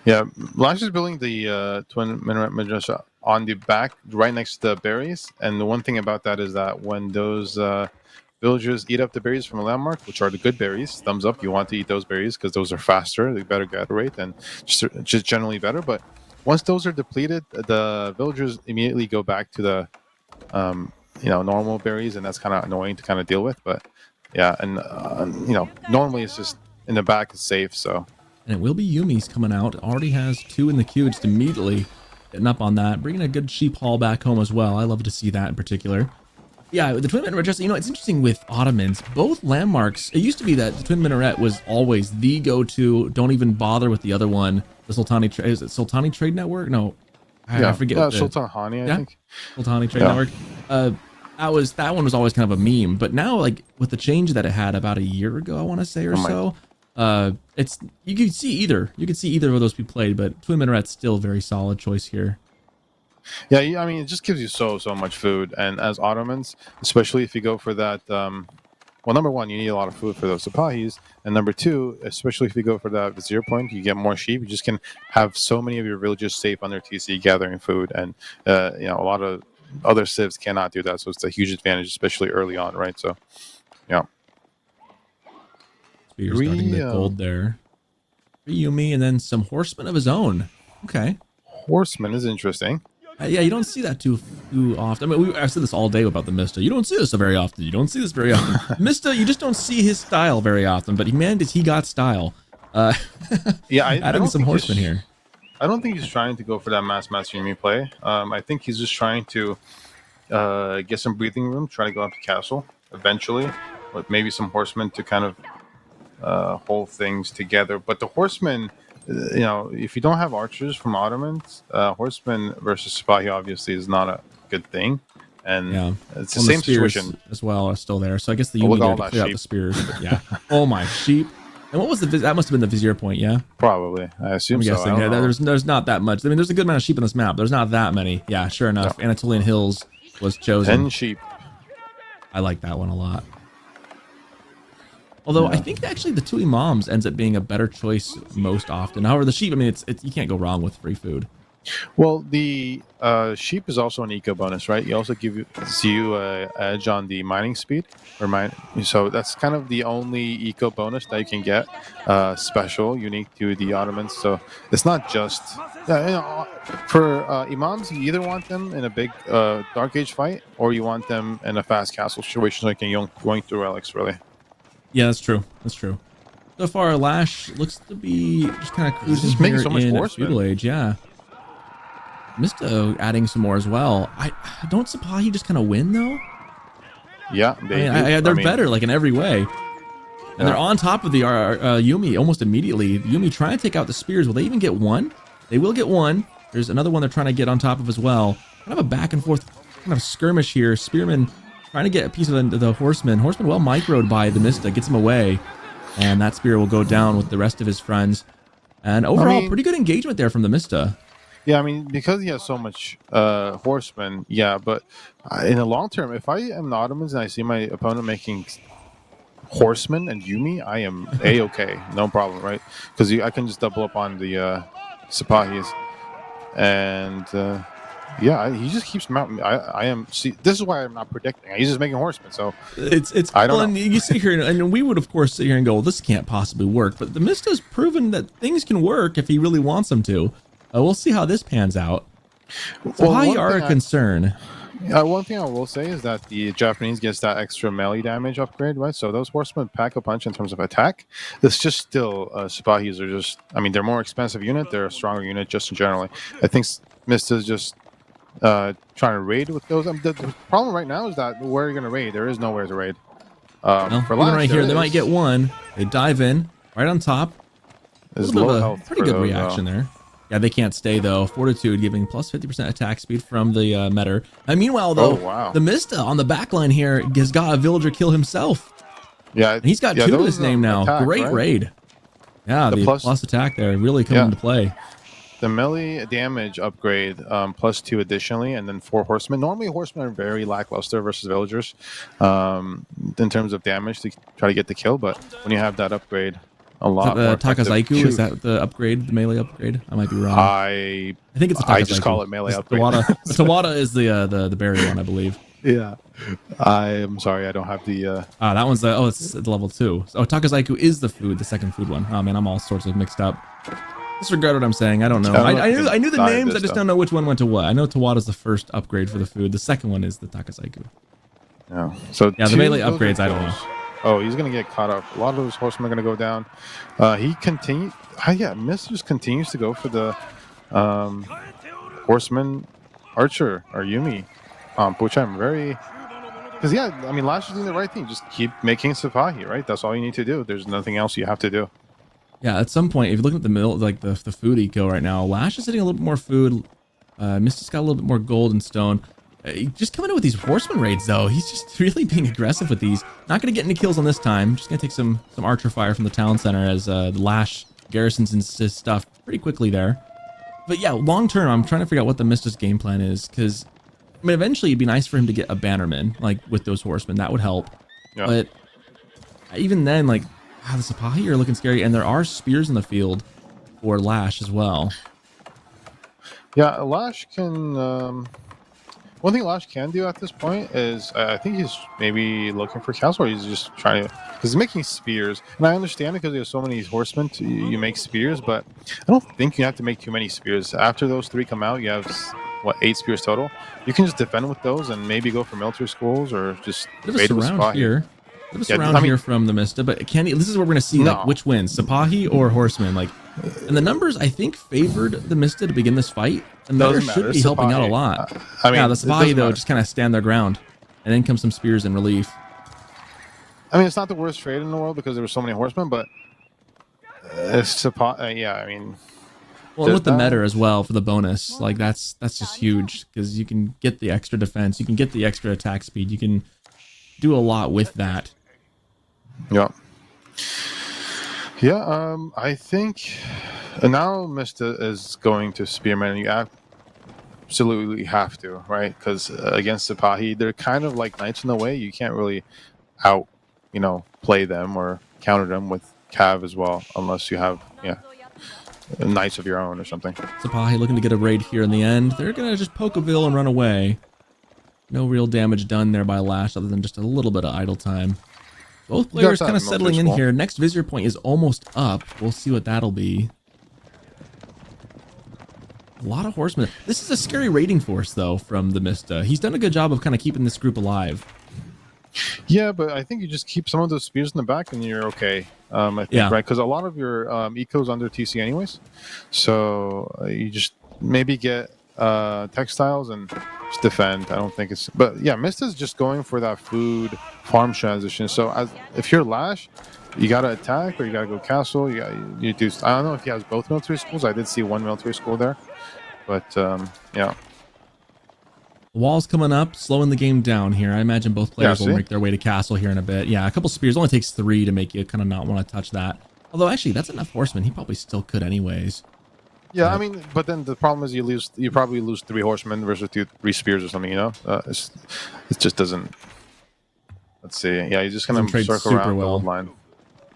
Yeah, LaSh is building the twin minaret madrasa on the back, right next to the berries. And the one thing about that is that when those villagers eat up the berries from a landmark, which are the good berries, thumbs up, you want to eat those berries because those are faster, they better gather rate, and just generally better. But once those are depleted, the villagers immediately go back to the normal berries, and that's kind of annoying to kind of deal with. But yeah, and normally it's just in the back is safe. So, and it will be Yumi's coming out. Already has 2 in the queue, just immediately getting up on that, bringing a good sheep haul back home as well. I love to see that in particular. Yeah, the twin minaret, it's interesting with Ottomans. Both landmarks. It used to be that the twin minaret was always the go-to. Don't even bother with the other one. The Sultani is it Sultani Trade Network? No, I forget. Sultan Hani, I think. Sultani Trade Network. That one was always kind of a meme, but now like with the change that it had about a year ago, I want to say it's you could see either of those be played, but twin minaret's still a very solid choice here. Yeah, I mean, it just gives you so much food, and as Ottomans, especially if you go for that. Well, number 1, you need a lot of food for those Sipahis, and number 2, especially if you go for that Vizier point, you get more sheep. You just can have so many of your villages safe under TC gathering food, and a lot of other civs cannot do that, so it's a huge advantage, especially early on, right? So, yeah. Spear starting the gold there. Yumi, and then some horsemen of his own. Okay. Horseman is interesting. Yeah, you don't see that too often. I mean, I've said this all day about TheMista. You don't see this very often. Mista, you just don't see his style very often. But he got style. Yeah, adding some horsemen here. I don't think he's trying to go for that mass Yumi play. I think he's just trying to get some breathing room, try to go up to castle eventually, with maybe some horsemen to kind of hold things together. But the horsemen, if you don't have archers from Ottomans, horsemen versus Sipahi obviously is not a good thing. And Yeah, it's the same spears situation as well are still there. So I guess the look Yumi all there to that clear out sheep. the spears. But yeah. Oh my sheep. And what was that must have been the vizier point, yeah? Probably. I assume I'm so. guessing. Yeah, there's not that much. I mean, there's a good amount of sheep on this map. There's not that many. Yeah, sure enough. No. Anatolian Hills was chosen. 10 sheep. I like that one a lot. Although I think actually the two imams ends up being a better choice most often. However, the sheep, I mean, it's you can't go wrong with free food. Well, the sheep is also an eco bonus, right? You also give you a edge on the mining speed, so that's kind of the only eco bonus that you can get, special, unique to the Ottomans. So it's not just for imams. You either want them in a big Dark Age fight, or you want them in a fast castle situation, so you can going through relics. Really, yeah, that's true. That's true. So far, LaSh looks to be just kind of cruising just making here so much in horsemen. feudal age. Yeah. Misto adding some more as well. I don't Sipahi just kind of win though. Yeah, they're better like in every way, and they're on top of the Yumi almost immediately. Yumi trying to take out the spears. Will they even get one? They will get one. There's another one they're trying to get on top of as well. Kind of a back and forth kind of skirmish here. Spearman trying to get a piece of the horseman. Horseman well microed by TheMista, gets him away, and that spear will go down with the rest of his friends. And overall, pretty good engagement there from TheMista. Yeah, I mean, because he has so much horsemen, yeah, but in the long term, if I am the Ottomans and I see my opponent making horsemen and Yumi, I am A-okay, no problem, right? Because I can just double up on the Sipahis. And, he just keeps mounting. I am, see, this is why I'm not predicting. He's just making horsemen, so it's I don't know. And you sit here, and we would, of course, sit here and go, well, this can't possibly work. But TheMista's proven that things can work if he really wants them to. We'll see how this pans out. So how you are a concern? One thing I will say is that the Japanese gets that extra melee damage upgrade, right? So those horsemen pack a punch in terms of attack. It's just still Sipahis are just. I mean, they're more expensive unit. They're a stronger unit just generally. I think Mista's just trying to raid with those. The problem right now is that where are you going to raid? There is nowhere to raid. For LaSh, right here, they might get one. They dive in right on top. There's low health. Pretty good reaction there. Yeah, they can't stay though. Fortitude giving plus 50% attack speed from the Metter. And meanwhile, though, TheMista on the back line here has got a villager kill himself. Yeah, and he's got two to his name now. Attack, great raid. Yeah, the plus attack there really coming into play. The melee damage upgrade +2 additionally, and then 4 horsemen. Normally, horsemen are very lackluster versus villagers in terms of damage to try to get the kill. But when you have that upgrade, a lot more Takazaiku, is that the upgrade, the melee upgrade? I might be wrong. I think it's a Takazaiku. I just call it melee upgrade. Tawada is the berry one, I believe. Yeah. I'm sorry, I don't have the that one's it's the level 2. Oh, Takazaiku is the second food one. Oh man, I'm all sorts of mixed up. Disregard what I'm saying. I don't know. I knew the names, I just don't know which one went to what. I know Tawada's the first upgrade for the food. The second one is the Takazaiku. Yeah. So yeah, the melee upgrades, I don't know. Oh, he's going to get caught up. A lot of those horsemen are going to go down. He continues... Mist just continues to go for the horseman archer, or Yumi, which I'm very... Because, I mean, LaSh is doing the right thing. Just keep making Sipahi, right? That's all you need to do. There's nothing else you have to do. Yeah, at some point, if you look at the middle, like the food eco right now, LaSh is hitting a little bit more food. Mist has got a little bit more gold and stone. Just coming in with these horseman raids, though. He's just really being aggressive with these. Not going to get any kills on this time. Just going to take some archer fire from the town center as the LaSh garrisons his stuff pretty quickly there. But yeah, long term, I'm trying to figure out what TheMista's game plan is. Because, I mean, eventually it'd be nice for him to get a bannerman, like, with those horsemen. That would help. Yeah. But even then, like, the Sipahi are looking scary. And there are spears in the field for LaSh as well. Yeah, LaSh can... One thing LaSh can do at this point is, I think he's maybe looking for castle, or he's just trying to, because he's making spears. And I understand because there's so many horsemen, you make spears, but I don't think you have to make too many spears. After those 3 come out, you have, 8 spears total. You can just defend with those and maybe go for military schools or just raid with Sipahi here. Bit of a surround here from the Mista, but can he, this is what we're going to see, like, which wins, Sipahi or Horseman. Like, and the numbers, I think, favored the Mista to begin this fight. The meta should be helping out a lot. I mean, yeah, the Sipahi, though, just kind of stand their ground. And then come some spears in relief. I mean, it's not the worst trade in the world because there were so many horsemen, but it's yeah, I mean... Well, with the meta as well for the bonus, like that's just huge because you can get the extra defense, you can get the extra attack speed, you can do a lot with that. Yeah. Yeah, I think now Mista is going to Spearman, and you absolutely have to, right? Because against Sipahi, they're kind of like knights in a way. You can't really play them or counter them with Cav as well, unless you have, knights of your own or something. Sipahi looking to get a raid here in the end. They're going to just poke a Ville and run away. No real damage done there by LaSh other than just a little bit of idle time. Both players kind of settling in here. Next Vizier point is almost up. We'll see what that'll be. A lot of horsemen. This is a scary raiding force, though, from the Mista. He's done a good job of kind of keeping this group alive. Yeah, but I think you just keep some of those spears in the back and you're okay. I think, right? Because a lot of your eco's under TC anyways. So you just maybe get textiles and just defend. I don't think it's... But yeah, Mista's just going for that food farm transition. So if you're LaSh, you got to attack or you got to go castle. You do... I don't know if he has both military schools. I did see one military school there. But yeah. The wall's coming up, slowing the game down here. I imagine both players will make their way to castle here in a bit. Yeah, a couple spears. Only takes 3 to make you kind of not want to touch that. Although, actually, that's enough horsemen. He probably still could anyways. Yeah, I mean, but then the problem is you probably lose 3 horsemen versus 3 spears or something, it just doesn't... Let's see. Yeah, he's just going to circle around the old line.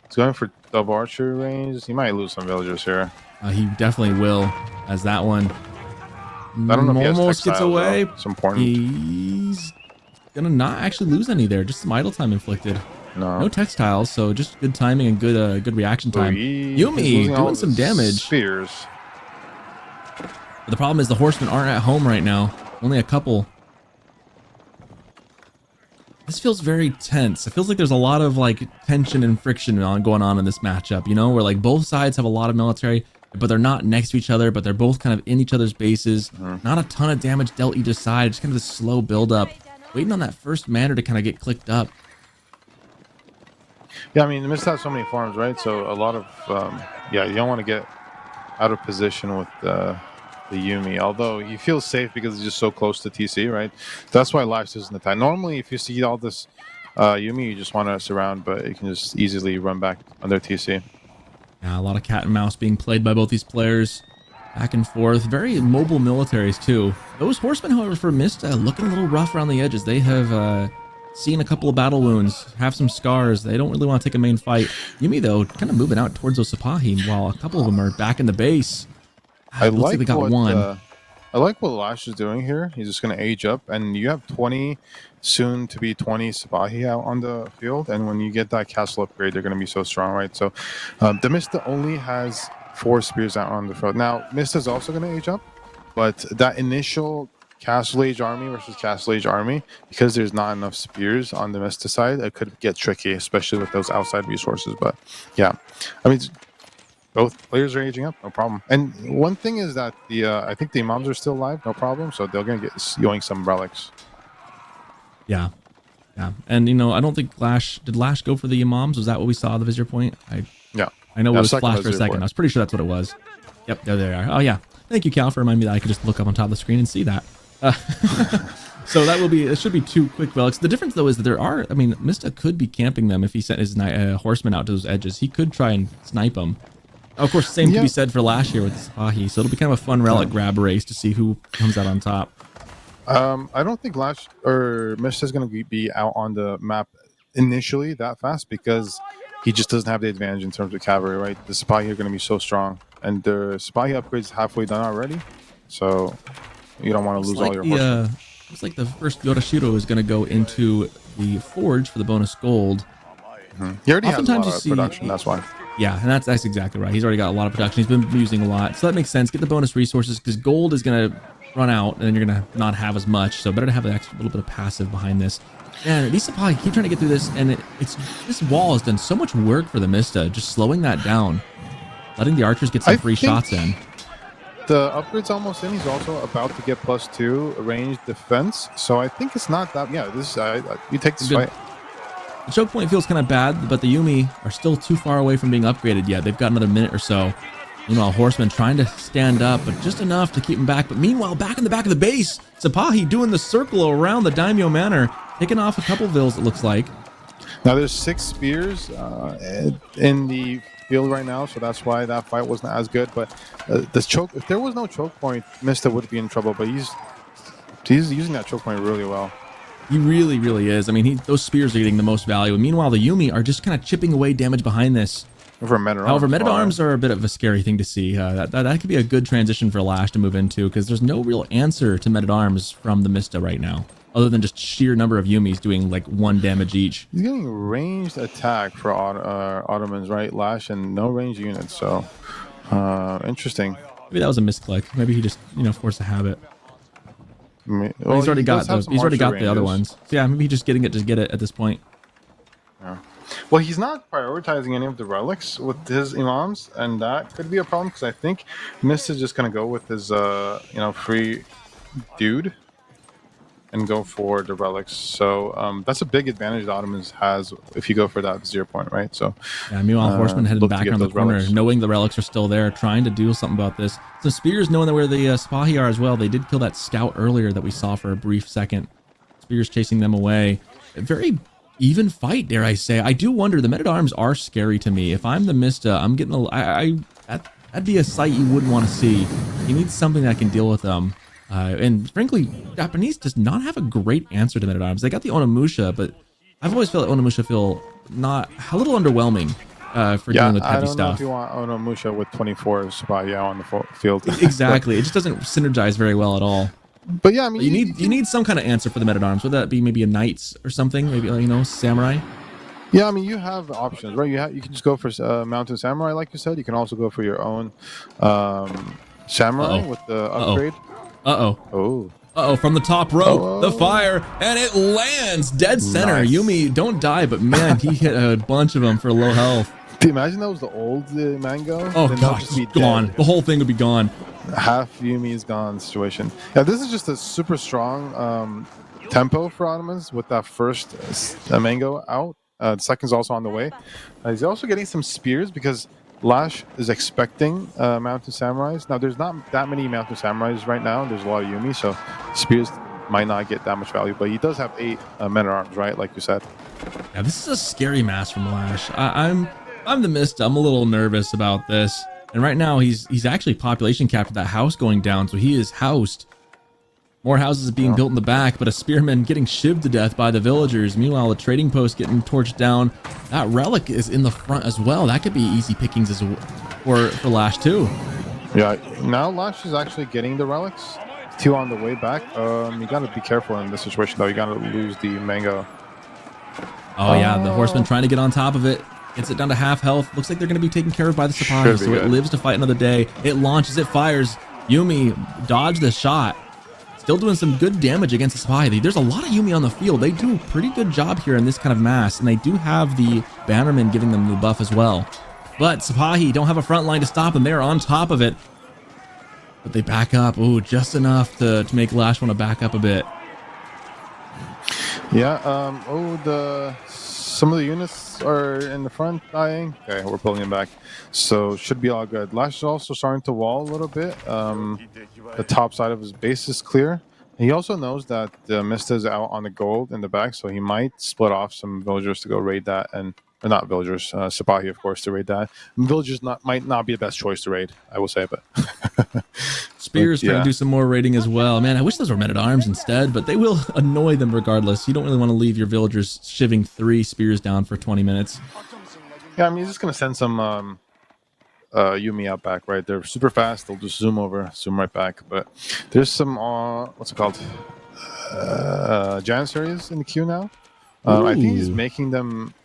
He's going for double archery range. He might lose some villagers here. He definitely will, as that one... I don't know if he almost gets away. It's important. He's gonna not actually lose any there. Just some idle time inflicted. No textiles, so just good timing and good reaction time. Yumi doing some damage. Spears. But the problem is the horsemen aren't at home right now. Only a couple. This feels very tense. It feels like there's a lot of like tension and friction going on in this matchup. Where like both sides have a lot of military, but they're not next to each other, but they're both kind of in each other's bases. Not a ton of damage dealt either side, just kind of a slow build up, waiting on that first manor to kind of get clicked up. Yeah, I mean, the Mista has so many farms, right? So a lot of, you don't want to get out of position with the Yumi, although you feel safe because it's just so close to TC, right? That's why LaSh isn't attack. Normally, if you see all this Yumi, you just want to surround, but you can just easily run back under TC. Yeah, a lot of cat and mouse being played by both these players. Back and forth. Very mobile militaries, too. Those horsemen, however, for Mista, looking a little rough around the edges. They have seen a couple of battle wounds, have some scars. They don't really want to take a main fight. Yumi, though, kind of moving out towards those Sipahi, while a couple of them are back in the base. I like they got one. I like what LaSh is doing here. He's just going to age up, and you have 20, soon to be 20 Sipahi out on the field, and when you get that castle upgrade, they're going to be so strong, right? So the Mista only has 4 spears out on the field. Now, Mista's also going to age up, but that initial Castle Age army versus Castle Age army, because there's not enough spears on the Mista side, it could get tricky, especially with those outside resources. But yeah, I mean, both players are aging up, no problem. And one thing is that I think the Imams are still alive, no problem. So they're gonna get yoing some relics. Yeah, and I don't think did LaSh go for the Imams? Was that what we saw at the Vizier point? I know it was flashed for a second. I was pretty sure that's what it was. Yep, there they are. Oh yeah, thank you, Cal, for reminding me that I could just look up on top of the screen and see that. So it should be 2 quick relics. The difference though is that Mista could be camping them if he sent his horsemen out to those edges. He could try and snipe them. Of course, same could be said for LaSh here with the Sipahi, so it'll be kind of a fun relic grab race to see who comes out on top. I don't think LaSh or Mista is going to be out on the map initially that fast because he just doesn't have the advantage in terms of cavalry, right? The Sipahi are going to be so strong, and the Sipahi upgrades halfway done already, so you don't want to lose all your horses. Looks like the first Yorashiro is going to go into the forge for the bonus gold. He already has a lot of production, that's why. Yeah, and that's exactly right. He's already got a lot of production. He's been using a lot, so that makes sense. Get the bonus resources because gold is going to run out, and then you're gonna not have as much. So better to have an extra little bit of passive behind this. And these Sipahi keep trying to get through this, and it's this wall has done so much work for the Mista, just slowing that down, letting the archers get some free shots in. The upgrade's almost in. He's also about to get +2 ranged defense, so I think it's not that. Yeah, this you take this fight. The choke point feels kind of bad, but the Yumi are still too far away from being upgraded yet. They've got another minute or so. Meanwhile, Horseman trying to stand up, but just enough to keep him back. But meanwhile, back in the back of the base, Sipahi doing the circle around the Daimyo Manor, taking off a couple vills, it looks like. Now there's 6 spears in the field right now, so that's why that fight wasn't as good. But this choke, if there was no choke point, Mista would be in trouble. But he's using that choke point really well. He really, really is. I mean, those spears are getting the most value. And meanwhile, the Yumi are just kind of chipping away damage behind this. However, men-at-arms are a bit of a scary thing to see. That could be a good transition for LaSh to move into, because there's no real answer to men-at-arms from the Mista right now, other than just sheer number of Yumis doing like 1 damage each. He's getting ranged attack for Ottomans, right? LaSh and no range units, so interesting. Maybe that was a misclick. Maybe he just forced a habit. Well, he's already got the other ones. So yeah, maybe he's just getting it to get it at this point. Yeah. Well, he's not prioritizing any of the relics with his imams, and that could be a problem, because I think Mist is just gonna go with his free dude and go for the relics. So that's a big advantage the Ottomans has if you go for that 0 point, right? So yeah, meanwhile, Horseman heading back around the corner, relics, knowing the relics are still there, trying to do something about this. Some spears knowing where the Sipahi are as well. They did kill that scout earlier that we saw for a brief second. Spears chasing them away. A very even fight, dare I say. I do wonder, the men-at-arms are scary to me. If I'm the Mista, I'm getting that'd be a sight you wouldn't want to see. You need something that can deal with them. And frankly, Japanese does not have a great answer to men-at-arms. They got the Onimusha, but I've always felt Onimusha feel a little underwhelming for dealing with heavy stuff. I don't know if you want Onimusha with 24 Sipahi on the field. Exactly. It just doesn't synergize very well at all. But yeah, I mean, you need some kind of answer for the men-at-arms. Would that be maybe a knights or something? Maybe samurai. Yeah, I mean, you have options, right? You can just go for mountain samurai, like you said. You can also go for your own samurai with the upgrade. From the top rope, the fire, and it lands dead center. Nice. Yumi, don't die, but man, he hit a bunch of them for low health. Do you imagine that was the old mango? Oh gosh, it's gone. The whole thing would be gone. Half Yumi is gone situation. Yeah, this is just a super strong tempo for Ottomans with that first mango out. The second's also on the way. He's also getting some spears because LaSh is expecting mountain samurais. Now, there's not that many mountain samurais right now. There's a lot of Yumi, so spears might not get that much value, but he does have 8 men-at-arms, right? Like you said. Yeah, this is a scary mass from LaSh. I'm the Mista. I'm a little nervous about this. And right now, he's actually population capped with that house going down, so he is housed. More houses being built in the back, but a spearman getting shivved to death by the villagers. Meanwhile, a trading post getting torched down. That relic is in the front as well. That could be easy pickings for LaSh too. Yeah, now LaSh is actually getting the relics. 2 on the way back. You gotta be careful in this situation though. You gotta lose the mango. Oh yeah, the horseman trying to get on top of it. Gets it down to half health. Looks like they're going to be taken care of by the Sipahi, so it lives to fight another day. It launches, it fires. Yumi dodged the shot. Still doing some good damage against the Sipahi. There's a lot of Yumi on the field. They do a pretty good job here in this kind of mass, and they do have the bannermen giving them the buff as well. But Sipahi don't have a front line to stop them. They're on top of it. But they back up. Ooh, just enough to make LaSh want to back up a bit. Yeah, some of the units are in the front dying. Okay, we're pulling them back. So should be all good. LaSh is also starting to wall a little bit. The top side of his base is clear. He also knows that the Mista is out on the gold in the back, so he might split off some villagers to go raid that, or not villagers, Sipahi, of course, to raid that. Villagers might not be the best choice to raid, I will say, but Spears trying to do some more raiding as well. Man, I wish those were men-at-arms instead, but they will annoy them regardless. You don't really want to leave your villagers shivving 3 spears down for 20 minutes. Yeah, I mean, he's just going to send some Yumi out back, right? They're super fast. They'll just zoom over, zoom right back. But there's some, what's it called? Janissaries in the queue now. I think he's making them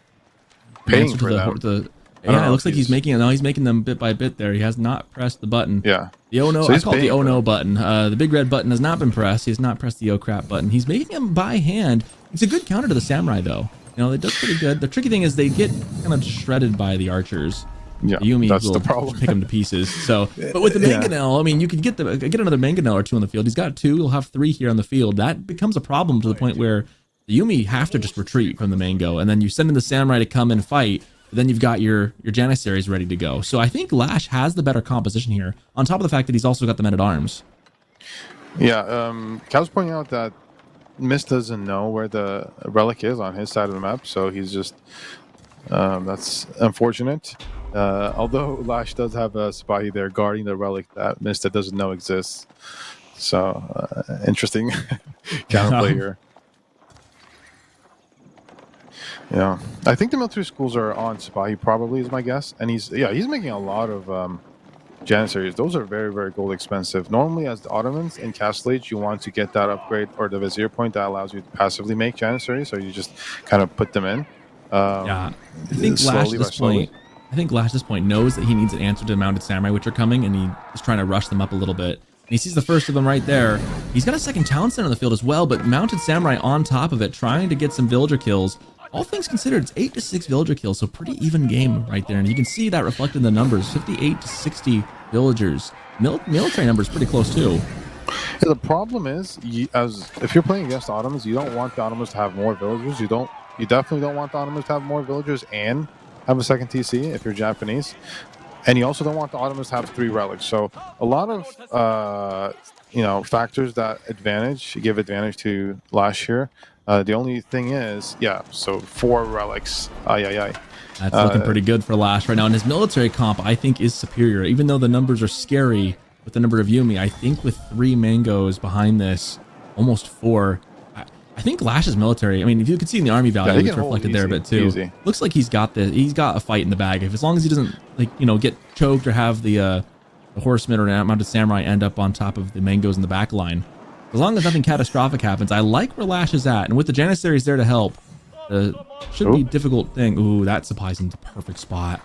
paying for them. Yeah, it looks like he's making them bit by bit there. He has not pressed the button. Yeah. The oh no, So I he's call it the paying oh for no them. button. The big red button has not been pressed. He has not pressed the oh crap button. He's making him by hand. It's a good counter to the samurai though. You know, it does pretty good. The tricky thing is they get kind of shredded by the archers. Yeah, The Yumi that's the will problem. pick them to pieces. So, but with the Yeah. mangonel, I mean, you could get another mangonel or two on the field. He's got two. He'll have three here on the field. That becomes a problem to the point where the Yumi have to just retreat from the mango, and then you send in the samurai to come and fight. But then you've got your janissaries ready to go. So I think LaSh has the better composition here. On top of the fact that he's also got the men at arms. Yeah, Cal's pointing out that Mist doesn't know where the relic is on his side of the map, so he's just that's unfortunate. Although LaSh does have a Sipahi there guarding the relic that Mista doesn't know exists. So interesting counterplay here. Yeah, I think the military schools are on Sipahi probably is my guess, and he's making a lot of Janissaries. Those are very, very gold expensive. Normally, as the Ottomans in Castle Age, you want to get that upgrade or the Vizier point that allows you to passively make Janissaries, so you just kind of put them in. Yeah, I think LaSh at this point, knows that he needs an answer to the mounted samurai which are coming, and he is trying to rush them up a little bit. And he sees the first of them right there. He's got a second town center on the field as well, but mounted samurai on top of it, trying to get some villager kills. All things considered, it's 8 to 6 villager kills, so pretty even game right there. And you can see that reflected in the numbers, 58 to 60 villagers. Military numbers pretty close too. So the problem is, if you're playing against Ottomans, you don't want the Ottomans to have more villagers. You definitely don't want the Ottomans to have more villagers and have a second TC if you're Japanese. And you also don't want the Ottomans to have 3 relics. So a lot of factors that give advantage to LaSh here. The only thing is, so 4 relics. That's looking pretty good for LaSh right now. And his military comp, I think, is superior. Even though the numbers are scary with the number of Yumi, I think with 3 mangoes behind this, almost 4, I think LaSh's military, I mean, if you could see in the army value, it's reflected there a bit too. Easy. Looks like he's got a fight in the bag. As long as he doesn't, get choked or have the horsemen or mounted samurai end up on top of the mangoes in the back line. As long as nothing catastrophic happens, I like where LaSh is at. And with the Janissaries there to help, should be a difficult thing. Ooh, that Sipahi's in the perfect spot.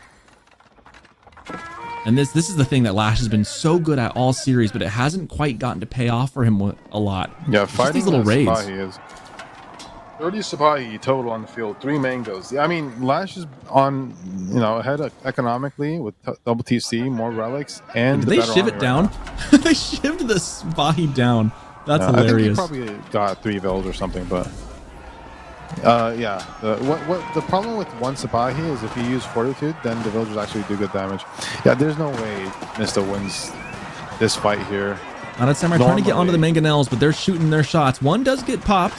And this is the thing that LaSh has been so good at all series, but it hasn't quite gotten to pay off for him a lot. Yeah, fighting these little raids. Sipahi is 30 Sipahi total on the field, 3 mangoes. Yeah, I mean, LaSh is on, ahead economically with double TC, more relics, and did they shiv it down? They shivved the Sipahi down. That's hilarious. I think he probably got 3 vills or something, but the problem with 1 Sipahi is if you use Fortitude, then the villagers actually do good damage. Yeah, there's no way Mista wins this fight here. Mounted samurai trying to get onto the mangonels, but they're shooting their shots. One does get popped.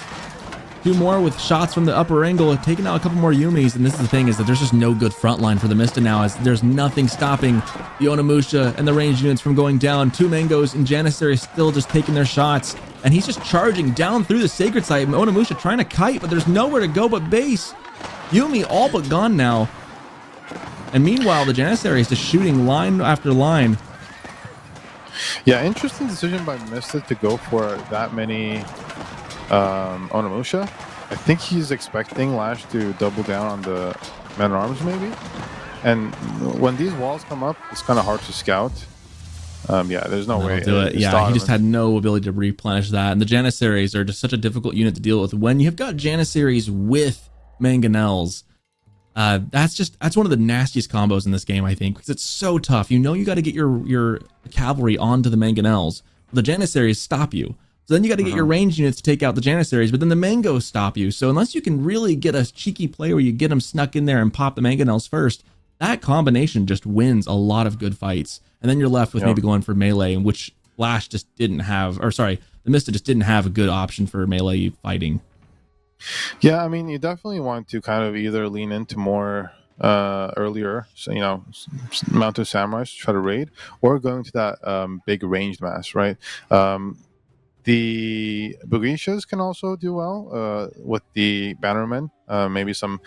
2 more with shots from the upper angle, taking out a couple more Yumis. And this is the thing, is that there's just no good front line for the Mista now, as there's nothing stopping the Onimusha and the ranged units from going down. 2 mangoes and Janissary still just taking their shots. And he's just charging down through the sacred site. Onimusha trying to kite, but there's nowhere to go but base. Yumi all but gone now. And meanwhile, the Janissary is just shooting line after line. Yeah, interesting decision by Mista to go for that many Onimusha. I think he's expecting LaSh to double down on the men-at-arms maybe. And when these walls come up, it's kind of hard to scout. There's no way. Do it. Yeah, he just had no ability to replenish that. And the Janissaries are just such a difficult unit to deal with. When you've got Janissaries with mangonels, that's one of the nastiest combos in this game, I think, because it's so tough. You got to get your cavalry onto the mangonels. The Janissaries stop you. So then you got to get your ranged units to take out the Janissaries, but then the mangoes stop you. So unless you can really get a cheeky play where you get them snuck in there and pop the mangonels first, that combination just wins a lot of good fights. And then you're left with maybe going for melee, in which LaSh just didn't have, the Mista just didn't have a good option for melee fighting. Yeah, I mean, you definitely want to kind of either lean into more earlier, so, mounted samurais to try to raid, or going to that big ranged mass, right? The Burishas can also do well with the Bannermen. Maybe some,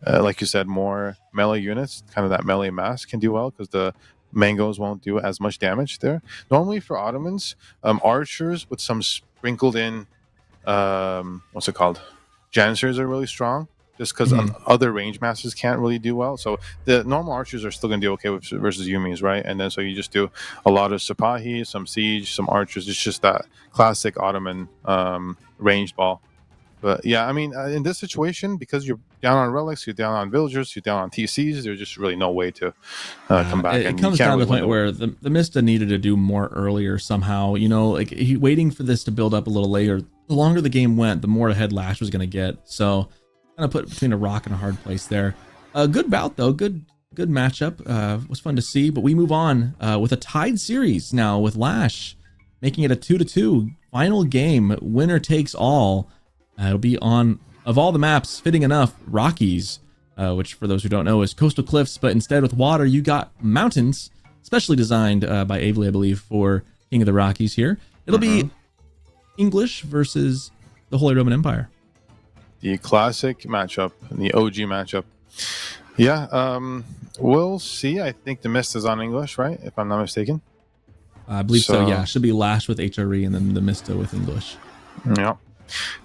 like you said, more melee units, kind of that melee mass can do well because the mangoes won't do as much damage there. Normally for Ottomans, archers with some sprinkled in, Janissaries are really strong. just because other range masters can't really do well. So the normal archers are still going to do okay with versus Yumis, right? And then so you just do a lot of Sipahi, some siege, some archers. It's just that classic Ottoman ranged ball. But yeah, I mean, in this situation, because you're down on relics, you're down on villagers, you're down on TCs, there's just really no way to come back. It comes down to the point where the Mista needed to do more earlier somehow. You know, like waiting for this to build up a little later. The longer the game went, the more ahead LaSh was going to get. So kind of put between a rock and a hard place there. A good bout though, good matchup. Was fun to see. But we move on with a tied series now with LaSh, making it a 2-2 final game. Winner takes all. It'll be on, of all the maps, fitting enough, Rockies, which for those who don't know is coastal cliffs, but instead with water, you got mountains, specially designed by Avely, I believe, for King of the Rockies here. It'll be English versus the Holy Roman Empire. The classic matchup, the OG matchup. Yeah, we'll see. I think TheMista is on English, right? If I'm not mistaken. I believe so, yeah. Should be LaSh with HRE and then TheMista with English. Yeah.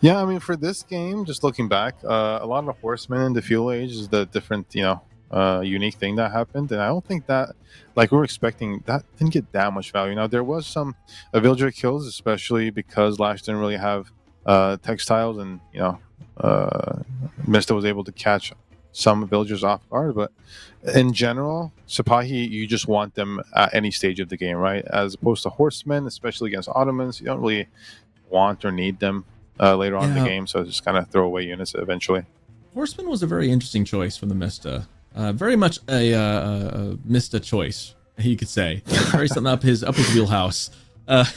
Yeah, I mean, for this game, just looking back, a lot of the horsemen in the feudal age is the different, unique thing that happened. And I don't think that, like we were expecting, that didn't get that much value. Now, there was some villager kills, especially because LaSh didn't really have textiles and, Mista was able to catch some villagers off guard. But in general, Sipahi, you just want them at any stage of the game, right? As opposed to horsemen, especially against Ottomans, you don't really want or need them later on in the game, so just kind of throw away units eventually. Horseman was a very interesting choice from the Mista. Very much a Mista choice, you could say. Very something up his wheelhouse. But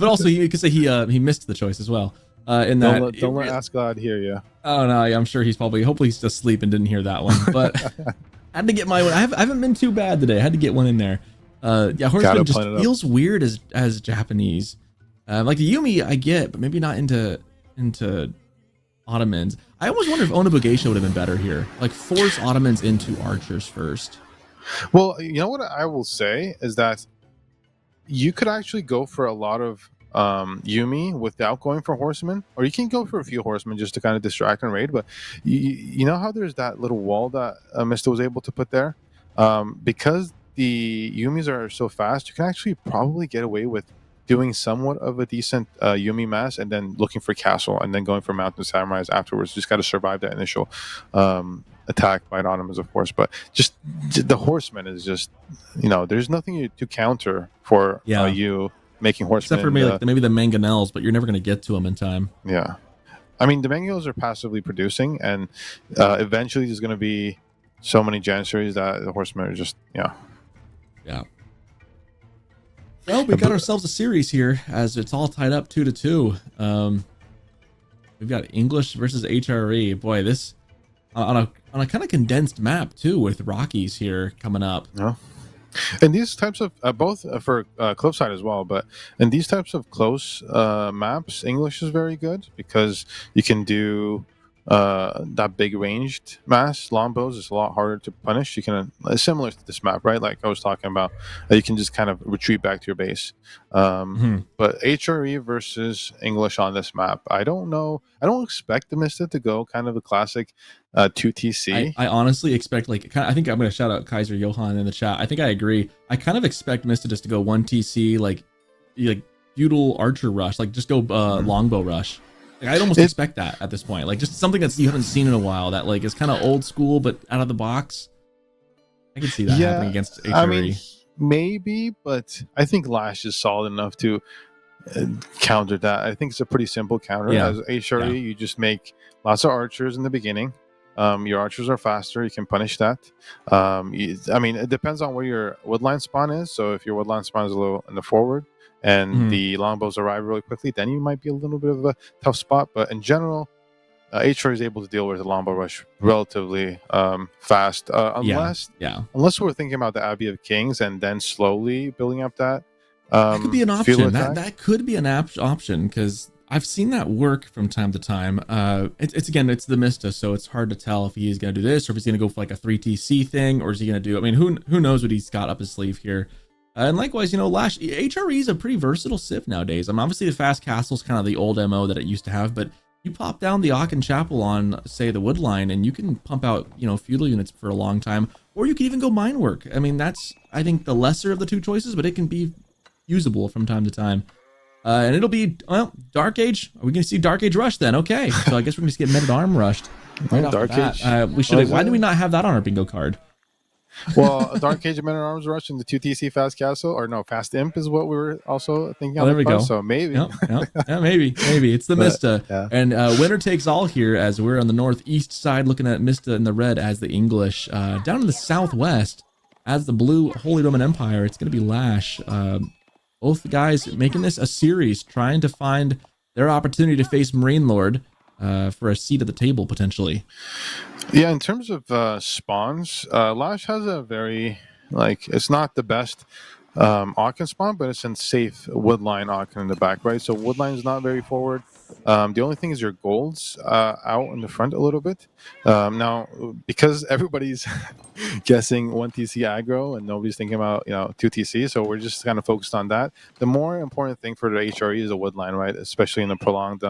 also, you could say he missed the choice as well. In that, don't let Asgard hear you. Oh no, yeah, I'm sure hopefully he's asleep and didn't hear that one. But I had to get my one. I haven't been too bad today. I had to get one in there. Yeah, Horseman just feels weird as Japanese. Like the Yumi I get, but maybe not into Ottomans. I almost wonder if Onabugeisha would have been better here. Like force Ottomans into archers first. Well, you know what I will say is that you could actually go for a lot of Yumi without going for horsemen, or you can go for a few horsemen just to kind of distract and raid. But you know how there's that little wall that Mista was able to put there? Because the Yumis are so fast, you can actually probably get away with doing somewhat of a decent Yumi mass and then looking for castle and then going for mountain samurais afterwards. Just got to survive that initial attack by the Ottomans, of course. But just the horsemen is just, there's nothing to counter for you making horsemen. Except for maybe the mangonels, but you're never going to get to them in time. Yeah. I mean, the mangonels are passively producing, and eventually there's going to be so many janissaries that the horsemen are just, Yeah. Well, we got ourselves a series here as it's all tied up 2-2. We've got English versus HRE. Boy, this on a kind of condensed map too, with Rockies here coming up. Yeah. And these types of both for cliffside as well, but in these types of close maps, English is very good because you can do that big ranged mass. Longbows is a lot harder to punish. You can similar to this map, right? Like I was talking about, you can just kind of retreat back to your base. But HRE versus English on this map, I don't know. I don't expect TheMista to go kind of a classic 2TC. I honestly expect I think I'm going to shout out Kaiser Johan in the chat. I think I agree. I kind of expect Mista just to go 1TC like feudal archer rush, like just go longbow rush. I'd almost expect that at this point, like just something that you haven't seen in a while that is kind of old school but out of the box. I can see that happening against HRE. I mean, maybe, but I think LaSh is solid enough to counter that. I think it's a pretty simple counter. As HRE, you just make lots of archers in the beginning. Your archers are faster. You can punish that. I mean, it depends on where your woodline spawn is. So if your woodline spawn is a little in the forward, and the longbows arrive really quickly, then you might be a little bit of a tough spot. But in general, HR is able to deal with the longbow rush relatively fast, unless we're thinking about the Abbey of Kings and then slowly building up that. That could be an option. That could be an option because I've seen that work from time to time. It's TheMista, so it's hard to tell if he's going to do this or if he's going to go for like a 3TC thing, or is he going to do? I mean, who knows what he's got up his sleeve here. And likewise, LaSh, HRE is a pretty versatile civ nowadays. I mean, obviously the fast castle is kind of the old MO that it used to have, but You pop down the Aachen Chapel on, say, the wood line, and you can pump out, feudal units for a long time, or you can even go mine work. I mean, that's, I think, the lesser of the two choices, but it can be usable from time to time. And it'll be, well, Dark Age. Are we going to see Dark Age Rush then? Okay, so I guess we're going to get Men at Arm rushed right off the bat. We should. Why do we not have that on our bingo card? Well, Dark Age of Men at Arms Rush and the 2TC Fast Castle, or no, Fast Imp is what we were also thinking. Oh, there we go. So maybe, yeah, maybe it's the Mista, and winner takes all here as we're on the northeast side looking at Mista in the red as the English. Down in the southwest as the blue Holy Roman Empire, it's going to be LaSh. Both guys making this a series, trying to find their opportunity to face Marine Lord for a seat at the table potentially. Yeah, in terms of spawns, LaSh has a very, it's not the best Aachen spawn, but it's in safe woodline Aachen in the back, right? So woodline is not very forward. The only thing is your golds out in the front a little bit. Now, because everybody's guessing 1TC aggro and nobody's thinking about 2TC, so we're just kind of focused on that. The more important thing for the HRE is the woodline, right? Especially in the prolonged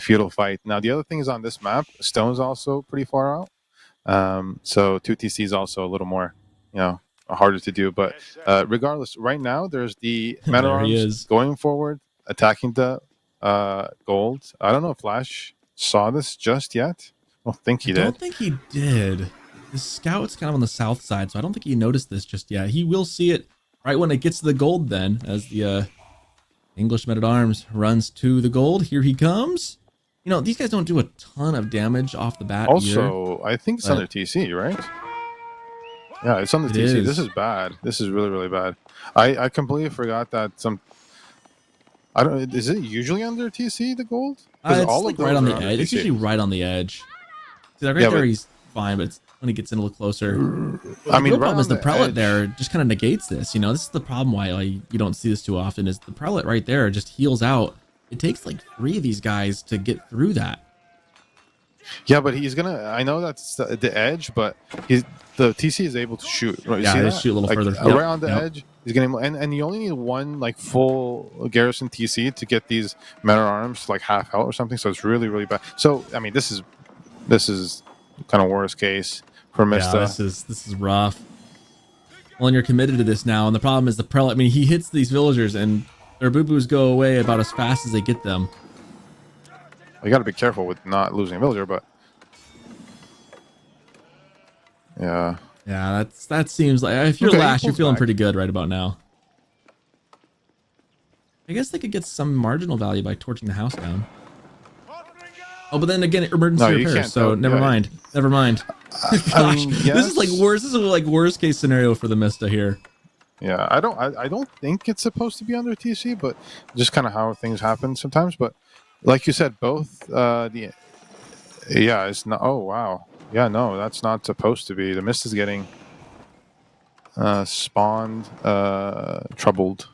feudal fight. Now, the other thing is on this map, stone's also pretty far out. So 2TC is also a little more, harder to do. But regardless, right now there's the men at arms going forward, attacking the gold. I don't know if LaSh saw this just yet. I don't think he did. I don't think he did. The scout's kind of on the south side, so I don't think he noticed this just yet. He will see it right when it gets to the gold then, as the English men-at-arms runs to the gold. Here he comes. These guys don't do a ton of damage off the bat. Also, I think it's under TC, right? Yeah, it's under TC. This is bad. This is really, really bad. I completely forgot that I don't. Is it usually under TC, the gold? It's all like right on the edge. It's usually right on the edge. See, right there, he's fine, but it's when he gets in a little closer. I mean, the problem is the prelate there just kind of negates this. This is the problem why you don't see this too often. Is the prelate right there just heals out. It takes like 3 of these guys to get through that. Yeah, but he's gonna. I know that's the edge, but the TC is able to shoot. Right? Yeah, they shoot a little further. Right on the edge. He's gonna, and you only need one full garrison TC to get these men at arms half health or something. So it's really, really bad. So I mean, this is kind of worst case for Mista. Yeah, this is rough. Well, and you're committed to this now, and the problem is the prelate. I mean, he hits these villagers, and their boo-boos go away about as fast as they get them. You got to be careful with not losing a villager, but yeah. Yeah, that seems like if you're LaSh, you're feeling pretty good right about now. I guess they could get some marginal value by torching the house down. Oh, but then again, emergency repairs. So never mind. Never mind. Gosh, this is like worse. This is like worst case scenario for the Mista here. Yeah, I don't think it's supposed to be under TC, but just kind of how things happen sometimes. But like you said, both it's not. Oh wow. Yeah, no, that's not supposed to be. The Mist is getting spawned, troubled.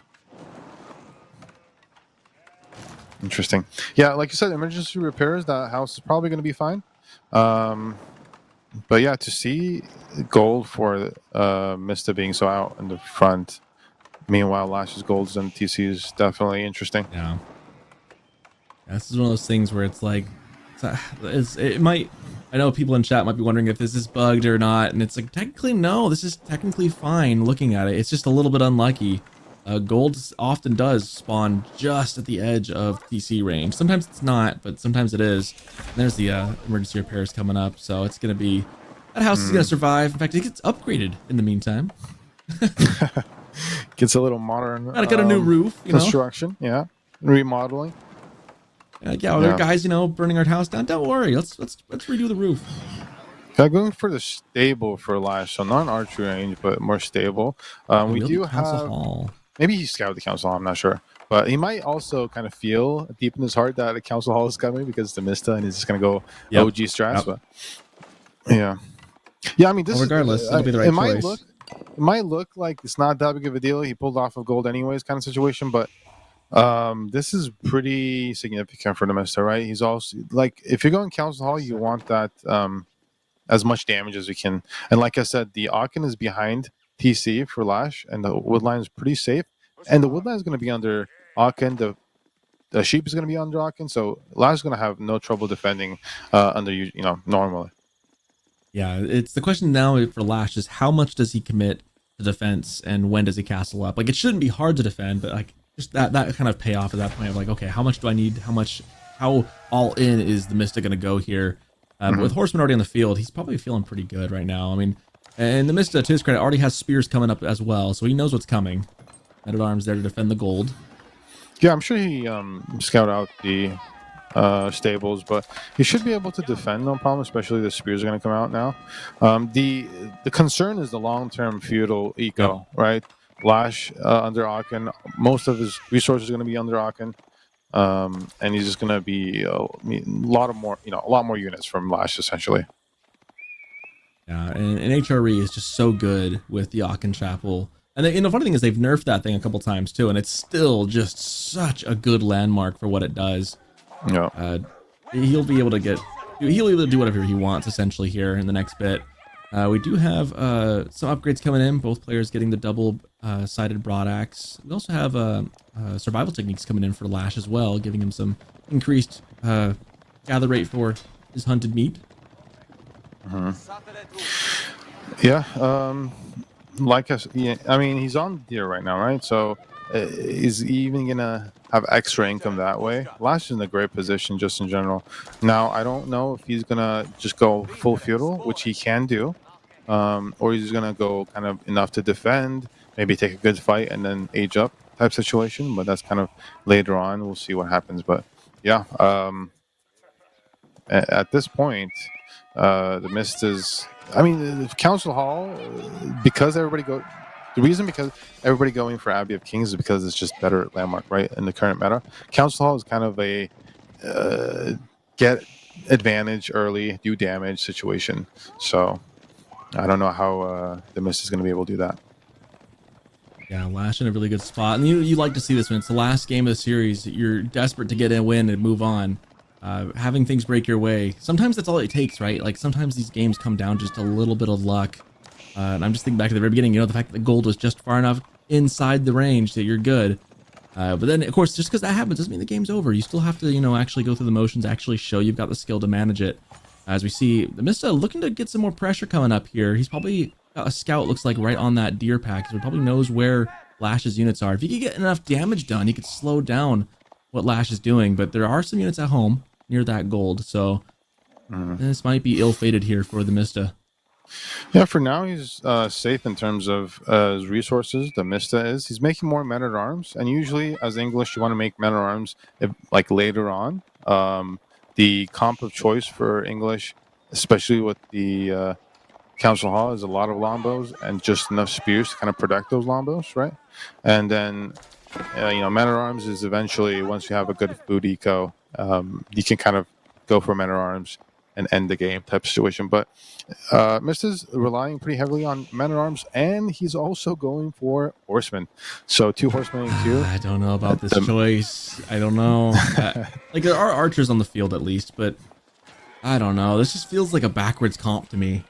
Interesting. Yeah, like you said, emergency repairs, that house is probably going to be fine. But yeah, to see gold for Mista being so out in the front, meanwhile LaSh's golds and TC is definitely interesting. Yeah. This is one of those things where it's like, it might, I know people in chat might be wondering if this is bugged or not, and it's like, technically no, this is technically fine looking at it. It's just a little bit unlucky. Gold often does spawn just at the edge of TC range. Sometimes it's not, but sometimes it is. And there's the emergency repairs coming up, so it's going to be, that house is going to survive. In fact, it gets upgraded in the meantime. Gets a little modern. Gotta get a new roof, construction, yeah, remodeling. Yeah, there are guys, burning our house down. Don't worry, let's redo the roof. Going for the stable for LaSh, so not an archery range, but more stable. We do have hall. Maybe he scouted the council hall. I'm not sure, but he might also kind of feel deep in his heart that the council hall is coming because the Mista, and he's just gonna go OG strats. But yeah. I mean, regardless, it'll be the right choice. It might look like it's not that big of a deal. He pulled off of gold anyways, kind of situation, but. This is pretty significant for the Mista, right? He's also if you're going council hall, you want that as much damage as we can. And like I said, the Aachen is behind TC for LaSh, and the woodline is pretty safe. And the woodline is going to be under Aachen, the the sheep is going to be under Aachen, so LaSh is going to have no trouble defending under normally. Yeah, it's the question now for LaSh is how much does he commit to defense and when does he castle up? Like it shouldn't be hard to defend, but like just that kind of payoff at that point of like, okay, how much do I need? How all in is TheMista going to go here? But with Horseman already on the field, he's probably feeling pretty good right now. I mean, and TheMista, to his credit, already has spears coming up as well, so he knows what's coming. Men-at-Arms there to defend the gold. Yeah, I'm sure he scout out the stables, but he should be able to defend no problem, especially the spears are going to come out now. The concern is the long-term feudal eco, right? LaSh under Aachen, most of his resources are going to be under Aachen, and he's just going to be a lot more units from LaSh essentially. Yeah, and HRE is just so good with the Aachen Chapel. And the funny thing is they've nerfed that thing a couple times too, and it's still just such a good landmark for what it does. Yeah. He'll be able to do whatever he wants essentially here in the next bit. We do have some upgrades coming in, both players getting the double sided broadaxe. We also have survival techniques coming in for LaSh as well, giving him some increased gather rate for his hunted meat. Yeah. I mean, he's on deer right now, right? So is he even gonna have extra income that way? LaSh is in a great position just in general. Now, I don't know if he's gonna just go full feudal, which he can do, or he's gonna go kind of enough to defend, maybe take a good fight and then age up type situation. But that's kind of later on. We'll see what happens. But yeah, at this point, TheMista's. I mean, the Council Hall, because the reason because everybody going for Abbey of Kings is because it's just better landmark, right? In the current meta, Council Hall is kind of a get advantage early, do damage situation. So I don't know how TheMista is going to be able to do that. Yeah, LaSh in a really good spot, and you like to see this when it's the last game of the series. You're desperate to get a win and move on. Having things break your way, sometimes that's all it takes, right? Like sometimes these games come down just a little bit of luck. And I'm just thinking back to the very beginning, the fact that the gold was just far enough inside the range that you're good. But then, of course, just because that happens doesn't mean the game's over. You still have to, actually go through the motions, actually show you've got the skill to manage it. As we see, TheMista looking to get some more pressure coming up here. He's probably got a scout, looks like, right on that deer pack. So he probably knows where LaSh's units are. If he could get enough damage done, he could slow down what LaSh is doing. But there are some units at home near that gold, so this might be ill-fated here for TheMista. Yeah, for now he's safe in terms of his resources. TheMista is. He's making more men-at-arms, and usually as English, you want to make men-at-arms like later on. The comp of choice for English, especially with the Council Hall, is a lot of longbows and just enough spears to kind of protect those longbows, right? And then men-at-arms is eventually, once you have a good food eco, you can kind of go for men-at-arms and end the game type situation. But Mista's relying pretty heavily on men-at-arms, and he's also going for horsemen. So 2 horsemen and 2. I don't know about this choice. I don't know. Like there are archers on the field at least, but I don't know. This just feels like a backwards comp to me.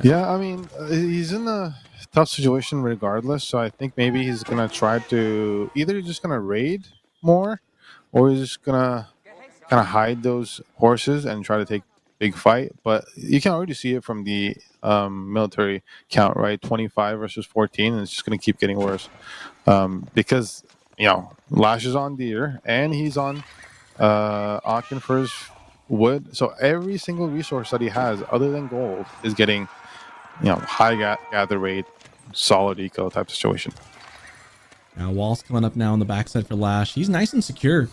Yeah, I mean, he's in a tough situation regardless. So I think maybe he's gonna try to either just gonna raid more, or he's just gonna kind of hide those horses and try to take big fight. But you can already see it from the military count, right? 25 versus 14, and it's just going to keep getting worse because LaSh is on deer and he's on Aachen for his wood. So every single resource that he has, other than gold, is getting high gather rate, solid eco type situation. Now wall's coming up now on the backside for LaSh. He's nice and secure.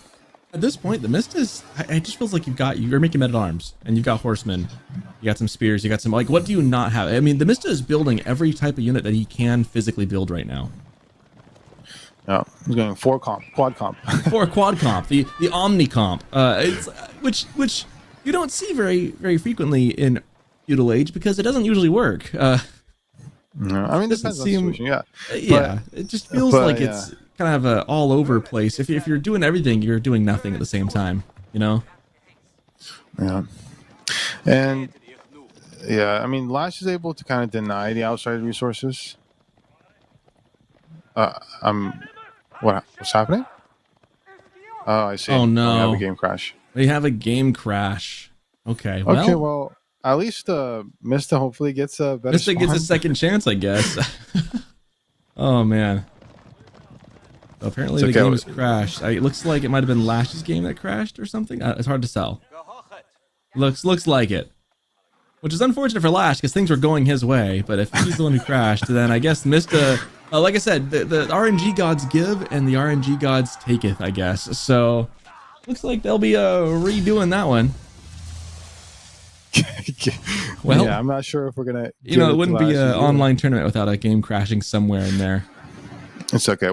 At this point, TheMista is. It just feels like you're making men-at-arms, and you've got horsemen, you got some spears, you got some what do you not have? I mean, TheMista is building every type of unit that he can physically build right now. Yeah, he's going quad comp. 4 quad comp, the omni comp, it's which you don't see very very frequently in feudal age because it doesn't usually work. No, I mean, it depends on the situation. Yeah, it just feels like it's kind of all over place. If you're doing everything, you're doing nothing at the same time, Yeah. And I mean, LaSh is able to kind of deny the outside resources. What's happening? Oh, I see. Oh We have a no, game crash. we have a game crash. Okay, Okay, well, well, at least Mista hopefully gets a better Mista gets a spawn. second chance, I guess. Oh man. So apparently It's the okay. game has crashed. It looks like it might have been LaSh's game that crashed or something. It's hard to tell. Looks like it. Which is unfortunate for LaSh because things were going his way. But if he's the one who crashed, then I guess Mista, like I said, the RNG gods give and the RNG gods taketh, I guess. So looks like they'll be redoing that one. Well, yeah, I'm not sure if we're gonna. It wouldn't be an online tournament without a game crashing somewhere in there. It's okay.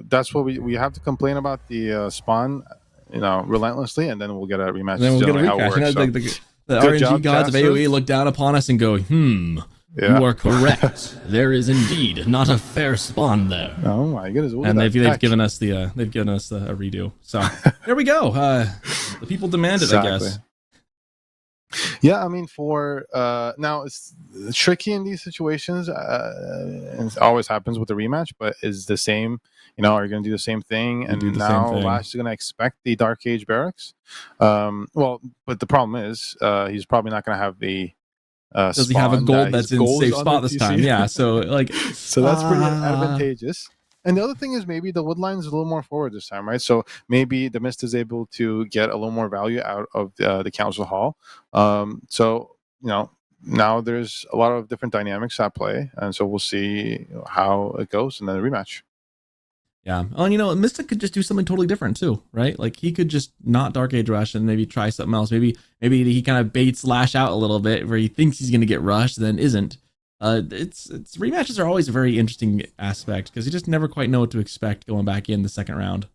That's what we have to complain about the spawn, relentlessly, and then we'll get a rematch. And then we'll get a recrash. The RNG gods of AoE look down upon us and go, you are correct. There is indeed not a fair spawn there. Oh my goodness! And they've given us a redo. So there we go. The people demand it, exactly. I guess. Yeah, I mean, for now it's tricky in these situations, and it always happens with the rematch. But is the same, are you going to do the same thing? And now LaSh is going to expect the Dark Age barracks. Well, but the problem is he's probably not going to have the. Does he have a gold that's in safe spot this time? Yeah, so so that's pretty advantageous. And the other thing is maybe the wood line is a little more forward this time, right? So maybe TheMista is able to get a little more value out of the council hall. So now there's a lot of different dynamics at play, and so we'll see how it goes in the rematch. Yeah. Oh, and Mista could just do something totally different too, right? Like he could just not Dark Age rush and maybe try something else. Maybe he kind of baits LaSh out a little bit where he thinks he's going to get rushed, then isn't. It's rematches are always a very interesting aspect because you just never quite know what to expect going back in the second round.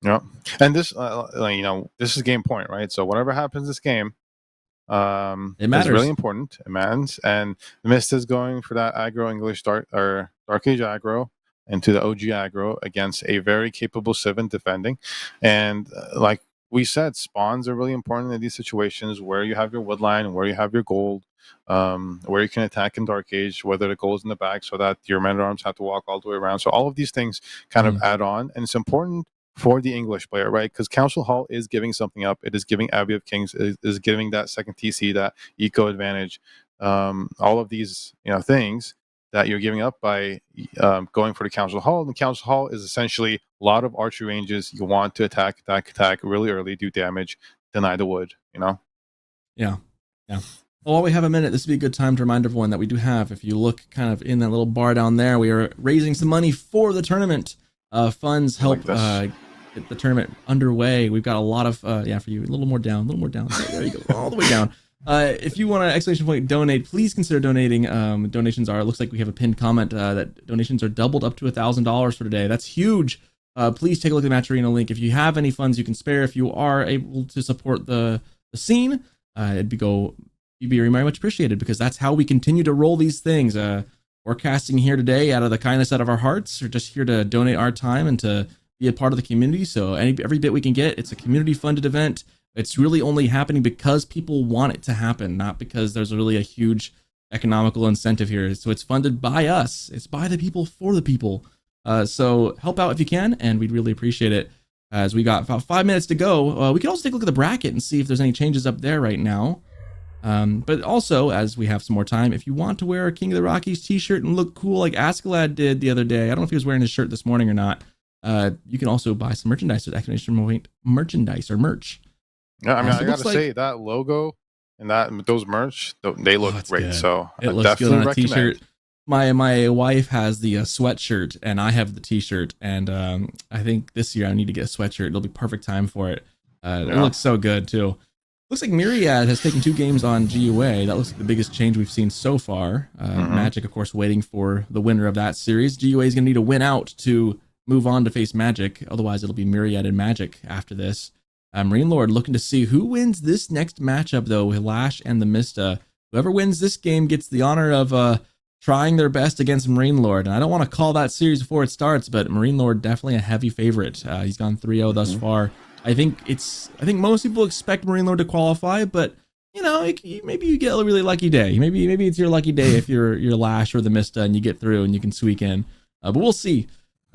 Yeah, and this this is game point, right? So whatever happens this game, it matters. It's really important. It matters, and TheMista is going for that aggro English Dark Age aggro into the OG aggro against a very capable Civ defending, and like we said, spawns are really important in these situations where you have your woodline, where you have your gold, where you can attack in Dark Age, whether the gold's in the back so that your men-at-arms have to walk all the way around. So all of these things kind of add on, and it's important for the English player, right? Because Council Hall is giving something up. It is giving Abbey of Kings, is giving that second TC, that eco advantage, all of these things that you're giving up by going for the Council Hall. And the Council Hall is essentially a lot of archery ranges. You want to attack really early, do damage, deny the wood, Yeah. Well, while we have a minute, this would be a good time to remind everyone that we do have, if you look kind of in that little bar down there, we are raising some money for the tournament. Funds help get the tournament underway. We've got a lot of, for you, a little more down. There you go, all the way down. If you want to exclamation point donate, please consider donating. Donations are, it looks like we have a pinned comment that donations are doubled up to $1,000 for today. That's huge. Please take a look at the Match Arena link. If you have any funds you can spare, if you are able to support the scene, you'd be very much appreciated, because that's how we continue to roll these things. We're casting here today out of the kindness out of our hearts. We're just here to donate our time and to be a part of the community. So every bit we can get, it's a community funded event. It's really only happening because people want it to happen, not because there's really a huge economical incentive here. So it's funded by us. It's by the people for the people. So help out if you can, and we'd really appreciate it. As we got about 5 minutes to go, we can also take a look at the bracket and see if there's any changes up there right now. But also, as we have some more time, if you want to wear a King of the Rockies t-shirt and look cool like Askeladd did the other day, I don't know if he was wearing his shirt this morning or not, you can also buy some merchandise at exclamation point merchandise or merch. Yeah, I mean, I gotta say that logo and those merch, they look great. Good. So it looks good on a t-shirt. My wife has the sweatshirt and I have the t-shirt, and I think this year I need to get a sweatshirt. It'll be perfect time for it. It looks so good too. Looks like Myriad has taken 2 games on GUA. That looks like the biggest change we've seen so far. Magic, of course, waiting for the winner of that series. GUA is going to need a win out to move on to face Magic. Otherwise, it'll be Myriad and Magic after this. Marine Lord looking to see who wins this next matchup, though, with LaSh and TheMista. Whoever wins this game gets the honor of trying their best against Marine Lord. And I don't want to call that series before it starts, but Marine Lord definitely a heavy favorite. He's gone 3-0 thus far. I think most people expect Marine Lord to qualify, but maybe you get a really lucky day. Maybe it's your lucky day if you're LaSh or TheMista and you get through and you can squeak in. But we'll see.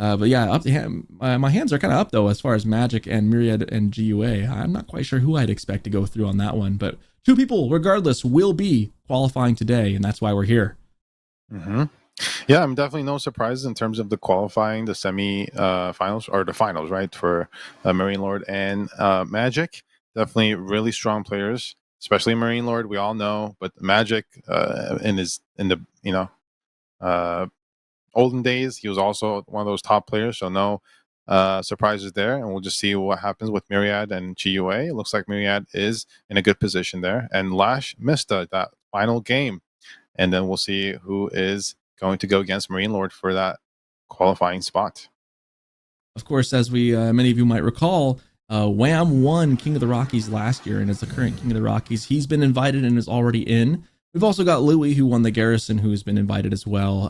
But yeah, my hands are kind of up though as far as Magic and Myriad and GUA. I'm not quite sure who I'd expect to go through on that one, but 2 people, regardless, will be qualifying today, and that's why we're here. Mm-hmm. Yeah, I'm definitely no surprises in terms of the qualifying, the semi finals or the finals, right? For Marine Lord and Magic. Definitely really strong players, especially Marine Lord. We all know, but Magic in the uh, olden days, he was also one of those top players. So no surprises there, and we'll just see what happens with Myriad and GUA. It looks like Myriad is in a good position there, and LaSh Mista that final game, and then we'll see who is going to go against Marine Lord for that qualifying spot. Of course, as we many of you might recall, Wham won King of the Rockies last year and is the current King of the Rockies. He's been invited and is already in. We've also got Louis, who won the Garrison, who's been invited as well,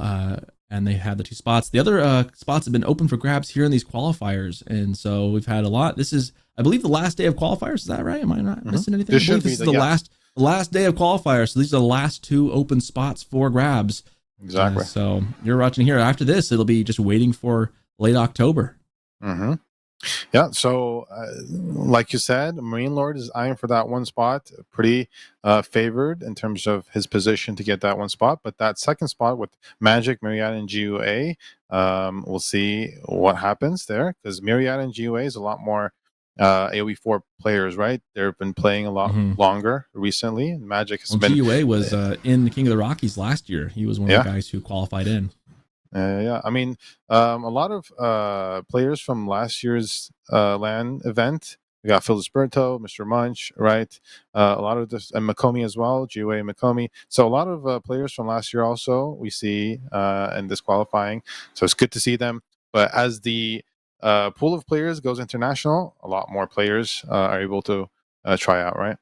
and they had the 2 spots. The other spots have been open for grabs here in these qualifiers, and so we've had a lot. This is, I believe, the last day of qualifiers. Is that right? Am I not missing anything? This I believe this is the last day of qualifiers. So these are the last 2 open spots for grabs. Exactly. So you're watching here. After this, it'll be just waiting for late October. Mm-hmm. Yeah, so like you said, Marine Lord is eyeing for that 1 spot, pretty favored in terms of his position to get that 1 spot. But that 2nd spot with Magic, Myriad, and GUA, we'll see what happens there, because Myriad and GUA is a lot more AoE4 players, right? They've been playing a lot longer recently. Magic has been. GUA was in the King of the Rockies last year. He was one of the guys who qualified in. Yeah, I mean, a lot of players from last year's LAN event. We got Phil Desperto, Mr. Munch, right? A lot of this, and Makomi as well, GUA and Makomi. So a lot of players from last year also we see in this qualifying. So it's good to see them. But as the pool of players goes international, a lot more players are able to try out, right?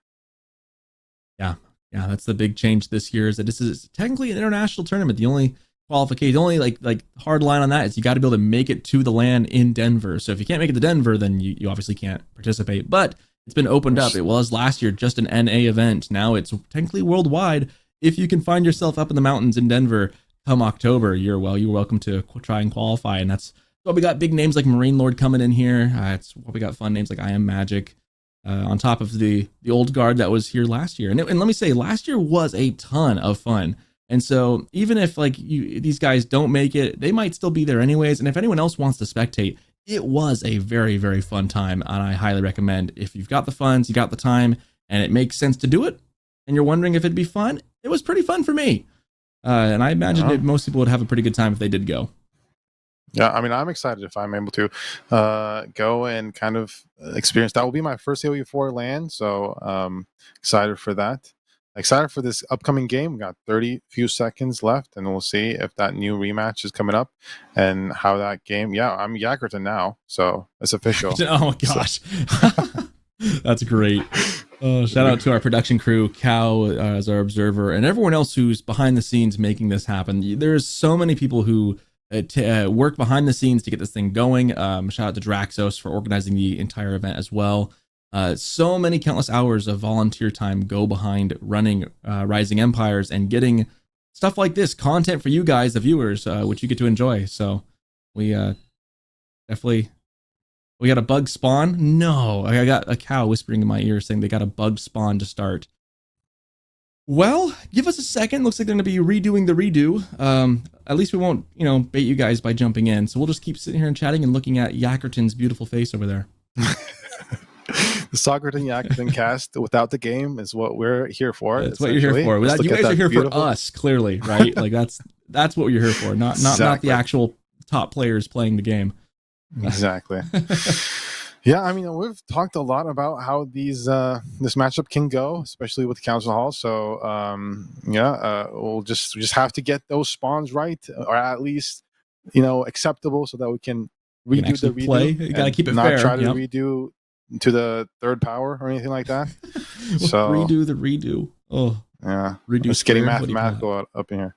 Yeah, that's the big change this year, is that this is technically an international tournament. The only qualification, the only like hard line on that is you got to be able to make it to the LAN in Denver. So if you can't make it to Denver, then you obviously can't participate. But it's been opened up. It was last year just an NA event. Now it's technically worldwide. If you can find yourself up in the mountains in Denver come October, you're welcome to try and qualify. And that's what we got. Big names like Marine Lord coming in here. It's what we got. Fun names like I Am Magic. On top of the old guard that was here last year. And let me say, last year was a ton of fun. And so even if these guys don't make it, they might still be there anyways. And if anyone else wants to spectate, it was a very, very fun time. And I highly recommend, if you've got the funds, you got the time, and it makes sense to do it, and you're wondering if it'd be fun, it was pretty fun for me. And I imagine that most people would have a pretty good time if they did go. Yeah, I mean, I'm excited if I'm able to go and kind of experience. That will be my first AoE4 LAN, so excited for that. Excited for this upcoming game. We got 30 few seconds left, and we'll see if that new rematch is coming up and how that game. Yeah, I'm Yakerton now, so it's official. Oh my gosh, that's great. Shout out to our production crew, Cow as our observer, and everyone else who's behind the scenes making this happen. There's so many people who work behind the scenes to get this thing going. Shout out to Draxos for organizing the entire event as well. So many countless hours of volunteer time go behind running Rising Empires and getting stuff like this content for you guys, the viewers, which you get to enjoy. So we definitely, we got a bug spawn. No, I got a cow whispering in my ear saying they got a bug spawn to start. Well, give us a second. Looks like they're going to be redoing the redo. At least we won't, bait you guys by jumping in. So we'll just keep sitting here and chatting and looking at Yakerton's beautiful face over there. The Soccerton Yakerton cast without the game is what we're here for. That's what you're here for. You guys are here for us, clearly, right? Like that's what you're here for, not the actual top players playing the game. Exactly. Yeah, I mean, we've talked a lot about how these this matchup can go, especially with Council Hall. So we'll just have to get those spawns right, or at least acceptable, so that we can redo the redo. Play. You gotta keep it not fair. Not try to redo to the 3rd power or anything like that. So redo the redo. Oh yeah, redo. It's getting mathematical up in here.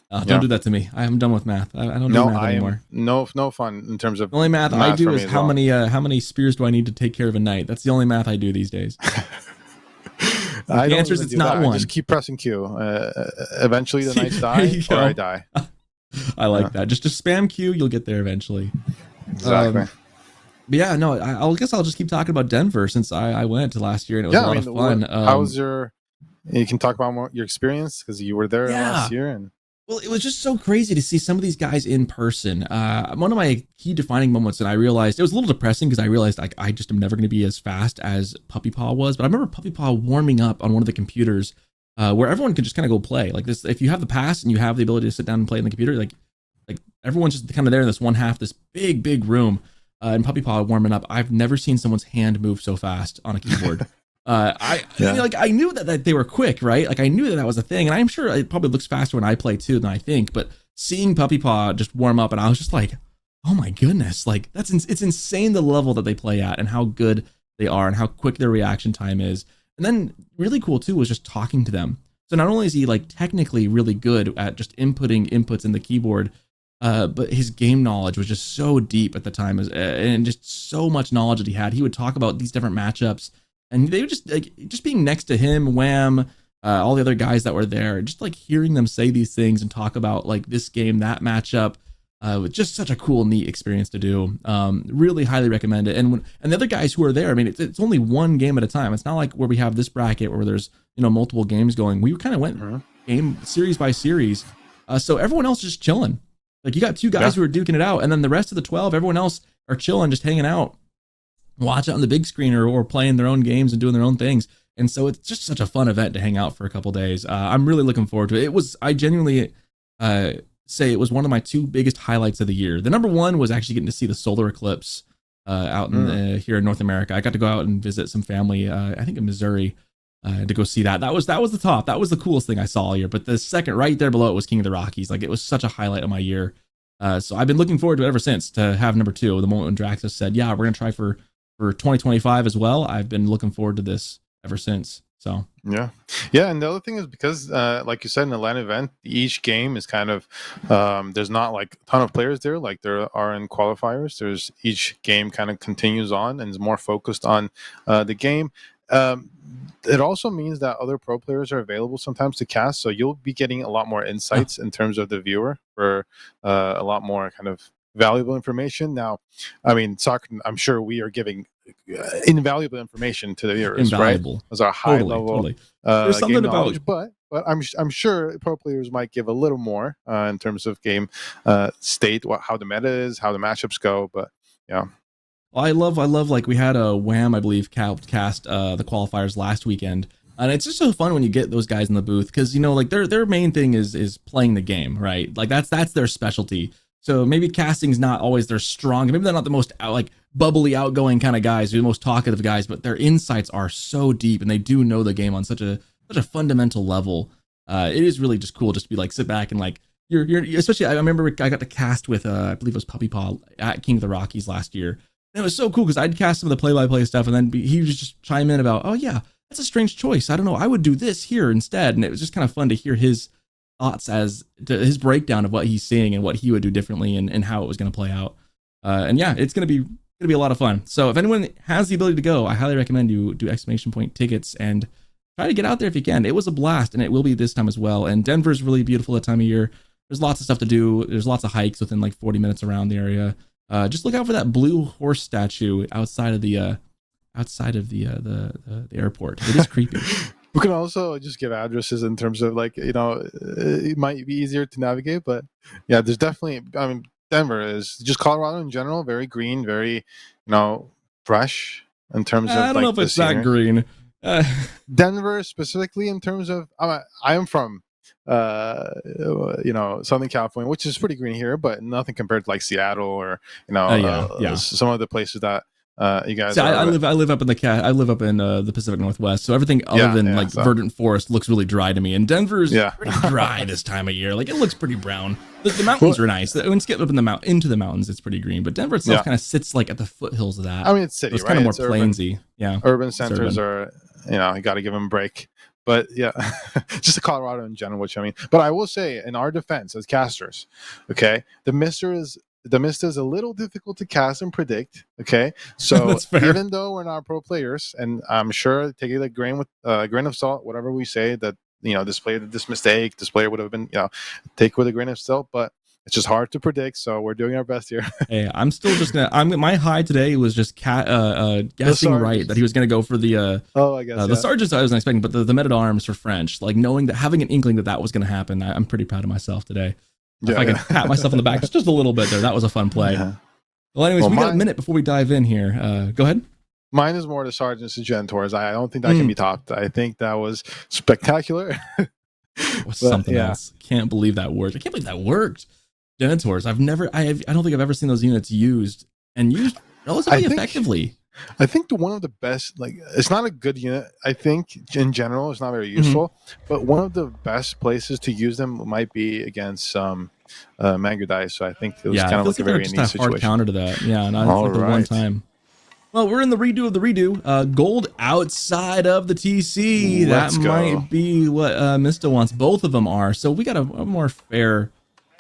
Don't do that to me. I'm done with math. I don't do math anymore. No fun in terms of the only math I do is how many spears do I need to take care of a knight. That's the only math I do these days. The answer is it's not one. Just keep pressing Q. Eventually the knights die or I die. I like that. Just spam Q, you'll get there eventually. Exactly. But yeah, no, I guess I'll just keep talking about Denver since I went last year and it was a lot of fun. How was your? You can talk about more your experience because you were there last year, and well, it was just so crazy to see some of these guys in person. One of my key defining moments, and I realized it was a little depressing because I realized like I just am never going to be as fast as Puppy Paw was. But I remember Puppy Paw warming up on one of the computers where everyone could just kind of go play like this. If you have the pass and you have the ability to sit down and play in the computer, like everyone's just kind of there in this one half, this big room. And Puppy Paw warming up. I've never seen someone's hand move so fast on a keyboard. I knew that they were quick, right? Like I knew that was a thing, and I'm sure it probably looks faster when I play too than I think. But seeing Puppy Paw just warm up, and I was just like, oh my goodness, like it's insane the level that they play at and how good they are and how quick their reaction time is. And then really cool too was just talking to them. So not only is he like technically really good at just inputting inputs in the keyboard, but his game knowledge was just so deep at the time, and just so much knowledge that he had. He would talk about these different matchups. And they were just like just being next to him, Wham, all the other guys that were there, just like hearing them say these things and talk about like this game, that matchup, was just such a cool, neat experience to do. Really highly recommend it. And the other guys who are there, I mean, it's only one game at a time. It's not like where we have this bracket where there's multiple games going. We kind of went game series by series, so everyone else just chilling. Like you got two guys who are duking it out, and then the rest of the 12, everyone else are chilling, just hanging out. Watch it on the big screen or playing their own games and doing their own things. And so it's just such a fun event to hang out for a couple days. I'm really looking forward to it. I genuinely say it was one of my two biggest highlights of the year. The number one was actually getting to see the solar eclipse out in here in North America. I got to go out and visit some family, I think in Missouri, to go see that. That was the top. That was the coolest thing I saw all year. But the second right there below it was King of the Rockies. Like it was such a highlight of my year. So I've been looking forward to it ever since, to have number two. The moment when Draxus said, yeah, we're going to try for 2025 as well. I've been looking forward to this ever since. So yeah. And the other thing is because like you said, in the LAN event, each game is kind of there's not like a ton of players there like there are in qualifiers. There's each game kind of continues on and is more focused on the game. It also means that other pro players are available sometimes to cast, so you'll be getting a lot more insights in terms of the viewer for a lot more kind of valuable information. Now, I mean, soccer, I'm sure we are giving invaluable information to the viewers, invaluable, right? Those are high level There's something game about knowledge, but I'm sure pro players might give a little more in terms of game state, how the meta is, how the matchups go. But yeah. I love like we had a Wham, I believe, cast the qualifiers last weekend. And it's just so fun when you get those guys in the booth because like their main thing is playing the game, right? Like that's their specialty. So maybe casting's not always their strong. Maybe they're not the most like bubbly, outgoing kind of guys, or the most talkative guys, but their insights are so deep and they do know the game on such a fundamental level. It is really just cool just to be like sit back and like you're especially I remember I got to cast with I believe it was Puppy Paw at King of the Rockies last year. And it was so cool because I'd cast some of the play-by-play stuff and then he would just chime in about, oh yeah, that's a strange choice. I don't know, I would do this here instead. And it was just kind of fun to hear his thoughts as to his breakdown of what he's seeing and what he would do differently and how it was going to play out. And yeah, it's going to be a lot of fun. So if anyone has the ability to go, I highly recommend you do exclamation point tickets and try to get out there if you can. It was a blast and it will be this time as well. And Denver's really beautiful that time of year. There's lots of stuff to do. There's lots of hikes within like 40 minutes around the area. Just look out for that blue horse statue outside of the airport. It is creepy. We can also just give addresses in terms of like, it might be easier to navigate, but yeah, there's definitely, I mean, Denver is just Colorado in general, very green, very, fresh in terms of I don't know if it's that green. Denver specifically in terms of, I am from, Southern California, which is pretty green here, but nothing compared to like Seattle or, some of the places that, you guys. See, I live up in the Pacific Northwest, so everything other than verdant forest looks really dry to me. And Denver's pretty dry this time of year. Like it looks pretty brown. The mountains are nice. When you get up in into the mountains, it's pretty green. But Denver itself kind of sits like at the foothills of that. I mean, it's city, so it's right? kind of more plainsy. Yeah, urban centers are, you got to give them a break. But yeah, just the Colorado in general, which I mean. But I will say, in our defense as casters, okay, TheMista is a little difficult to cast and predict. Okay, so even though we're not pro players, and I'm sure take it a grain of salt, whatever we say that this mistake, this player would have been, take with a grain of salt. But It's just hard to predict, so we're doing our best here. Hey, I'm still just gonna. My high today was just guessing right that he was gonna go for the I guess the sergeants I wasn't expecting, but the men at arms for French, like knowing that, having an inkling that that was gonna happen. I'm pretty proud of myself today. If I can pat myself on the back just a little bit there, that was a fun play. Yeah. Well, anyways, we got a minute before we dive in here. Go ahead. Mine is more the sergeants and gentors. I don't think that can be topped. I think that was spectacular. Was something else. Can't believe that worked. I can't believe that worked. Genitors. I don't think I've ever seen those units used relatively effectively. I think one of the best, like, it's not a good unit. I think in general it's not very useful, but one of the best places to use them might be against Mangudai. So I think it was kind of like a very neat situation. Hard counter to that. Yeah, not like the one time. Well, we're in the redo of the redo. Gold outside of the TC. That might be what Mista wants. Both of them are. So we got a more fair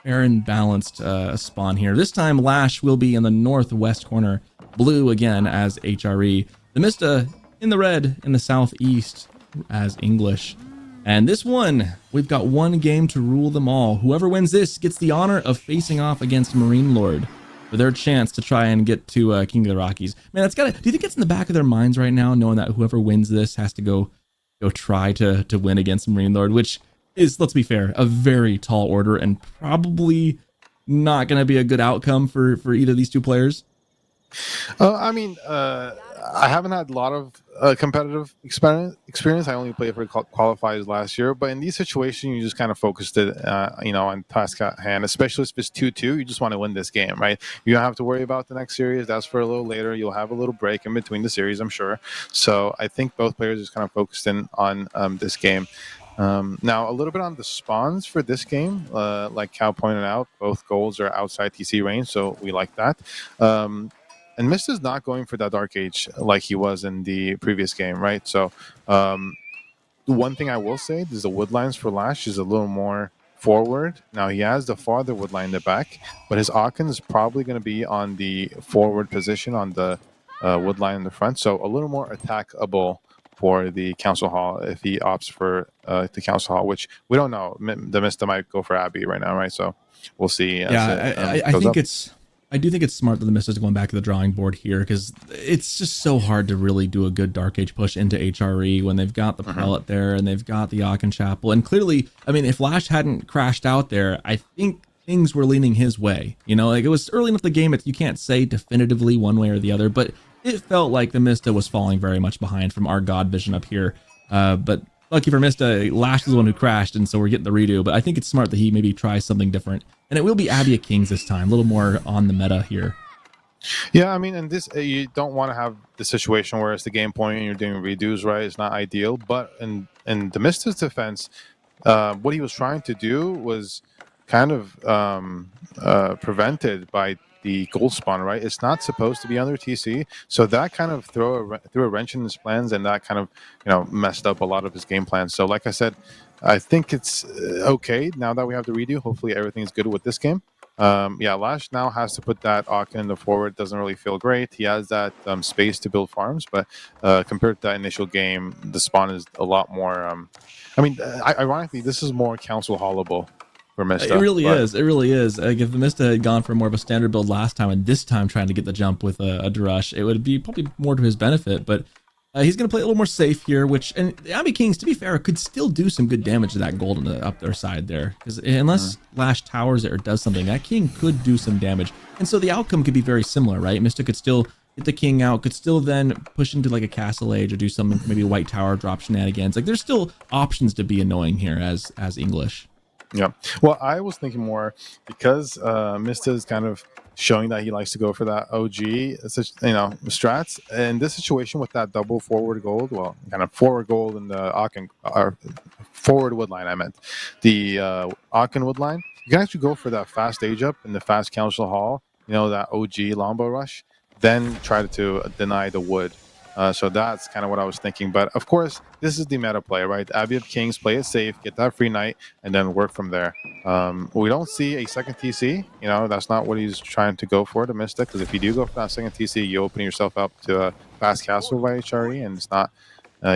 and balanced spawn here. This time LaSh will be in the northwest corner. Blue again as HRE. TheMista in the red in the southeast as English. And this one, we've got one game to rule them all. Whoever wins this gets the honor of facing off against Marine Lord for their chance to try and get to King of the Rockies. Man, that's gotta. Do you think it's in the back of their minds right now, knowing that whoever wins this has to go try to win against Marine Lord, which is, let's be fair, a very tall order and probably not going to be a good outcome for either of these two players? I mean, I haven't had a lot of competitive experience. I only played for qualifiers last year, but in these situations, you just kind of focused it, on task at hand. Especially if it's 2-2, you just want to win this game, right? You don't have to worry about the next series. That's for a little later. You'll have a little break in between the series, I'm sure. So I think both players just kind of focused in on this game. Now, a little bit on the spawns for this game. Like Cal pointed out, both goals are outside TC range, so we like that. And Mista's not going for that Dark Age like he was in the previous game, right? So one thing I will say is the wood lines for LaSh is a little more forward. Now, he has the farther wood line in the back, but his Aachen is probably going to be on the forward position on the wood line in the front. So a little more attackable for the Council Hall if he opts for the Council Hall, which we don't know. TheMista might go for Abbey right now, right? So we'll see. I do think it's smart that TheMista is going back to the drawing board here, because it's just so hard to really do a good Dark Age push into HRE when they've got the Prelate there and they've got the Aachen Chapel. And clearly, I mean, if LaSh hadn't crashed out there, I think things were leaning his way. Like, it was early enough in the game, you can't say definitively one way or the other, but it felt like TheMista was falling very much behind from our God vision up here. But lucky for Mista, LaSh is the one who crashed, and so we're getting the redo. But I think it's smart that he maybe tries something different. And it will be Abbey of Kings this time, a little more on the meta here. Yeah, I mean, and this, you don't want to have the situation where it's the game point and you're doing redos, right? It's not ideal. But in TheMista's defense, what he was trying to do was kind of prevented by the gold spawn, right? It's not supposed to be under TC, so that kind of threw a wrench in his plans, and that kind of messed up a lot of his game plans. So like I said, I think it's okay now that we have the redo. Hopefully everything's good with this game. LaSh now has to put that Aachen in the forward. Doesn't really feel great. He has that space to build farms, but compared to that initial game, the spawn is a lot more. Ironically, this is more Council Hallable. Mista, it really is. It really is. Like, if TheMista had gone for more of a standard build last time, and this time trying to get the jump with a Drush, it would be probably more to his benefit. But he's going to play a little more safe here, and the Abbey Kings, to be fair, could still do some good damage to that gold up their side there. Because unless LaSh towers it or does something, that king could do some damage. And so the outcome could be very similar, right? Mista could still get the king out, could still then push into like a castle age or do something, maybe a white tower, drop shenanigans. Like, there's still options to be annoying here as English. Yeah. Well, I was thinking more because Mista is kind of showing that he likes to go for that OG, strats. In this situation with that double forward gold, well, kind of forward gold in the Aachen, or forward wood line, I meant. The Aachen wood line, you can actually go for that fast age up in the fast Council Hall, that OG Lombo rush, then try to deny the wood. So that's kind of what I was thinking. But of course, this is the meta play, right? Abbey of Kings, play it safe, get that free knight, and then work from there. We don't see a second TC. That's not what he's trying to go for, TheMista, because if you do go for that second TC, you open yourself up to a fast castle by HRE, and it's not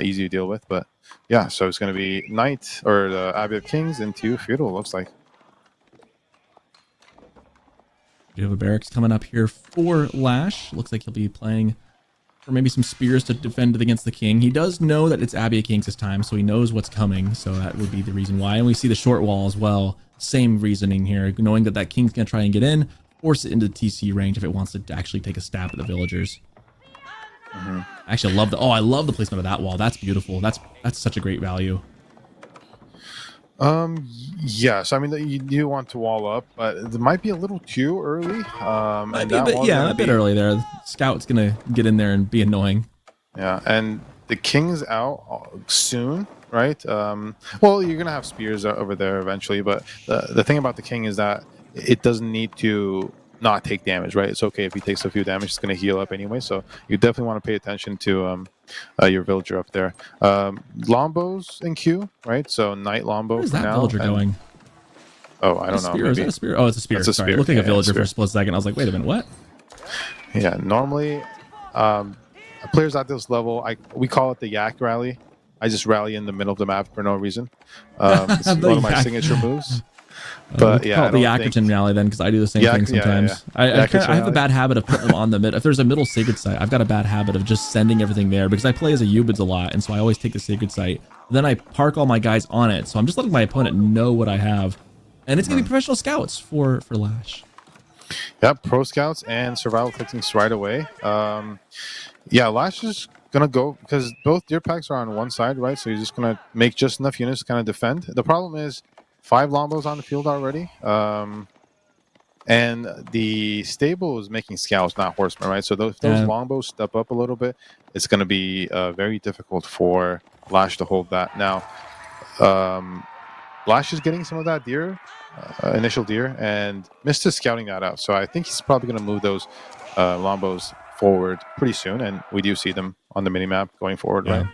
easy to deal with. But yeah, so it's going to be knight or the Abbey of Kings into feudal, looks like. We have a barracks coming up here for LaSh. Looks like he'll be playing for maybe some spears to defend against the king. He does know that it's Abbey of Kings this time, so he knows what's coming. So that would be the reason why. And we see the short wall as well. Same reasoning here, knowing that that king's going to try and get in, force it into the TC range if it wants to actually take a stab at the villagers. I actually love the, I love the placement of that wall. That's beautiful. That's such a great value. Yes, I mean you do want to wall up, but it might be a little too early. Might be a bit early there. Scout's gonna get in there and be annoying. Yeah, and the king's out soon, right? Well, you're gonna have spears over there eventually, but the thing about the king is that it doesn't need to not take damage, right? It's okay if he takes a few damage; it's gonna heal up anyway. So you definitely want to pay attention to your villager up there. Longbows in queue, right? So knight longbow. Where's that villager going? Oh, I don't know. Is that a spear? Oh, it's a spear. That's a Sorry, spear. looking at a villager for a split second. I was like, wait a minute, what? Yeah, normally, players at this level, we call it the yak rally. I just rally in the middle of the map for no reason. It's one of my signature moves. But yeah, call it the Ackerton rally then, because I do the same thing sometimes. I have a bad habit of putting them on the mid. If there's a middle sacred site, I've got a bad habit of just sending everything there because I play as a Ubids a lot, and so I always take the sacred site. Then I park all my guys on it, so I'm just letting my opponent know what I have, and it's gonna be professional scouts for LaSh. Yep, pro scouts and survival techniques right away. Yeah, LaSh is gonna go because both deer packs are on one side, right? So he's just gonna make just enough units to kind of defend. The problem is 5 longbows on the field already, and the stable is making scouts, not horsemen, right? So if those longbows step up a little bit, it's going to be very difficult for LaSh to hold that. Now, LaSh is getting some of that deer, initial deer, and Mist is scouting that out. So I think he's probably going to move those longbows forward pretty soon, and we do see them on the minimap going forward, right?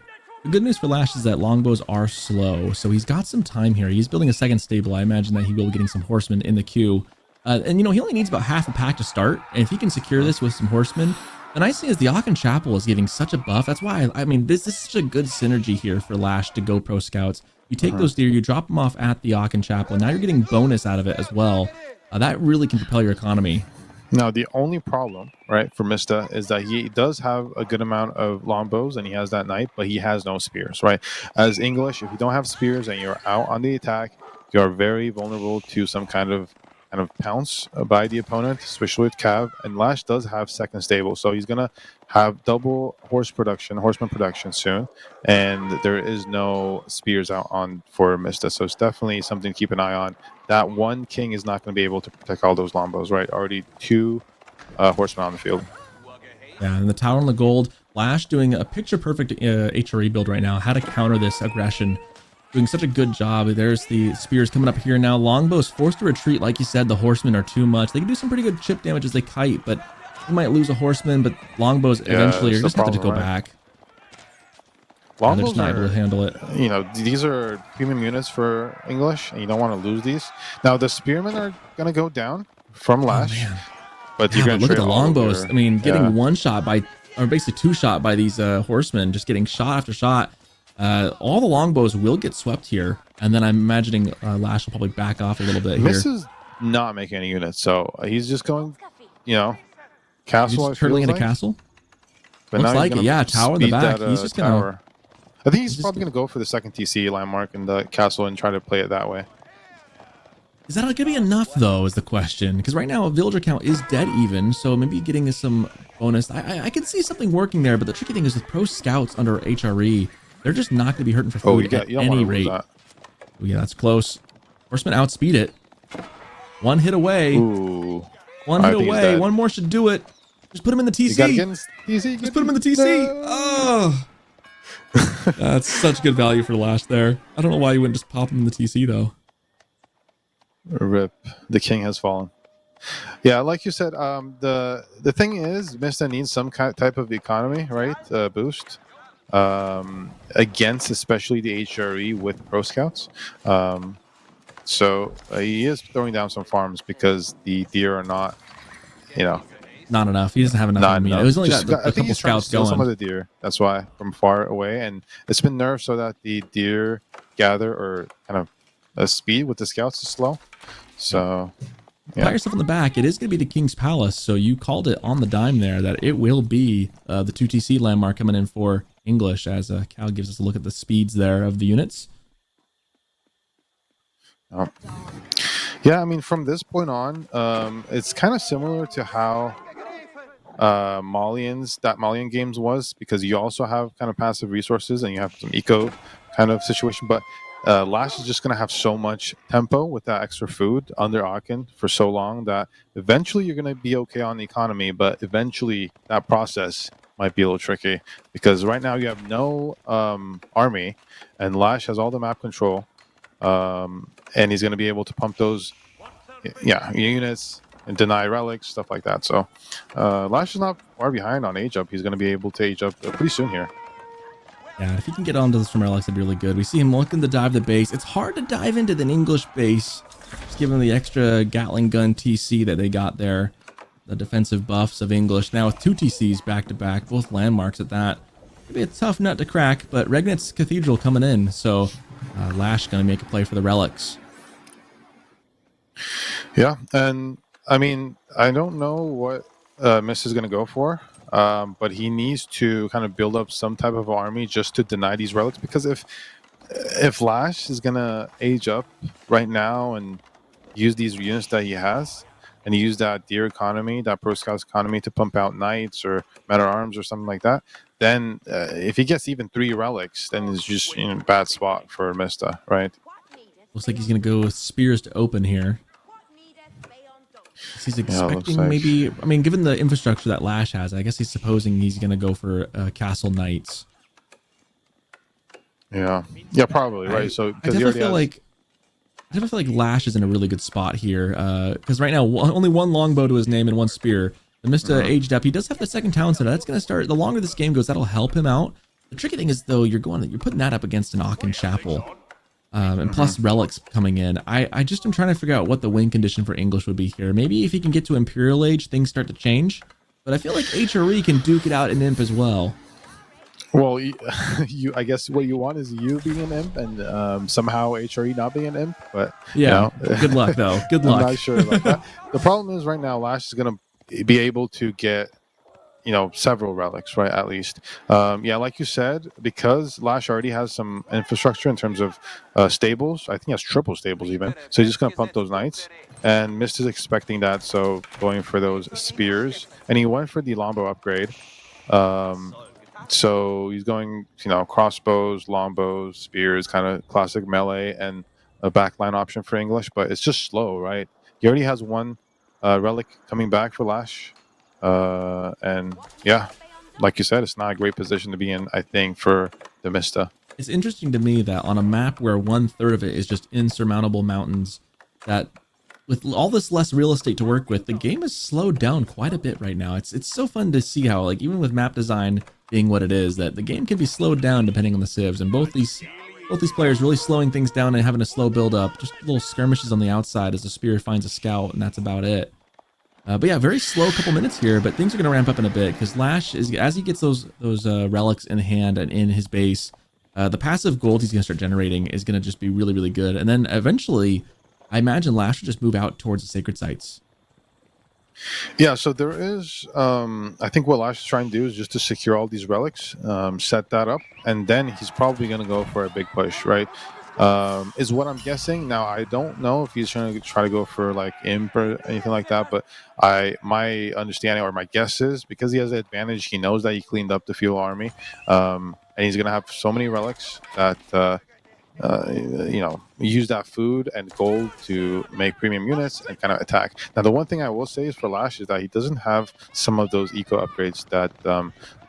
The good news for LaSh is that longbows are slow, so he's got some time here. He's building a second stable. I imagine that he will be getting some horsemen in the queue. And, he only needs about half a pack to start. And if he can secure this with some horsemen, the nice thing is the Aachen Chapel is giving such a buff. That's why, this is such a good synergy here for LaSh to go pro scouts. You take those deer, you drop them off at the Aachen Chapel, and now you're getting bonus out of it as well. That really can propel your economy. Now, the only problem, right, for Mista is that he does have a good amount of longbows and he has that knight, but he has no spears, right? As English, if you don't have spears and you're out on the attack, you're very vulnerable to some kind of pounce by the opponent, especially with Cav. And LaSh does have second stable, so he's going to have double horseman production soon. And there is no spears out on for Mista, so it's definitely something to keep an eye on. That one king is not going to be able to protect all those longbows, right? Already 2 horsemen on the field. Yeah, and the tower and the gold. LaSh doing a picture-perfect HRE build right now. How to counter this aggression. Doing such a good job. There's the spears coming up here now. Longbows forced to retreat. Like you said, the horsemen are too much. They can do some pretty good chip damage as they kite, but you might lose a horseman, but longbows eventually are just going to go back. Longbows they're just not able to handle it. These are premium units for English, and you don't want to lose these. Now, the spearmen are going to go down from LaSh. But you're going to look at the longbows. Getting one shot by, or basically 2 shot by these horsemen, just getting shot after shot. All the longbows will get swept here, and then I'm imagining LaSh will probably back off a little bit here. This is not making any units, so he's just going, castle. He's turtling into castle. But looks like it, yeah. Tower in the back. He's just gonna. I think he's probably gonna go for the second TC landmark in the castle and try to play it that way. Is that gonna be enough though? Is the question, because right now a villager count is dead even, so maybe getting some bonus. I can see something working there, but the tricky thing is with pro scouts under HRE. They're just not going to be hurting for food at any rate. Oh, yeah, that's close. Horseman outspeed it. 1 hit away. Ooh. 1 hit away. 1 more should do it. Just put him in the TC. You gotta get in TC. Just put him in the TC. No. Oh. That's such good value for LaSh there. I don't know why you wouldn't just pop him in the TC, though. Rip. The king has fallen. Yeah, like you said, the thing is, Mista needs some type of economy, right? Boost. Against especially the HRE with pro scouts. So he is throwing down some farms because the deer are not, not enough. He doesn't have enough. It was only got a couple scouts going. Some of the deer. That's why from far away, and it's been nerfed so that the deer gather or kind of speed with the scouts is slow. So Pat yourself on the back. It is going to be the King's Palace, so you called it on the dime there that it will be the 2TC landmark coming in for English, as Cal gives us a look at the speeds there of the units. Oh. Yeah, I mean, from this point on, it's kind of similar to how Malian games was, because you also have kind of passive resources and you have some eco kind of situation, but LaSh is just going to have so much tempo with that extra food under Aachen for so long that eventually you're going to be okay on the economy, but eventually that process might be a little tricky, because right now you have no army and LaSh has all the map control, and he's going to be able to pump those units and deny relics, stuff like that. So LaSh is not far behind on age up. He's going to be able to age up pretty soon here. Yeah, if he can get onto some relics, that'd be really good. We see him looking to dive the base. It's hard to dive into the English base, just given the extra Gatling gun TC that they got there. The defensive buffs of English. Now with 2 TCs back-to-back, both landmarks at that. It'd be a tough nut to crack, but Regnitz Cathedral coming in, so LaSh going to make a play for the relics. Yeah, and I mean, I don't know what Mist is going to go for, but he needs to kind of build up some type of army just to deny these relics, because if LaSh is going to age up right now and use these units that he has, and use that deer economy, that pro scouts economy, to pump out knights or men at arms or something like that, then if he gets even 3 relics, then it's just in a bad spot for Mista, right? Looks like he's going to go with spears to open here. He's expecting maybe, I mean, given the infrastructure that LaSh has, I guess he's supposing he's going to go for castle knights. Yeah, probably, right? So I definitely feel like LaSh is in a really good spot here, because right now only 1 longbow to his name and 1 spear. The Mista aged up. He does have the 2nd town center. That's going to start. The longer this game goes, that'll help him out. The tricky thing is, though, you're putting that up against an Aachen chapel, and plus relics coming in. I just am trying to figure out what the win condition for English would be here. Maybe if he can get to Imperial Age, things start to change. But I feel like HRE can duke it out in Imp as well. Well, I guess what you want is you being an imp and somehow HRE not being an imp. But yeah, good luck though. Good luck. I'm not sure about that. The problem is right now LaSh is going to be able to get several relics, right? At least, like you said, because LaSh already has some infrastructure in terms of stables. I think he has triple stables even. So he's just going to pump those knights, and Mist is expecting that, so going for those spears, and he went for the longbow upgrade. So he's going, crossbows, longbows, spears, kind of classic melee, and a backline option for English, but it's just slow, right? He already has 1 relic coming back for LaSh. And yeah, like you said, it's not a great position to be in, I think, for TheMista. It's interesting to me that on a map where 1/3 of it is just insurmountable mountains, that with all this less real estate to work with, the game is slowed down quite a bit right now. It's so fun to see how, like, even with map design being what it is, that the game can be slowed down depending on the civs, and both these players really slowing things down and having a slow build up, just little skirmishes on the outside as the spear finds a scout, and that's about it. But yeah, very slow couple minutes here, but things are going to ramp up in a bit, because LaSh, as he gets those relics in hand and in his base, the passive gold he's going to start generating is going to just be really, really good. And then eventually, I imagine LaSh will just move out towards the sacred sites. Yeah, so there is, I think what LaSh is trying to do is just to secure all these relics, set that up, and then he's probably going to go for a big push, right? Is what I'm guessing. Now, I don't know if he's trying to go for like imp or anything like that, but my understanding or my guess is, because he has the advantage, he knows that he cleaned up the fuel army, and he's going to have so many relics that use that food and gold to make premium units and kind of attack. Now, the one thing I will say is for LaSh is that he doesn't have some of those eco upgrades that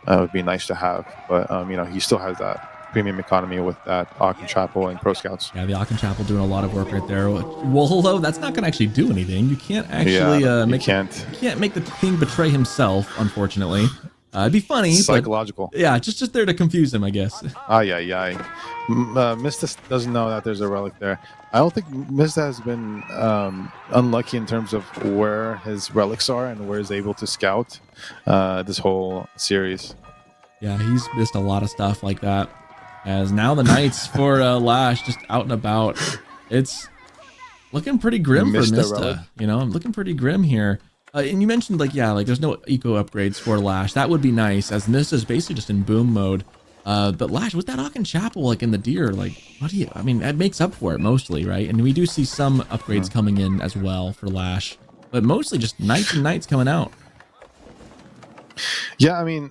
would be nice to have, but he still has that premium economy with that Aachen Chapel and Pro Scouts. Yeah, the Aachen Chapel doing a lot of work right there. Well, although that's not going to actually do anything. You can't actually you can't make the king betray himself, unfortunately. It'd be funny, psychological. But yeah, just there to confuse him, I guess. Mista doesn't know that there's a relic there. I don't think Mista has been unlucky in terms of where his relics are and where he's able to scout this whole series. Yeah, he's missed a lot of stuff like that. As now the knights for LaSh just out and about. It's Looking pretty grim for Mista Mista. relic. You know, I'm looking pretty grim here. And you mentioned like, yeah, like there's no eco upgrades for LaSh. That would be nice, as Mista's basically just in boom mode. But LaSh with that Aachen Chapel, like in the deer, like what do you? I mean, that makes up for it mostly, right? And we do see some upgrades coming in as well for LaSh, but mostly just knights and knights coming out. Yeah, I mean,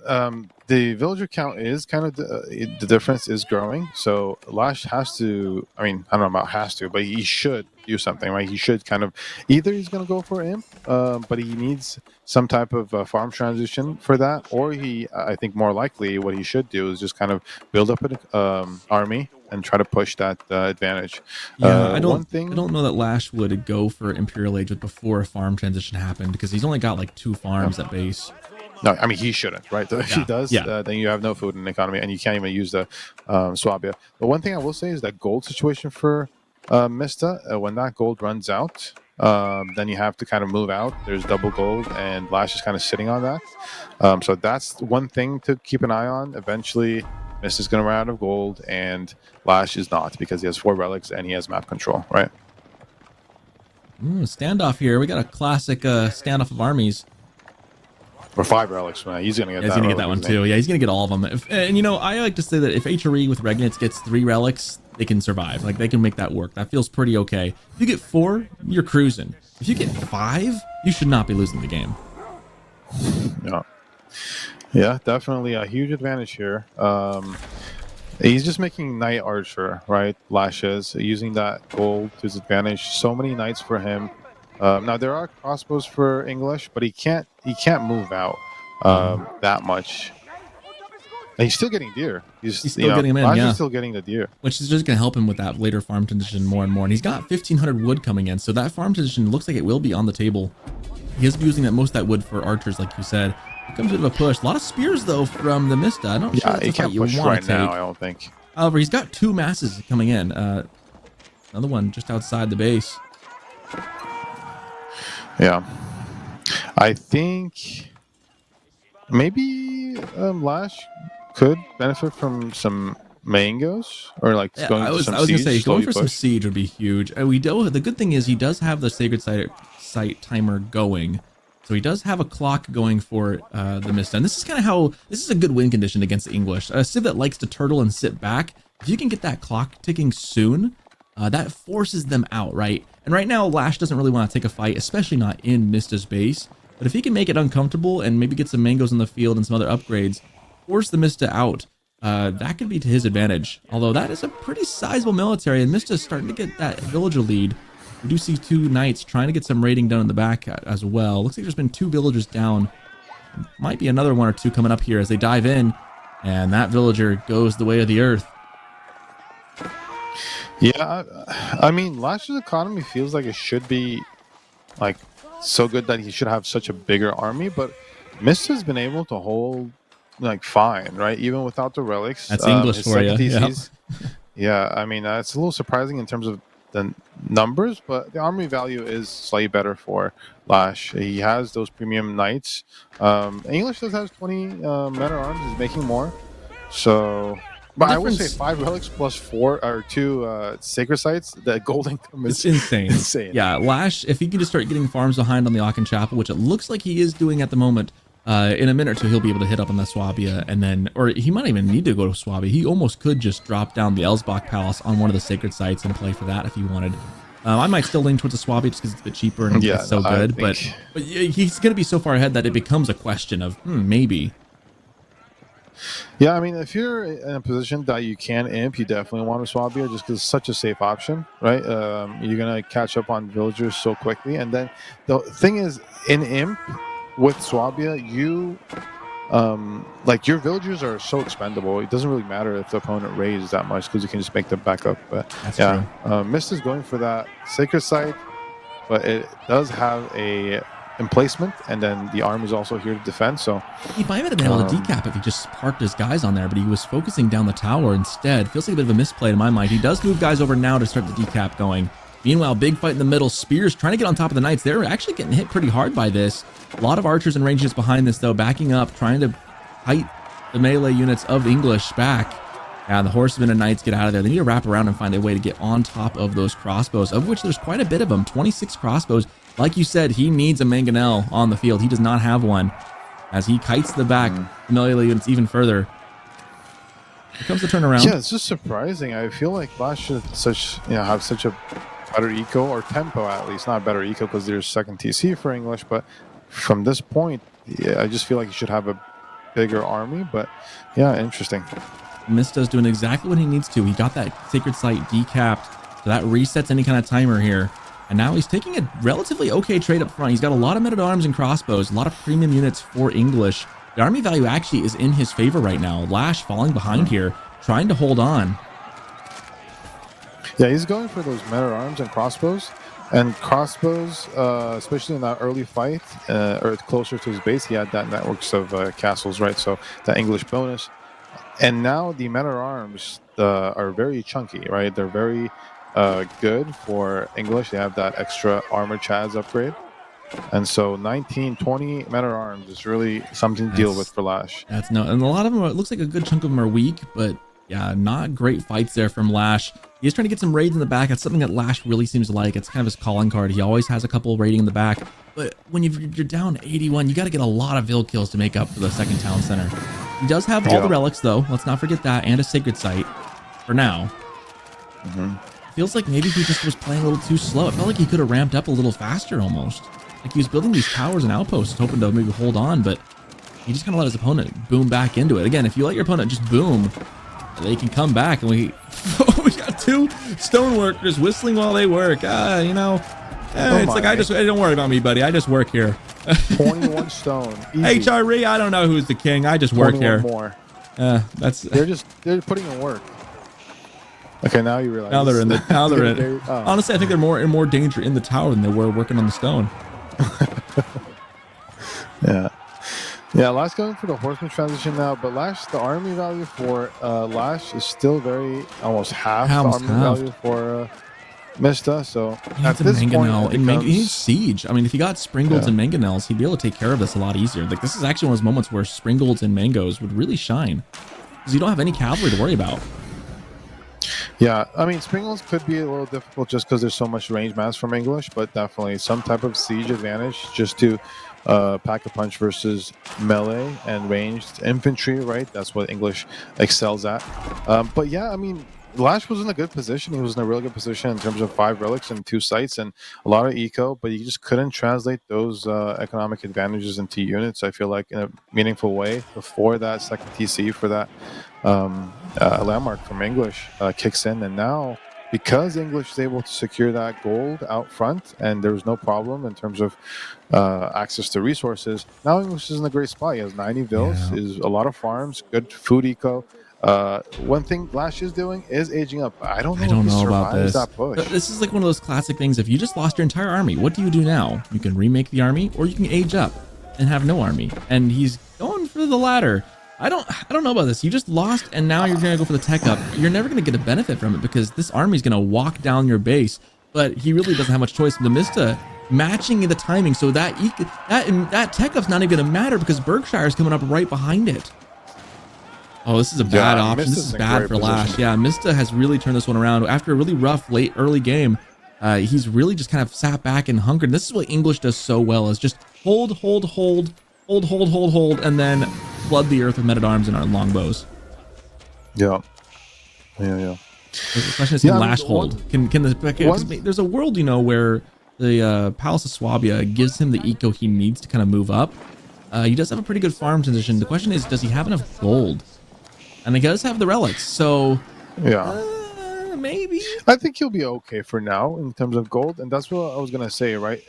the villager count is kind of the difference is growing. So LaSh has to. I mean, I don't know about has to, but he should do something, right? He should kind of either he's going to go for imp, but he needs some type of farm transition for that, or I think more likely what he should do is just kind of build up an army and try to push that advantage. Yeah, I don't know that LaSh would go for Imperial Age before a farm transition happened, because he's only got like 2 farms at base. No, I mean, he shouldn't, right? If he does, then you have no food in the economy, and you can't even use the Swabia. But one thing I will say is that gold situation for Mista, when that gold runs out, then you have to kind of move out. There's double gold, and LaSh is kind of sitting on that. So that's one thing to keep an eye on. Eventually, Mista's going to run out of gold, and LaSh is not, because he has 4 relics and he has map control, right? Standoff here. We got a classic standoff of armies. Or 5 relics, man. He's gonna get that. He's gonna get that one too. Yeah, he's gonna get all of them. And you know, I like to say that if HRE with Regnitz gets 3 relics, they can survive. Like they can make that work. That feels pretty okay. If you get 4, you're cruising. If you get 5, you should not be losing the game. Yeah, definitely a huge advantage here. He's just making Knight Archer, right? LaSh is using that gold to his advantage. So many knights for him. Now there are crossbows for English, but he can't move out that much. And he's still getting deer. He's still getting him in. Yeah, still getting the deer, which is just going to help him with that later farm transition more and more. And he's got 1,500 wood coming in, so that farm transition looks like it will be on the table. He is using most of that wood for archers, like you said. It comes with a push. A lot of spears though from the Mista. I don't. Yeah, he can't push right now. I don't think. However, he's got 2 masses coming in. Another one just outside the base. Yeah, I think maybe LaSh could benefit from some mangoes, or like going I was gonna say going for some siege would be huge. The good thing is he does have the sacred site timer going, so he does have a clock going for the Mista. And this is a good win condition against the English. A civ that likes to turtle and sit back. If you can get that clock ticking soon, that forces them out, right? And right now, LaSh doesn't really want to take a fight, especially not in Mista's base. But if he can make it uncomfortable and maybe get some mangoes in the field and some other upgrades, force the Mista out, that could be to his advantage. Although that is a pretty sizable military, and Mista's starting to get that villager lead. We do see 2 knights trying to get some raiding done in the back as well. Looks like there's been 2 villagers down. Might be another 1 or 2 coming up here as they dive in, and that villager goes the way of the earth. Yeah, I mean, LaSh's economy feels like it should be like so good that he should have such a bigger army, but Mista's been able to hold like fine, right? Even without the relics. That's English for you. Yep. Yeah, I mean, it's a little surprising in terms of the numbers, but the army value is slightly better for LaSh. He has those premium knights. English does have 20 men-at-arms. He's making more, so. But I will say 5 relics plus 4 or 2 sacred sites. The gold income is insane. Yeah, LaSh, if he can just start getting farms behind on the Aachen Chapel, which it looks like he is doing at the moment, in a minute or 2 he'll be able to hit up on the Swabia, and then, or he might even need to go to Swabia. He almost could just drop down the Elsbach Palace on one of the sacred sites and play for that if he wanted. I might still lean towards the Swabia just because it's a bit cheaper and it's so good, but he's going to be so far ahead that it becomes a question of maybe. Yeah, I mean, if you're in a position that you can imp, you definitely want to Swabia just because it's such a safe option, right? You're going to catch up on villagers so quickly. And then the thing is, in imp with Swabia, like your villagers are so expendable. It doesn't really matter if the opponent raises that much because you can just make them back up. But that's true. Mista's going for that sacred site, but it does have a emplacement, and then the army is also here to defend. So he might have been able to decap if he just parked his guys on there, but he was focusing down the tower instead. Feels like a bit of a misplay in my mind. He does move guys over now to start the decap going. Meanwhile, big fight in the middle. Spears trying to get on top of the knights. They're actually getting hit pretty hard by this. A lot of archers and ranges behind this though, backing up, trying to fight the melee units of English back. Yeah, the horsemen and knights get out of there. They need to wrap around and find a way to get on top of those crossbows, of which there's quite a bit of them. 26 crossbows. Like you said, he needs a mangonel on the field. He does not have one. As he kites the back familiarly, it's even further. Here comes the turnaround. Yeah, it's just surprising. I feel like LaSh should have such a better eco, or tempo at least. Not better eco because there's second TC for English, but from this point, yeah, I just feel like he should have a bigger army. But yeah, interesting. Mista's doing exactly what he needs to. He got that sacred site decapped, so that resets any kind of timer here. And now he's taking a relatively okay trade up front. He's got a lot of men-at-arms and crossbows, a lot of premium units for English. The army value actually is in his favor right now. LaSh falling behind here, trying to hold on. Yeah, he's going for those men-at-arms and crossbows. And crossbows, especially in that early fight, or closer to his base, he had that networks of castles, right? So that English bonus. And now the men-at-arms are very chunky, right? They're very good for English. They have that extra armor chads upgrade. And so 19, 20 men-at-arms is really something to deal with for LaSh. And a lot of them, it looks like a good chunk of them are weak, but yeah, not great fights there from LaSh. He's trying to get some raids in the back. That's something that LaSh really seems to like. It's kind of his calling card. He always has a couple raiding in the back. But when you're down 81, you got to get a lot of Vil kills to make up for the second town center. He does have all the relics, though. Let's not forget that, and a sacred site for now. Feels like maybe he just was playing a little too slow. It felt like he could have ramped up a little faster almost. Like he was building these towers and outposts, hoping to maybe hold on, but he just kind of let his opponent boom back into it. Again, if you let your opponent just boom, they can come back, and we got two stoneworkers whistling while they work. It's like, don't worry about me, buddy. I just work here. 21 stone. Easy. HRE, I don't know who's the king. I just work here. More. They're putting in work. Okay, now you realize. Now they're in. Honestly, I think they're in more danger in the tower than they were working on the stone. Yeah, LaSh going for the horseman transition now, but the army value for LaSh is still almost half the army value for Mista. So at this point, he needs siege. I mean, if he got Springolds and Mangonels, he'd be able to take care of this a lot easier. Like, this is actually one of those moments where Springolds and Mangos would really shine, because you don't have any cavalry to worry about. Yeah, I mean, Springolds could be a little difficult just because there's so much range mass from English, but definitely some type of siege advantage just to pack a punch versus melee and ranged infantry, right? That's what English excels at. But yeah, I mean, LaSh was in a good position. He was in a really good position in terms of 5 relics and 2 sites and a lot of eco, but he just couldn't translate those economic advantages into units, I feel like, in a meaningful way before that second TC for that landmark from English kicks in. And now, because English is able to secure that gold out front and there's no problem in terms of access to resources, now English is in a great spot. He has 90 Vils, is a lot of farms, good food eco. One thing LaSh is doing is aging up. I don't know about this. That push. This is like one of those classic things. If you just lost your entire army, what do you do now? You can remake the army, or you can age up and have no army. And he's going for the latter. I don't know about this. You just lost, and now you're gonna go for the tech up. You're never gonna get a benefit from it because this army is gonna walk down your base. But he really doesn't have much choice. TheMista matching the timing, so that tech up's not even gonna matter because Berkshire is coming up right behind it. Oh, this is a bad option. This is bad for LaSh. Yeah, Mista has really turned this one around. After a really rough early game, he's really just kind of sat back and hunkered. This is what English does so well, is just hold, and then flood the earth with men-at-arms and our longbows. Yeah. The question is, can LaSh hold? There's a world, where the Palace of Swabia gives him the eco he needs to kind of move up. He does have a pretty good farm transition. The question is, does he have enough gold? And he does have the relics, so maybe. I think he'll be okay for now in terms of gold, and that's what I was gonna say, right?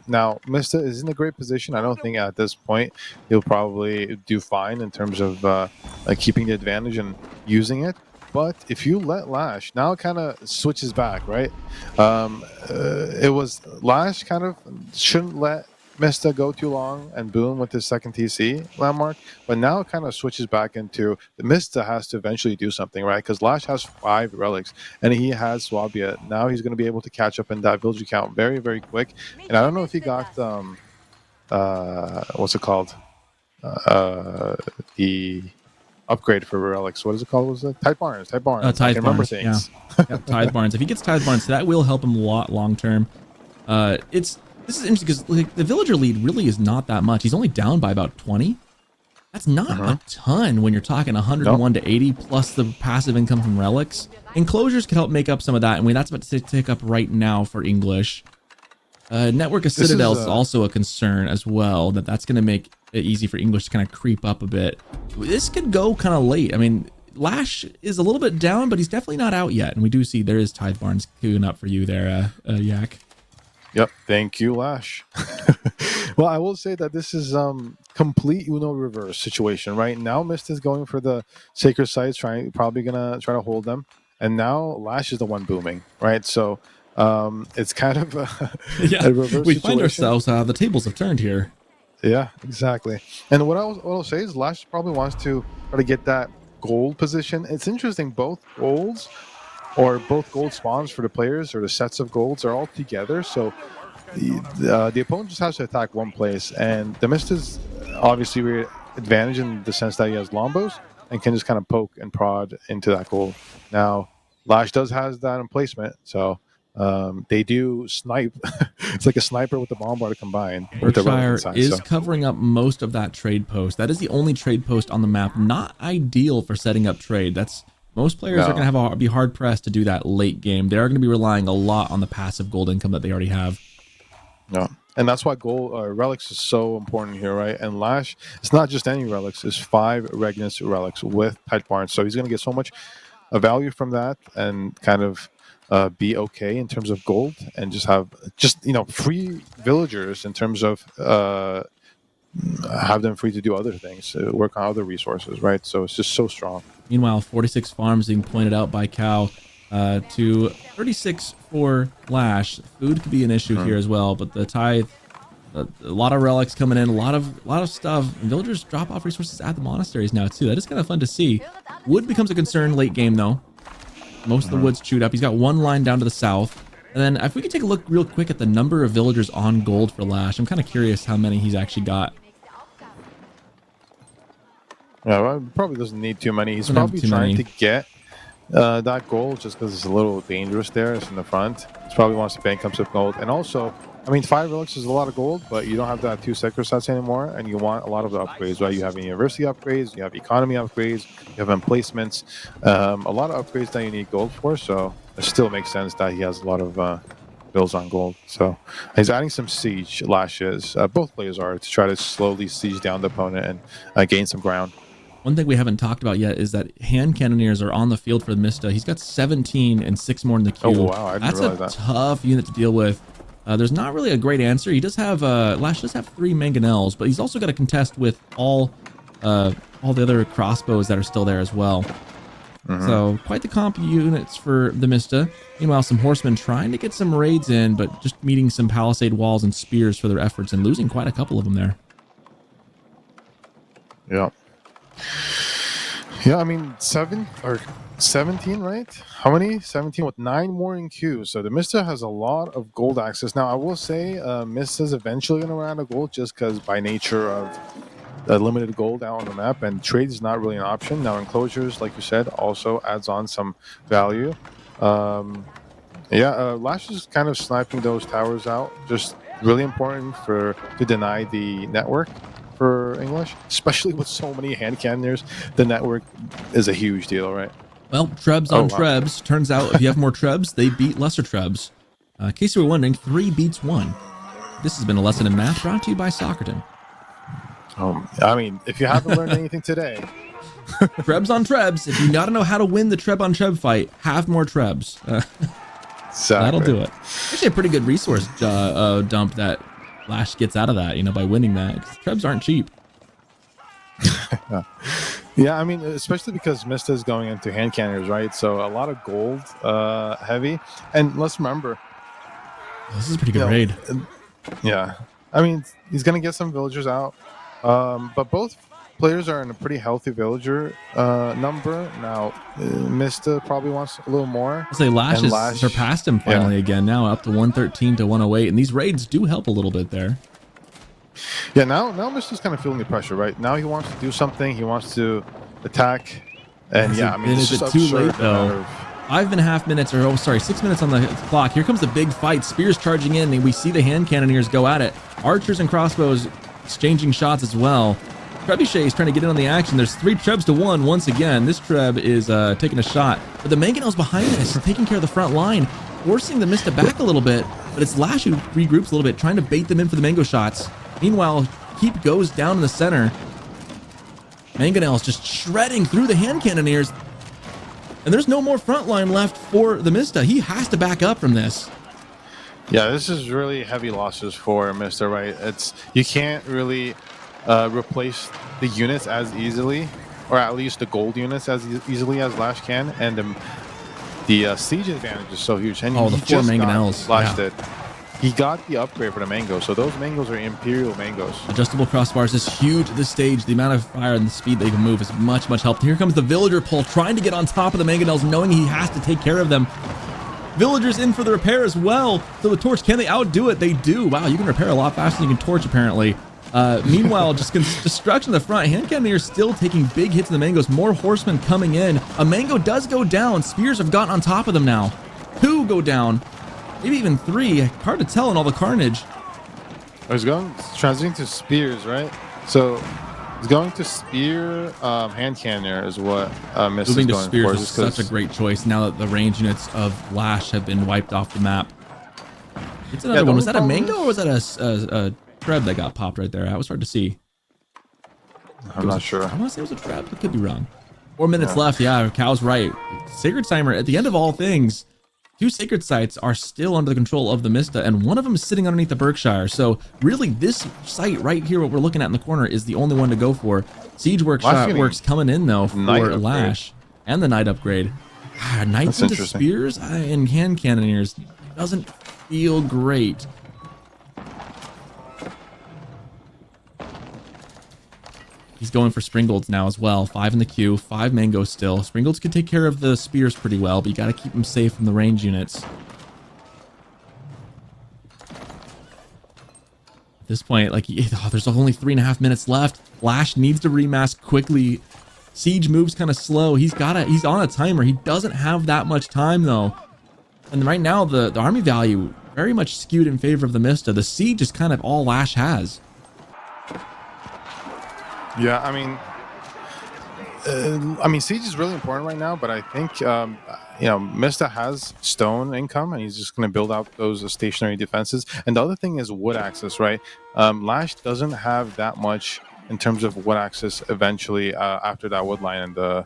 Now, Mista is in a great position. I don't think at this point he'll probably do fine in terms of keeping the advantage and using it. But if you let LaSh, now it kind of switches back, right? It was LaSh kind of shouldn't let Mista go too long and boom with his second TC landmark, but now it kind of switches back into the Mista has to eventually do something, right? Because LaSh has 5 relics and he has Swabia. Now he's going to be able to catch up in that village count very, very quick. And I don't know if he got what's it called? upgrade for relics. What is it called? Was it Tithe Barns? Tithe Barns. I Tithe can remember Barns, things. yeah. Tithe Barns. If he gets Tithe Barns, that will help him a lot long term. This is interesting because like, the villager lead really is not that much. He's only down by about 20. That's not a ton when you're talking 101 to 80 plus the passive income from relics. Enclosures can help make up some of that, and that's about to tick up right now for English. Network of citadels is also a concern as well. That's going to make it easy for English to kind of creep up a bit. This could go kind of late. I mean, LaSh is a little bit down, but he's definitely not out yet. And we do see there is Tithe Barns queuing up for you there, Yak. Yep. Thank you, LaSh. Well, I will say that this is complete Uno reverse situation. Right now, Mist is going for the sacred sites, probably gonna try to hold them, and now LaSh is the one booming. Right. So it's kind of a reverse we situation. find ourselves the tables have turned here. Yeah, exactly. And what I'll say is LaSh probably wants to try to get that gold position. It's interesting, both gold spawns for the players or the sets of golds are all together. So the opponent just has to attack one place, and TheMista's obviously very advantage in the sense that he has lombos and can just kind of poke and prod into that gold. Now, LaSh has that emplacement, so they do snipe. It's like a sniper with the bombard combined. Berkshire is covering up most of that trade post. That is the only trade post on the map. Not ideal for setting up trade. Most players are going to be hard pressed to do that late game. They are going to be relying a lot on the passive gold income that they already have. Yeah, and that's why gold relics is so important here, right? And LaSh, it's not just any relics; it's 5 Regnus relics with Tithe Barns. So he's going to get so much value from that, and kind of be okay in terms of gold, and just have free villagers in terms of have them free to do other things, work on other resources, right? So it's just so strong. Meanwhile, 46 farms being pointed out by Cow to 36 for LaSh. Food could be an issue here as well, but the Tithe, a lot of relics coming in, a lot of stuff. And villagers drop off resources at the monasteries now too. That is kind of fun to see. Wood becomes a concern late game though. Most of the wood's chewed up. He's got one line down to the south. And then if we could take a look real quick at the number of villagers on gold for LaSh, I'm kind of curious how many he's actually got. Yeah, well, probably doesn't need too many. He's probably trying to get that gold just because it's a little dangerous there. It's in the front. He probably wants to bank up some gold. And also, I mean, 5 relics is a lot of gold, but you don't have to have 2 sacred sets anymore, and you want a lot of the upgrades, right? You have university upgrades, you have economy upgrades, you have emplacements, a lot of upgrades that you need gold for, so it still makes sense that he has a lot of builds on gold. So he's adding some siege, LaSh is. Both players are, to try to slowly siege down the opponent and gain some ground. One thing we haven't talked about yet is that hand cannoneers are on the field for TheMista. He's got 17 and 6 more in the queue. Oh, wow. I didn't realize that. That's a tough unit to deal with. There's not really a great answer. He does have LaSh does have 3 mangonels, but he's also got to contest with all the other crossbows that are still there as well. So quite the comp units for TheMista. Meanwhile, some horsemen trying to get some raids in, but just meeting some palisade walls and spears for their efforts and losing quite a couple of them there. Yeah. Yeah, I mean, 17, right? How many? 17 with 9 more in queue. So TheMista has a lot of gold access. Now, I will say Mista's eventually going to run out of gold just because by nature of limited gold out on the map, and trade is not really an option. Now, enclosures, like you said, also adds on some value. LaSh is kind of sniping those towers out. Just really important to deny the network for English, especially with so many hand cannoneers. The network is a huge deal, right? Well, Trebs on Trebs. Turns out if you have more Trebs, they beat lesser Trebs. In case you were wondering, 3 beats 1. This has been a lesson in math brought to you by Soccerton. I mean, if you haven't learned anything today. Trebs on Trebs. If you gotta know how to win the Treb on Treb fight, have more Trebs. That'll do it. Actually, a pretty good resource dump that LaSh gets out of that, by winning that. Trebs aren't cheap. Yeah, I mean, especially because Mista is going into hand cannons, right? So a lot of gold heavy. And let's remember, this is a pretty good raid. Yeah. I mean, he's going to get some villagers out. But both players are in a pretty healthy villager number. Now, Mista probably wants a little more. I'll say LaSh has surpassed him finally again, now up to 113 to 108. And these raids do help a little bit there. Yeah, now Mista's kind of feeling the pressure, right? Now he wants to do something. He wants to attack. And yeah, I mean, is it's it just too absurd late though? of- 5.5 minutes, or 6 minutes on the clock. Here comes the big fight. Spears charging in, and we see the hand cannoneers go at it. Archers and crossbows exchanging shots as well. Trebuchet is trying to get in on the action. There's 3 Trebs to 1 once again. This Treb is taking a shot, but the Mangonels behind this is taking care of the front line, forcing the Mista back a little bit. But it's LaSh who regroups a little bit, trying to bait them in for the mango shots. Meanwhile, Keep goes down in the center. Mangonels just shredding through the hand cannoneers. And there's no more front line left for the Mista. He has to back up from this. Yeah, this is really heavy losses for Mista, right? It's you can't really replace the units as easily, or at least the gold units as easily as LaSh can, and the siege advantage is so huge. And the 4 Mangonels. LaSh did. He got the upgrade for the mangoes, so those mangoes are Imperial mangoes. Adjustable crossbars is huge at this stage. The amount of fire and the speed they can move is much helped. Here comes the villager pull, trying to get on top of the Mangonels, knowing he has to take care of them. Villagers in for the repair as well. So the torch, can they outdo it? They do. Wow, you can repair a lot faster than you can torch, apparently. Meanwhile, just destruction in the front. Hand cannoneers still taking big hits in the mangoes. More horsemen coming in. A mango does go down. Spears have gotten on top of them now. 2 go down. Maybe even 3. Hard to tell in all the carnage. He's going transiting to spears, right? So he's going to spear hand cannoneer is what Mista's Moving to going spears for. is such a great choice now that the range units of LaSh have been wiped off the map. It's another one. Was that a mango or was that a Treb that got popped right there? That was hard to see. I'm not sure. I want to say it was a Treb. I could be wrong. 4 minutes left. Yeah, Cow's right. Sacred Timer, at the end of all things, 2 sacred sites are still under the control of the Mista, and one of them is sitting underneath the Berkshire. So really, this site right here, what we're looking at in the corner, is the only one to go for. Siege works coming in though for LaSh and the Knight upgrade. Knights into spears and hand cannoneers doesn't feel great. He's going for Springalds now as well. 5 in the queue, 5 mangoes still. Springalds could take care of the spears pretty well, but you got to keep them safe from the range units. At this point, like, there's only 3.5 minutes left. LaSh needs to remask quickly. Siege moves kind of slow. He's on a timer. He doesn't have that much time though. And right now, the army value very much skewed in favor of the Mista. The siege is kind of all LaSh has. Yeah, I mean, siege is really important right now, but I think Mista has stone income, and he's just going to build out those stationary defenses. And the other thing is wood access, right? LaSh doesn't have that much in terms of wood access eventually after that wood line on the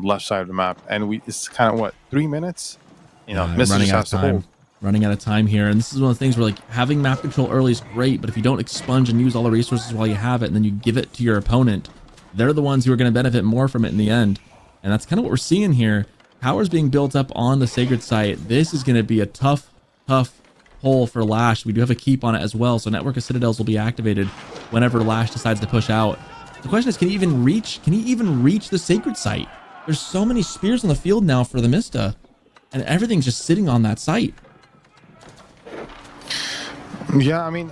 left side of the map, and it's kind of 3 minutes. Mista just has to hold. Running out of time here, and this is one of the things where, like, having map control early is great, but if you don't expunge and use all the resources while you have it, and then you give it to your opponent, they're the ones who are going to benefit more from it in the end. And that's kind of what we're seeing here. Power's being built up on the sacred site. This is going to be a tough hole for LaSh. We do have a keep on it as well, so Network of Citadels will be activated whenever LaSh decides to push out. The question is, can he even reach the sacred site? There's so many spears on the field now for the Mista, and everything's just sitting on that site. Yeah, I mean,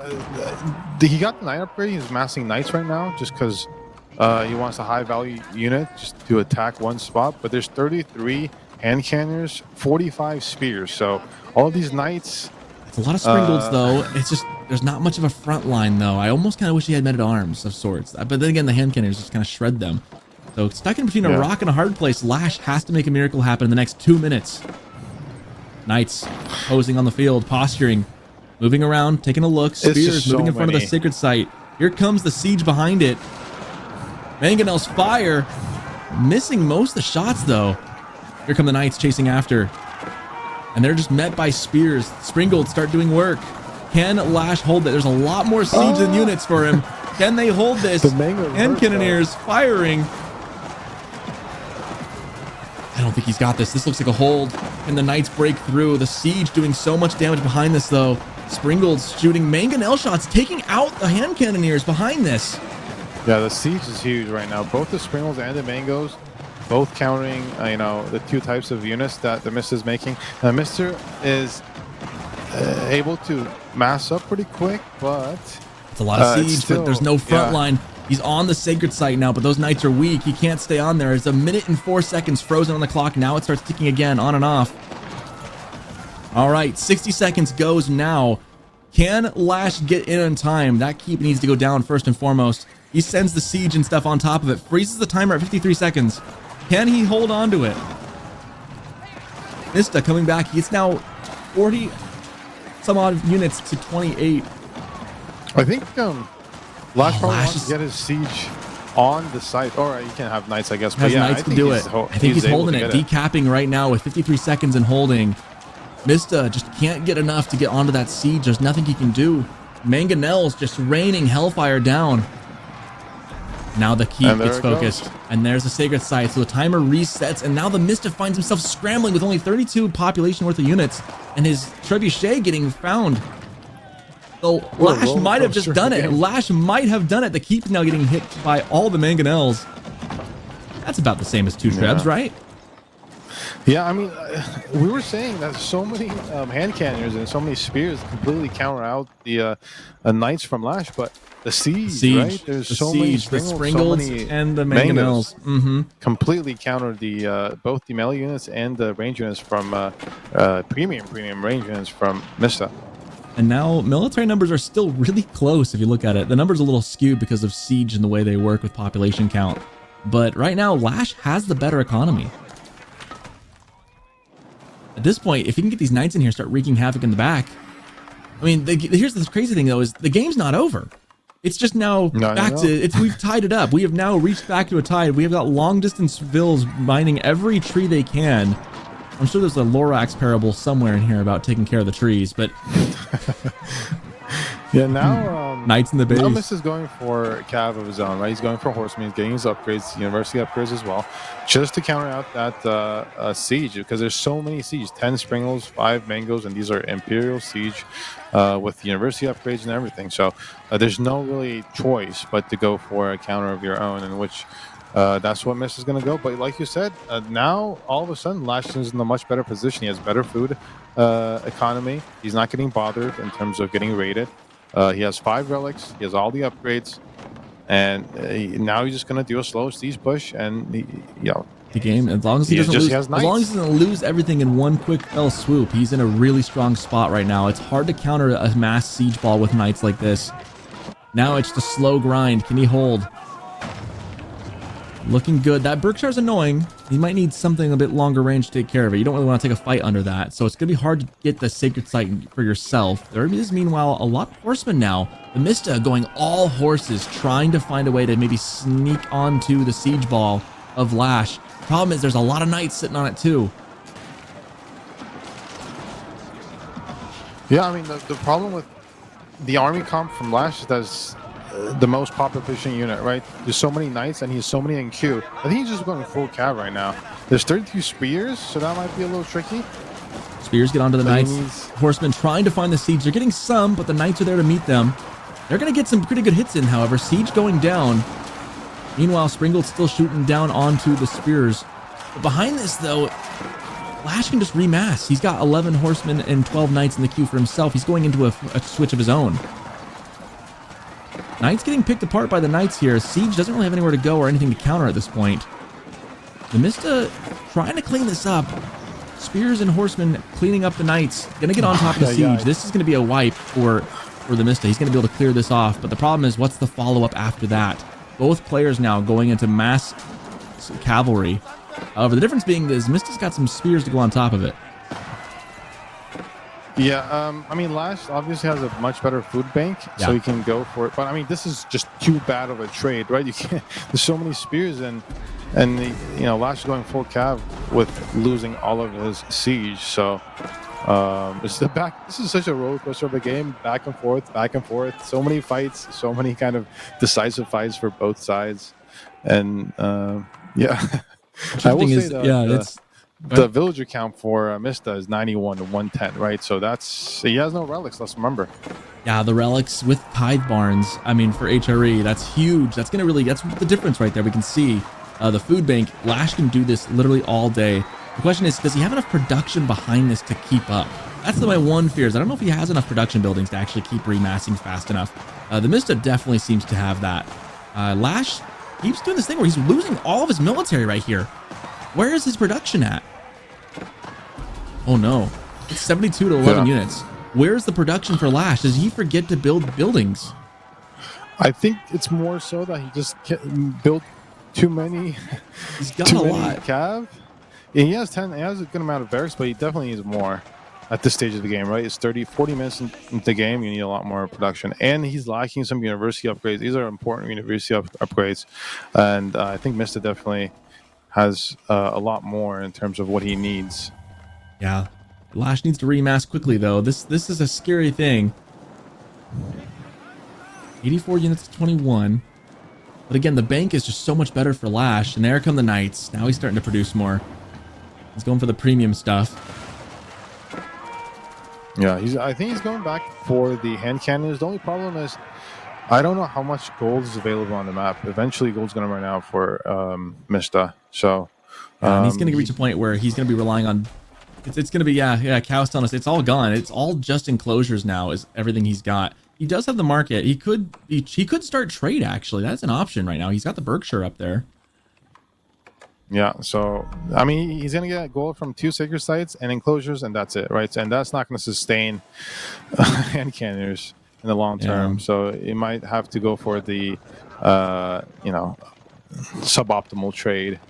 he got the Knight upgrade. He's massing Knights right now just because he wants a high value unit just to attack one spot. But there's 33 hand cannons, 45 spears. So all of these Knights. It's a lot of Springalds though. It's just there's not much of a front line though. I almost kind of wish he had men-at-arms of sorts. But then again, the hand cannons just kind of shred them. So stuck in between a rock and a hard place, LaSh has to make a miracle happen in the next 2 minutes. Knights posing on the field, posturing. Moving around, taking a look. Spears moving in front of the sacred site. Here comes the siege behind it. Mangonels fire. Missing most of the shots, though. Here come the Knights chasing after. And they're just met by spears. Springalds start doing work. Can LaSh hold it? There's a lot more siege than units for him. Can they hold this? And cannoneers firing. I don't think he's got this. This looks like a hold. And the Knights break through. The siege doing so much damage behind this, though. Springalds shooting mangonel shots, taking out the hand cannoneers behind this. Yeah, the siege is huge right now. Both the Springalds and the Mangoes, both countering, the 2 types of units that the Mista is making. The Mista is able to mass up pretty quick, but it's a lot of siege, but there's no front line. He's on the sacred site now, but those knights are weak. He can't stay on there. It's 1 minute and 4 seconds frozen on the clock. Now it starts ticking again, on and off. All right, 60 seconds goes now. Can LaSh get in on time? That keep needs to go down first and foremost. He sends the siege and stuff on top of it. Freezes the timer at 53 seconds. Can he hold on to it? Mista coming back. He's now 40 some odd units to 28. I think LaSh probably wants to get his siege on the site. All right, you can have knights, I guess. But yeah, knights to do it. I think he's holding it, decapping right now with 53 seconds and holding. Mista just can't get enough to get onto that siege. There's nothing he can do. Mangonels just raining hellfire down. Now the keep gets focused, and there's the sacred site. So the timer resets, and now the Mista finds himself scrambling with only 32 population worth of units, and his trebuchet getting found. So LaSh might have just done it. LaSh might have done it. The keep is now getting hit by all the mangonels. That's about the same as 2 trebs, right? Yeah, I mean, we were saying that so many hand cannons and so many spears completely counter out the knights from LaSh, but the siege, right? There's so many Springles and the mangonels. Completely countered the both the melee units and the range units from premium range units from Mista. And now military numbers are still really close if you look at it. The numbers are a little skewed because of siege and the way they work with population count. But right now, LaSh has the better economy. At this point, if he can get these knights in here, start wreaking havoc in the back. I mean, here's the crazy thing though, is the game's not over. It's just now back to, we've tied it up. We have now reached back to a tie. We have got long distance vills mining every tree they can. I'm sure there's a Lorax parable somewhere in here about taking care of the trees, but yeah, now knights in the base. Now Mista's going for cav of his own, right? He's going for horsemen, he's getting his upgrades, university upgrades as well, just to counter out that siege, because there's so many siege, 10 Springles, 5 Mangoes, and these are Imperial siege with university upgrades and everything. So there's no really choice but to go for a counter of your own, in which that's what Mista's going to go. But like you said, now all of a sudden LaSh is in a much better position. He has better food economy. He's not getting bothered in terms of getting raided. He has 5 relics. He has all the upgrades, and now he's just going to do a slow siege push. And the game, as long as he doesn't lose, as long as he doesn't lose everything in one quick fell swoop, he's in a really strong spot right now. It's hard to counter a mass siege ball with knights like this. Now it's just a slow grind. Can he hold? Looking good. That Berkshire's annoying. He might need something a bit longer range to take care of it. You don't really want to take a fight under that. So it's going to be hard to get the sacred site for yourself. There is, meanwhile, a lot of horsemen now. The Mista going all horses, trying to find a way to maybe sneak onto the siege ball of LaSh. Problem is, there's a lot of knights sitting on it, too. Yeah, I mean, the problem with the army comp from LaSh is that the most population unit, right? There's so many knights and he's so many in queue. I think he's just going full cav right now. There's 32 spears, so that might be a little tricky. Spears get onto the knights. Horsemen trying to find the siege. They're getting some, but the knights are there to meet them. They're going to get some pretty good hits in, however. Siege going down. Meanwhile, Springle's still shooting down onto the spears. But behind this, though, LaSh can just remass. He's got 11 horsemen and 12 knights in the queue for himself. He's going into a switch of his own. Knights getting picked apart by the knights here. Siege doesn't really have anywhere to go or anything to counter at this point. The Mista trying to clean this up. Spears and horsemen cleaning up the knights. Gonna get on top of the siege. This is gonna be a wipe for the Mista. He's gonna be able to clear this off. But the problem is, what's the follow-up after that? Both players now going into mass cavalry. However, the difference being is Mista's got some spears to go on top of it. Yeah, I mean, LaSh obviously has a much better food bank, so he can go for it. But I mean, this is just too bad of a trade, right? You can't. There's so many spears, and LaSh is going full cav with losing all of his siege. So it's the back. This is such a roller coaster of a game, back and forth, back and forth. So many fights, so many kind of decisive fights for both sides, and yeah. I will say that, the villager count for Mista is 91 to 110, right? So he has no relics, let's remember. Yeah, the relics with tithe barns, I mean, for HRE, that's huge. That's the difference right there. We can see the food bank. LaSh can do this literally all day. The question is, does he have enough production behind this to keep up? That's my one fear. I don't know if he has enough production buildings to actually keep remassing fast enough. The Mista definitely seems to have that. LaSh keeps doing this thing where he's losing all of his military right here. Where is his production at? Oh no, it's 72 to 11 units. Where's the production for LaSh? Does he forget to build buildings? I think it's more so that he just built too many. He's got a lot. Cav. Yeah, he has 10. He has a good amount of barracks, but he definitely needs more at this stage of the game, right? It's 40 minutes into the game. You need a lot more production, and he's lacking some university upgrades. These are important university upgrades, and I think Mista definitely has a lot more in terms of what he needs. Yeah, LaSh needs to remass quickly though. This is a scary thing. 84 units to 21. But again, the bank is just so much better for LaSh. And there come the knights. Now he's starting to produce more. He's going for the premium stuff. Yeah, I think he's going back for the hand cannons. The only problem is I don't know how much gold is available on the map. Eventually, gold's going to run out for Mista. So and he's going to reach a point where he's going to be relying on... It's going to be, Cow's telling us it's all gone. It's all just enclosures now is everything he's got. He does have the market. He could start trade, actually. That's an option right now. He's got the Berkshire up there. Yeah, so, I mean, he's going to get gold from 2 sacred sites and enclosures, and that's it, right? And that's not going to sustain hand cannons in the long term. Yeah. So he might have to go for the, suboptimal trade.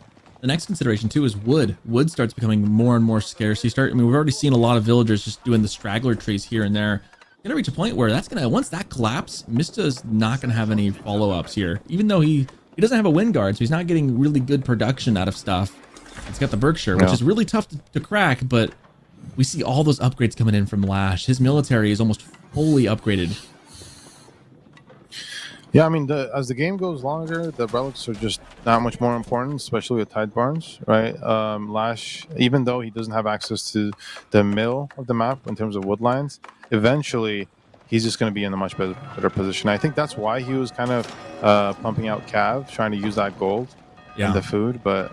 The next consideration, too, is wood. Wood starts becoming more and more scarce. We've already seen a lot of villagers just doing the straggler trees here and there. Gonna reach a point where once that collapses, Mista is not gonna have any follow-ups here. Even though he doesn't have a wind guard, so he's not getting really good production out of stuff. It's got the Berkshire, which is really tough to crack, but we see all those upgrades coming in from LaSh. His military is almost fully upgraded. Yeah, I mean, as the game goes longer, the relics are just not much more important, especially with Tide Barns, right? LaSh, even though he doesn't have access to the middle of the map in terms of wood lines, eventually he's just going to be in a much better position. I think that's why he was kind of pumping out Cav, trying to use that gold in the food. But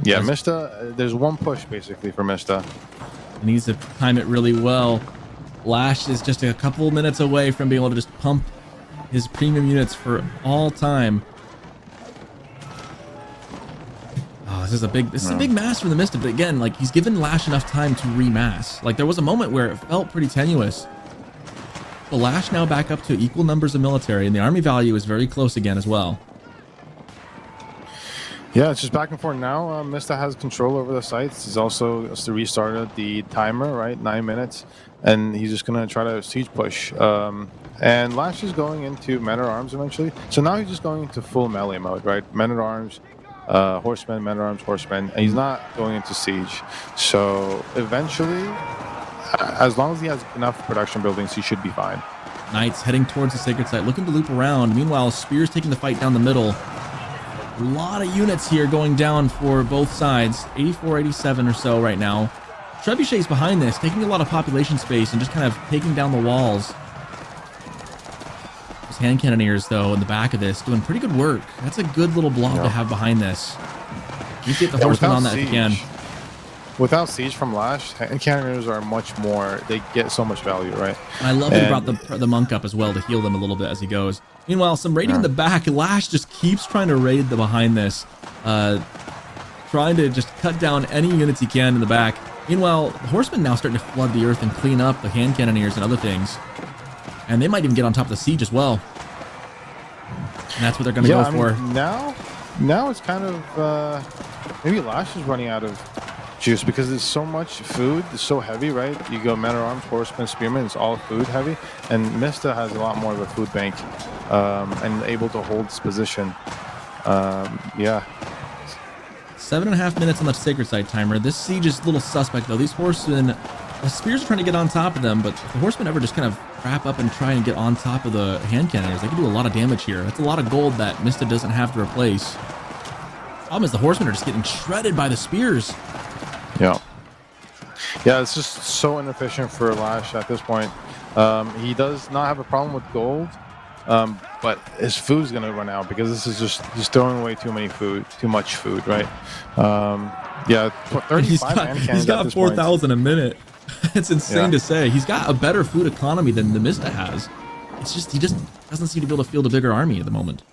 Mista, there's one push basically for Mista. He needs to time it really well. LaSh is just a couple minutes away from being able to just pump his premium units for all time. Oh, this is a big mass from the Mista, but again, like, he's given LaSh enough time to remass. Like, there was a moment where it felt pretty tenuous. But LaSh now back up to equal numbers of military, and the army value is very close again as well. Yeah, it's just back and forth now. Mista has control over the sites. He's also restarted the timer, right? 9 minutes. And he's just going to try to siege push. And LaSh is going into men-at-arms eventually. So now he's just going into full melee mode, right? Men-at-arms, horsemen, men-at-arms, horsemen. And he's not going into siege. So eventually, as long as he has enough production buildings, he should be fine. Knights heading towards the sacred site, looking to loop around. Meanwhile, Spear's taking the fight down the middle. A lot of units here going down for both sides. 84, 87 or so right now. Trebuchet's behind this, taking a lot of population space and just kind of taking down the walls. Those hand cannoneers, though, in the back of this, doing pretty good work. That's a good little blob to have behind this. You get the horsemen on that if you can. Without siege from LaSh, hand cannoneers are much more, they get so much value, right? And I love that he brought the monk up as well to heal them a little bit as he goes. Meanwhile, some raiding in the back. LaSh just keeps trying to raid the behind this. Trying to just cut down any units he can in the back. Meanwhile, the horsemen now starting to flood the earth and clean up the hand cannoneers and other things. And they might even get on top of the siege as well. And that's what they're going to go for. Now it's kind of, maybe LaSh is running out of juice because there's so much food. It's so heavy, right? You go men-at-arms, horsemen, spearmen, it's all food heavy. And Mista has a lot more of a food bank and able to hold its position. 7.5 minutes on the sacred site timer. This siege is a little suspect, though. These horsemen, the spears are trying to get on top of them, but if the horsemen ever just kind of wrap up and try and get on top of the hand cannons, they can do a lot of damage here. That's a lot of gold that Mista doesn't have to replace. Problem is the horsemen are just getting shredded by the spears. Yeah, it's just so inefficient for LaSh at this point. He does not have a problem with gold, but his food's going to run out because this is just throwing away too much food, right? 35 he's got 4,000 a minute. It's insane to say. He's got a better food economy than the Mista has. It's just he just doesn't seem to be able to field a bigger army at the moment.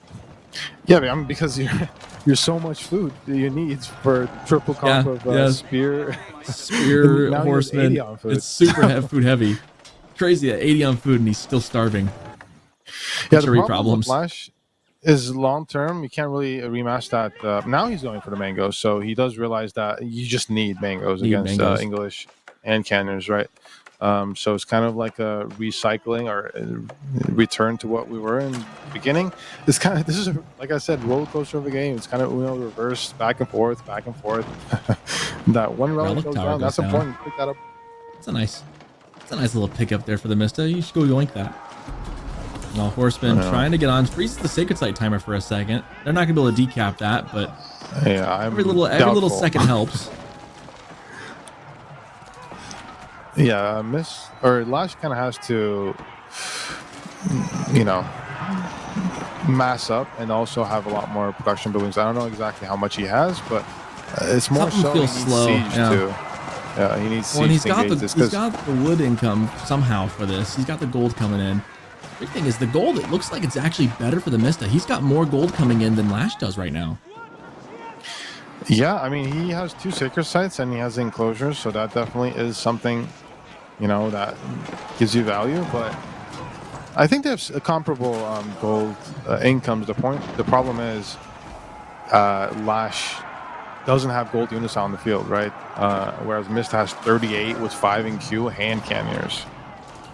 Yeah, I mean, because you're so much food you need for triple comp of spear. And Spear, now he has 80 horseman. on food. It's super food heavy. Crazy at 80 on food and he's still starving. Yeah, the HRE problem with problems. LaSh is long term. You can't really rematch that. Now he's going for the mangoes, so he does realize that you just need mangoes against English and cannons, right? So it's kind of like a recycling or a return to what we were in the beginning. It's kind of, this is like I said, roller coaster of a game. It's kind of reverse, back and forth, back and forth. That one relic goes down. That's important. Pick that up. It's a nice little pickup there for the Mista. You should go yoink that. Well, horseman trying to get on, freezes the sacred site timer for a second. They're not gonna be able to decap that, but yeah, every little second helps. Yeah, LaSh kind of has to, mass up and also have a lot more production buildings. I don't know exactly how much he has, but it's more so he needs slow. siege too. Yeah, he needs siege. Well, he's got the wood income somehow for this. He's got the gold coming in. Big thing is the gold. It looks like it's actually better for the Mista. He's got more gold coming in than LaSh does right now. Yeah, I mean, he has 2 sacred sites and he has enclosures, so that definitely is something, that gives you value. But I think there's a comparable gold incomes. The problem is LaSh doesn't have gold units on the field, right? Whereas Mista has 38 with 5 in Q hand cannoneers.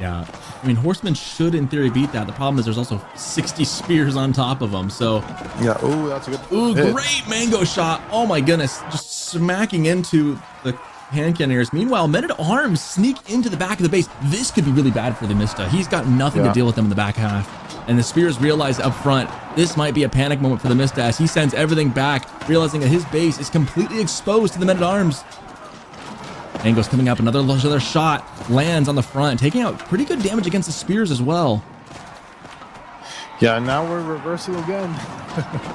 Yeah, I mean, horsemen should in theory beat that. The problem is there's also 60 spears on top of them. So yeah, ooh, that's a good. Ooh, hit. Great mango shot! Oh my goodness, just smacking into the hand cannoneers. Meanwhile, men-at-arms sneak into the back of the base. This could be really bad for the Mista. He's got nothing to deal with them in the back half. And the spears realize up front, this might be a panic moment for the Mista as he sends everything back, realizing that his base is completely exposed to the men-at-arms. Mango's coming up, another shot lands on the front, taking out pretty good damage against the spears as well. Yeah, now we're reversing again.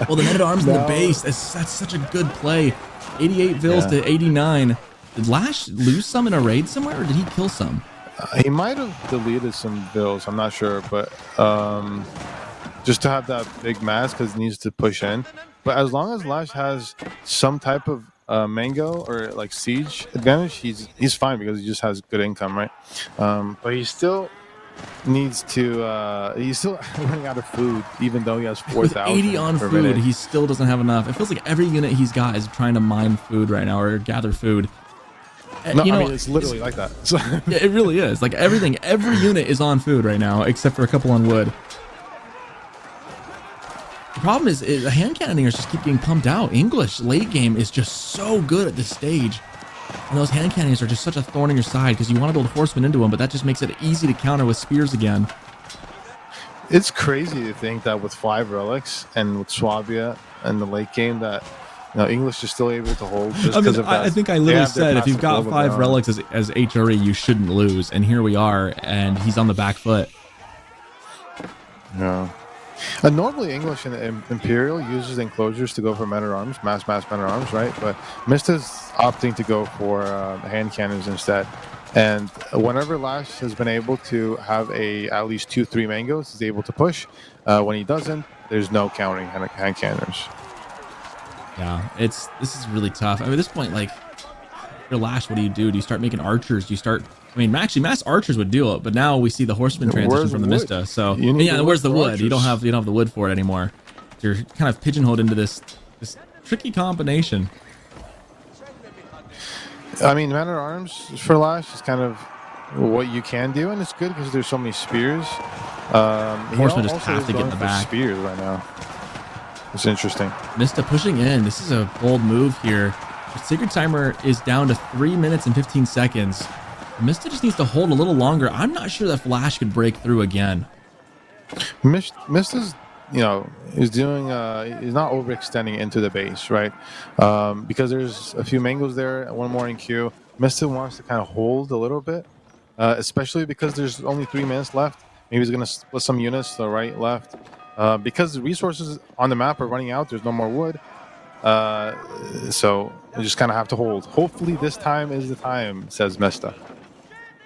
Well, the men-at-arms in the base, that's such a good play. 88 vills to 89. Did LaSh lose some in a raid somewhere, or did he kill some? He might have deleted some vills, I'm not sure, but just to have that big mass because he needs to push in. But as long as LaSh has some type of mango or like siege advantage, he's fine because he just has good income, right? But he still needs to he's still running out of food even though he has 4,000 80 on food minute. He still doesn't have enough. It feels like every unit he's got is trying to mine food right now or gather food. No, I mean, it's literally like that. Yeah, it really is. Like every unit is on food right now except for a couple on wood. The problem is the hand cannoneers just keep getting pumped out. English late game is just so good at this stage. And those hand cannoneers are just such a thorn in your side because you want to build horsemen into them, but that just makes it easy to counter with spears again. It's crazy to think that with 5 relics and with Swabia and the late game that English is still able to hold just because of that. I think I literally said if you've got 5 relics as HRE, you shouldn't lose. And here we are, and he's on the back foot. Yeah. And normally English and Imperial uses enclosures to go for men-at-arms, mass men-at-arms, right? But Mista's opting to go for hand cannons instead. And whenever LaSh has been able to have at least 2-3 mangoes, he's able to push. When he doesn't, there's no countering hand cannons. Yeah, this is really tough. I mean, at this point, like, for LaSh, what do? Do you start making archers? Do you start... I mean, actually, mass archers would do it, but now we see the horseman transition from the Mista. So, yeah, where's the wood? You don't have the wood for it anymore. So you're kind of pigeonholed into this tricky combination. I mean, men-at-arms for LaSh is kind of what you can do, and it's good because there's so many spears. Horsemen just have to get in the back. Spears right now. It's interesting. Mista pushing in. This is a bold move here. The sacred timer is down to 3 minutes and 15 seconds. Mista just needs to hold a little longer. I'm not sure that LaSh could break through again. Mista's, is doing, he's not overextending into the base, right? Because there's a few mangoes there, one more in queue. Mista wants to kind of hold a little bit, especially because there's only 3 minutes left. Maybe he's going to split some units to the right, left. Because the resources on the map are running out, there's no more wood. So you just kind of have to hold. Hopefully this time is the time, says Mista.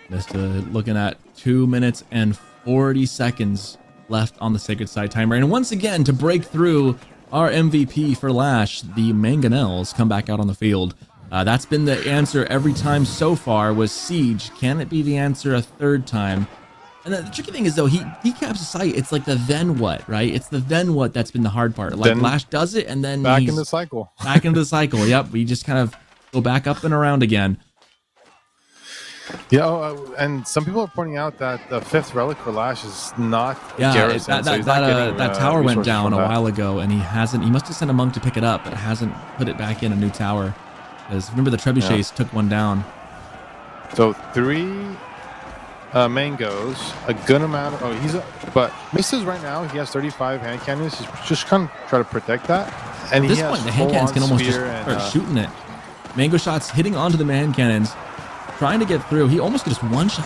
Mista looking at 2 minutes and 40 seconds left on the sacred site timer. And once again, to break through, our MVP for LaSh, the Mangonels, come back out on the field. That's been the answer every time so far, was siege. Can it be the answer a third time? And the tricky thing is, though, he caps a site. It's like the then what, right? It's the then what that's been the hard part. Like, LaSh does it, and then back in the cycle. Back into the cycle. Yep, we just kind of go back up and around again. Yeah, and some people are pointing out that the 5th relic for LaSh is not garrison. That tower went down a while ago, and he must have sent a monk to pick it up, but hasn't put it back in a new tower. Because remember, the trebuchets took one down. So 3 mangoes, a good amount of but Mista's right now, he has 35 hand cannons. He's just kind of try to protect that. And at this point, the hand cannons can almost just start shooting it. Mango shots hitting onto the hand cannons, trying to get through. He almost just one-shot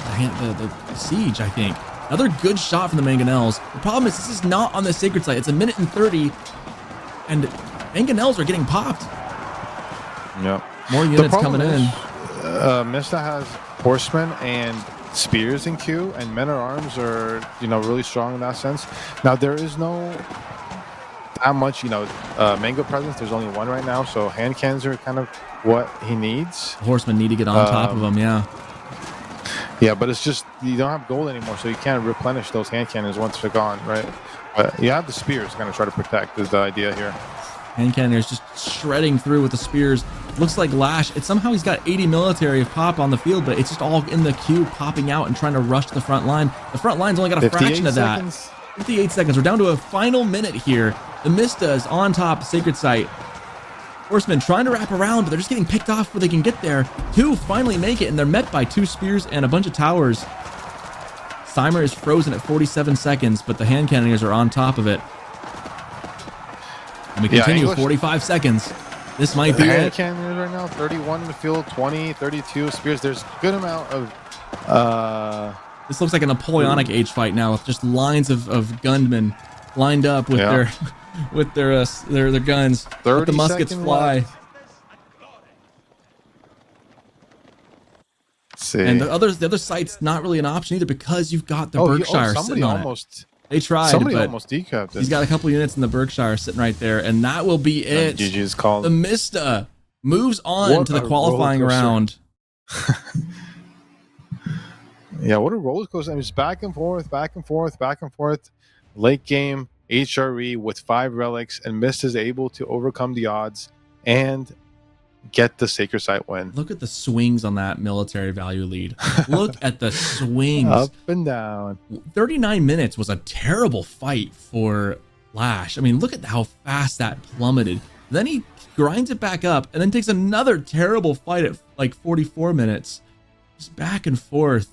the siege, I think. Another good shot from the Mangonels. The problem is, this is not on the sacred site. It's 1 minute and 30, and Mangonels are getting popped. Yep. More units coming in. Mista has horsemen and spears in queue, and men-at-arms are, really strong in that sense. Now, there is no that much, mango presence. There's only 1 right now, so hand cannons are kind of what he needs. Horsemen need to get on top of him, yeah. Yeah, but it's just, you don't have gold anymore, so you can't replenish those hand cannons once they're gone, right? But you have the spears to kind of try to protect, is the idea here. Hand cannons just shredding through with the spears. Looks like LaSh, somehow he's got 80 military of pop on the field, but it's just all in the queue, popping out and trying to rush the front line. The front line's only got a fraction of that. 58 seconds. We're down to a final minute here. TheMista is on top, sacred site. Horsemen trying to wrap around, but they're just getting picked off before they can get there. 2 finally make it, and they're met by 2 spears and a bunch of towers. Seimer is frozen at 47 seconds, but the hand cannoniers are on top of it. And we continue 45 seconds. This might be hand it. Cannons right now, 31 in the field, 20, 32 spears. There's a good amount of... This looks like a Napoleonic age fight now, with just lines of gunmen lined up with their guns. Let the muskets fly. Left. See. And the other site's not really an option either, because you've got the Berkshire sitting on it. They tried, somebody but almost decapped it. He's got a couple units in the Berkshire sitting right there, and that will be it. GG's called. TheMista moves on to the qualifying round. Yeah, what a roller coaster. I mean, it's back and forth, back and forth, back and forth. Late game, HRE with 5 relics, and Mist is able to overcome the odds and get the sacred site win. Look at the swings on that military value lead. Look at the swings. Up and down. 39 minutes was a terrible fight for LaSh. I mean, look at how fast that plummeted. Then he grinds it back up and then takes another terrible fight at like 44 minutes. Just back and forth.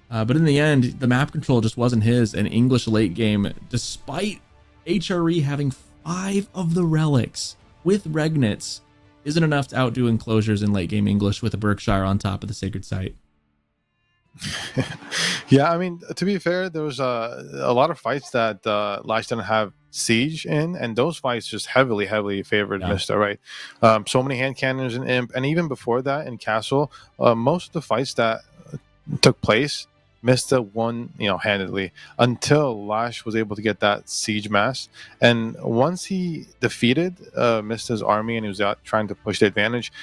But in the end, the map control just wasn't his. And English late game, despite HRE having 5 of the relics with Regnits, isn't enough to outdo enclosures in late game English with a Berkshire on top of the sacred site. Yeah, I mean, to be fair, there was a lot of fights that LaSh didn't have siege in, and those fights just heavily favored Mista, right? So many hand cannons in Imp, and even before that in Castle, most of the fights that took place, Mista won, handedly, until LaSh was able to get that siege mass. And once he defeated Mista's army and he was out trying to push the advantage,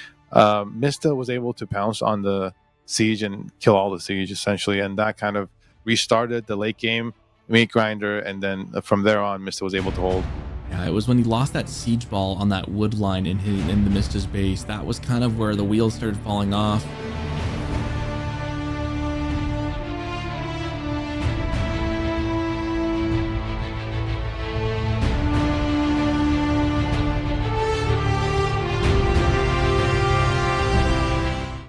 Mista was able to pounce on the siege and kill all the siege essentially, and that kind of restarted the late game meat grinder, and then from there on Mista was able to hold. Yeah, it was when he lost that siege ball on that wood line in the Mista's base. That was kind of where the wheels started falling off.